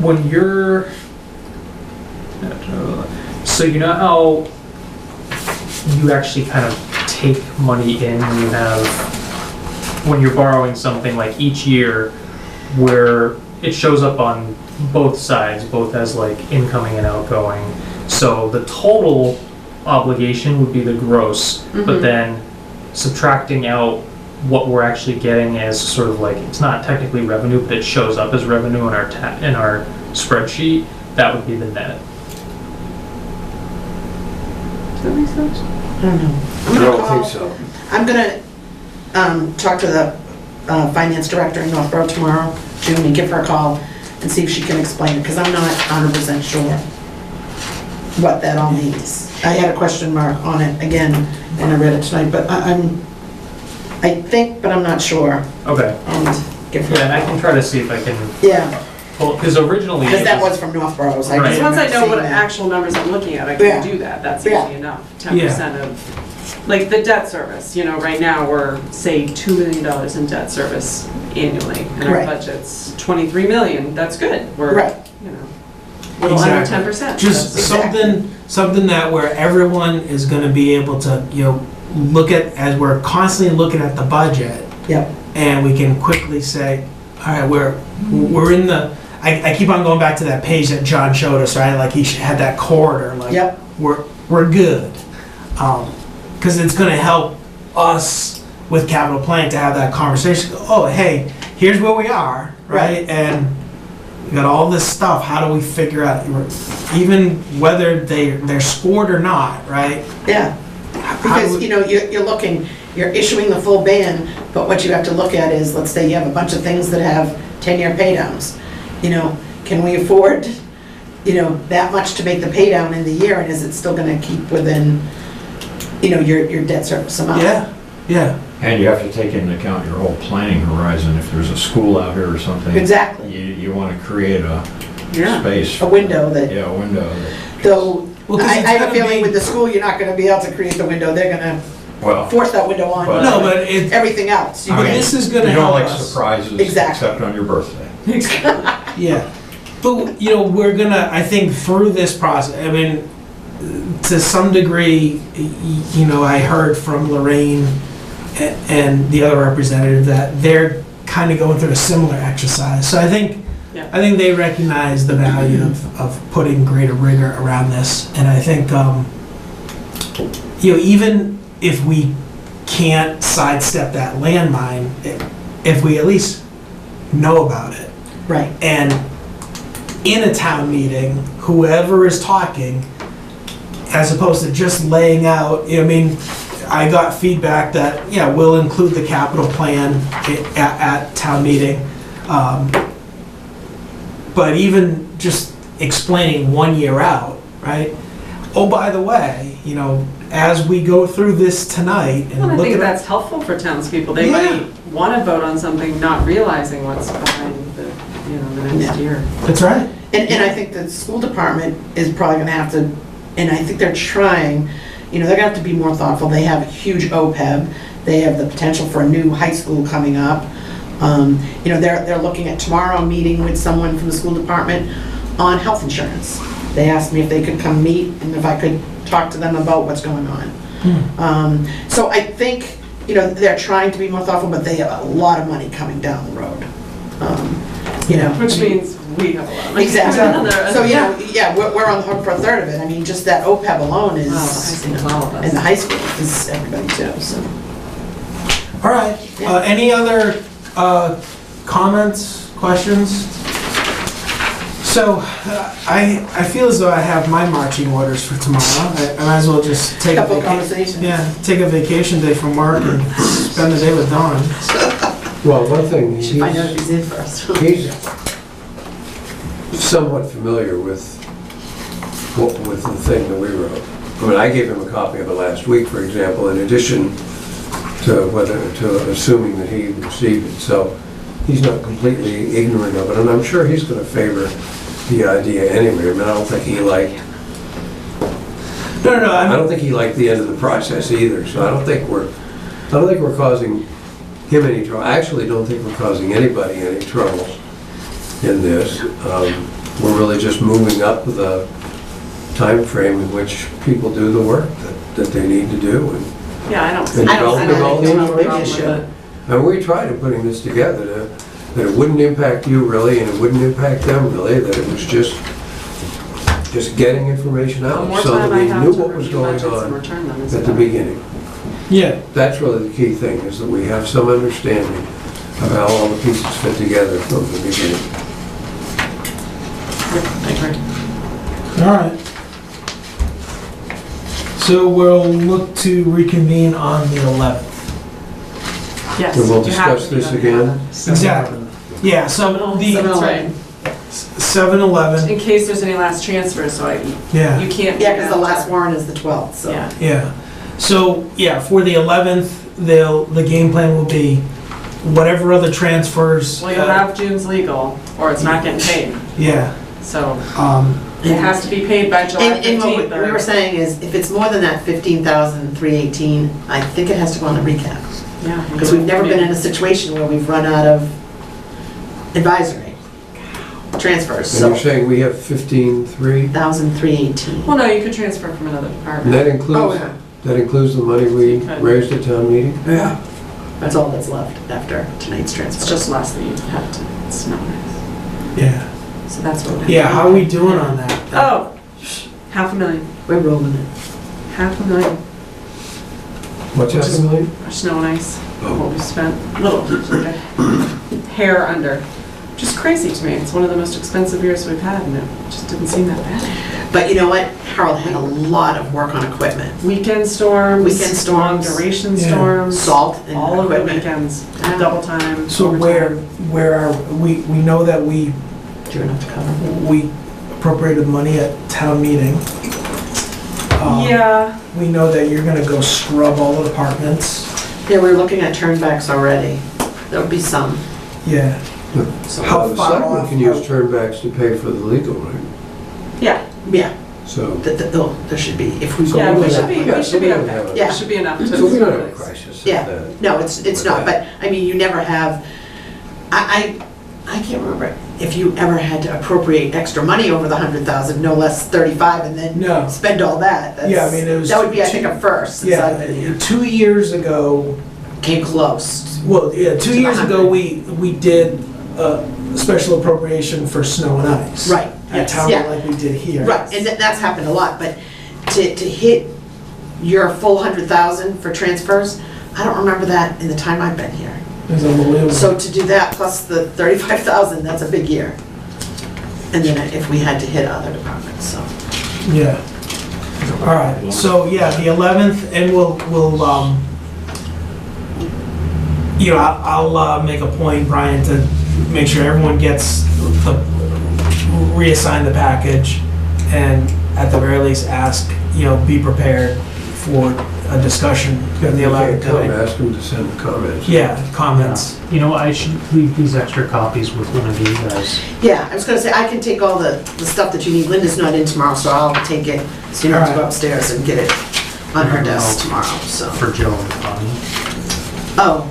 when you're, so you know how you actually kind of take money in when you have, when you're borrowing something like each year, where it shows up on both sides, both as like incoming and outgoing. So the total obligation would be the gross, but Mhm. then subtracting out what we're actually getting as sort of like, it's not technically revenue, but it shows up as revenue in our spreadsheet, that would be the net. Does that make sense? I don't know. I'm I gonna don't call- think so. I'm gonna talk to the finance director in Northborough tomorrow, June, and give her a call and see if she can explain it, because I'm not 100% sure what that all means. I had a question mark on it again when I read it tonight, but I think, but I'm not sure. Okay. And give Yeah, and her, I can try to see if I can yeah, pull, because originally. because it that was from Northborough, so I Right. just Because once I remember know what seeing that. actual numbers I'm looking at, I Yeah. can do that, that's Yeah. easy enough. 10% of, like the debt service, you know, right now, we're, say, $2 million in debt service annually, and our Right. budget's 23 million, that's good. We're, Right. you know, a little under Exactly. 10%. Just Exactly. something that where everyone is gonna be able to, you know, look at, as we're constantly looking at the budget, Yep, and we can quickly say, all right, we're in the, I keep on going back to that page that John showed us, right? Like he had that corridor, like, yep, we're good. Because it's gonna help us with capital planning to have that conversation. Oh, hey, here's where we are, right? And we got all this stuff. How do we figure out, even whether they're scored or not, right? yeah. How Because, do you know, you're issuing the full ban, but what you have to look at is, let's say you have a bunch of things that have 10-year paydowns. You know, can we afford that much to make the pay down in the year, and is it still gonna keep within, your debt service amount? Yeah. And you have to take into account your whole planning horizon. If there's a school out here or something. Exactly. You want to create a Yeah. space. A window that, Yeah, a window. though, Well, 'cause I it's have a gonna feeling be- with the school, you're not gonna be able to create the window, they're gonna Well, force that window on But- No, but it, everything else. You I but mean, can't- this is gonna you don't help like us. surprises Exactly. except on your birthday. Yeah, but we're gonna, I think through this process, I mean, to some degree, I heard from Lorraine and the other representative that they're kind of going through a similar exercise. So I think they recognize the value of putting greater rigor around this. And I think, even if we can't sidestep that landmine, if we at least know about it. Right. And in a town meeting, whoever is talking, as opposed to just laying out, I got feedback that, we'll include the capital plan at town meeting. But even just explaining 1 year out, right? Oh, by the way, as we go through this tonight Well, and I look think at that's helpful for townspeople. They Yeah. might want to vote on something, not realizing what's behind the next year. That's right. And I think the school department is probably gonna have to, and I think they're trying, they're gonna have to be more thoughtful. They have a huge OPEB. They have the potential for a new high school coming up. They're looking at tomorrow, a meeting with someone from the school department on health insurance. They asked me if they could come meet and if I could talk to them about what's going on. So I think, they're trying to be more thoughtful, but they have a lot of money coming down the road. Which means we have a lot of money. Exactly. So, Yeah. we're on the hook for a third of it. I mean, just that OPEB alone is, Oh, the high school is all of us. and the high school is everybody too, so. All right. Any other comments, questions? So I feel as though I have my marching orders for tomorrow. I might as well just take Couple of vacation. conversations. Yeah, take a vacation day from work and spend the day with Dawn. Well, one thing, Should find out if he's in first. he's somewhat familiar with the thing that we wrote. I mean, I gave him a copy of it last week, for example, in addition to assuming that he received it. So he's not completely ignorant of it, and I'm sure he's going to favor the idea anyway. I mean, I don't think he liked the end of the process either. So I don't think we're causing him any trouble. I actually don't think we're causing anybody any trouble in this. We're really just moving up the time frame in which people do the work that they need to do. And Yeah, I don't And develop think all the it's a big information. issue. And we tried to putting this together that it wouldn't impact you really, and it wouldn't impact them really, that it was just getting information The out more so that time I we have knew to what was review going budgets and on return them is at the better. beginning. Yeah. That's really the key thing, is that we have some understanding of how all the pieces fit together from the beginning. I agree. All right. So we'll look to reconvene on the 11th. Yes. And we'll you have discuss to be this on the again. 11th. Exactly. Yeah, so That's right. 7-11, In case there's any last transfers, so yeah. you can't. Yeah, because the last warrant is the 12th, so. Yeah. Yeah. So, for the 11th, the game plan will be whatever other transfers. Well, you'll have June's legal, or it's not getting paid. Yeah. So it has to be paid by July And what 15th. we were saying is, if it's more than that 15,318, I think it has to go on the recap. Yeah. Because we've never been in a situation where we've run out of advisory transfers, And so you're saying we have 15,300? 1,318. Well, no, you could transfer from another And department. that Oh, includes, yeah. that includes the money we Okay. raised at town meeting? Yeah. That's all that's left after tonight's transfer. It's just less that you have to, it's not nice. Yeah. So that's what. Yeah, how are we doing on that? Oh, $500,000. We're rolling it. $500,000 What's Which that, is- Emily? for snow and ice, Oh. what we spent, little, like a hair under. Which is crazy to me. It's one of the most expensive years we've had, and it just didn't seem that bad. But you know what? Harold had a lot of work on equipment. Weekend storms. Weekend storms. Long duration Yeah. storms. Salt and All of the equipment. weekends, Yeah. double time. So overtime. where are, we know that we Do enough to cover. appropriated money at town meeting. Yeah, We know that you're gonna go scrub all the departments. Yeah, we're looking at turnbacks already. There'll be some. Yeah. So, How The far selectmen off can use turnbacks to pay for the legal, right? yeah, yeah, So, there should be, if we. yeah, we should be Yeah, so we don't okay. have a- Yeah. There should be enough to. so we don't have a crisis. Yeah. at No, it's not, but, I mean, you never have, I can't remember if you ever had to appropriate extra money over the 100,000, no less 35, and then No. spend all that. That's- Yeah, I mean, it was That would be, I think, a first since I've been Yeah, here. 2 years ago, Came close. well, yeah, 2 To the years ago, 100. we did a special appropriation for snow and ice. Right, At yes, town, yeah. like we did here. Right, and that's happened a lot, but to hit your full 100,000 for transfers, I don't remember that in the time I've been here. It was unbelievable. So to do that plus the 35,000, that's a big year. And then if we had to hit other departments, so. Yeah. All right, so, yeah, the 11th, and we'll, you know, I'll make a point, Brian, to make sure everyone gets reassign the package, and at the very least, ask, you know, be prepared for a discussion on the You 11th. can't come, ask them to send the comments. Yeah, comments. You know, I should leave these extra copies with one of you guys. Yeah, I was gonna say, I can take all the stuff that you need. Linda's not in tomorrow, so I'll take it. So you don't have to go upstairs and get it on her desk tomorrow, so. For Joe and Connie. Oh.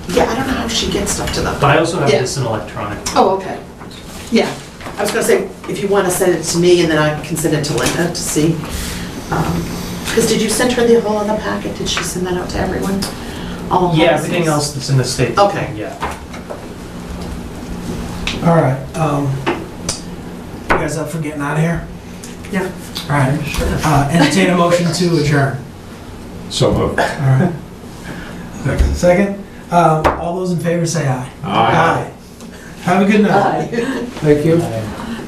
Yeah, I don't know how she gets stuff to them. But I also have Yeah. this in electronic. Oh, okay. Yeah, I was gonna say, if you wanna send it to me, and then I can send it to Linda to see. Because did you send her the whole other packet? Did she send that out to everyone? All Yeah, policies? everything else that's in the state. Okay. Yeah. All right, you guys up for getting out of here? Yeah. All right, entertain a motion to adjourn. So moved. All right. Second? All those in favor say aye. Aye. Have a good night. Bye. Thank you.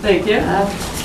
Thank you.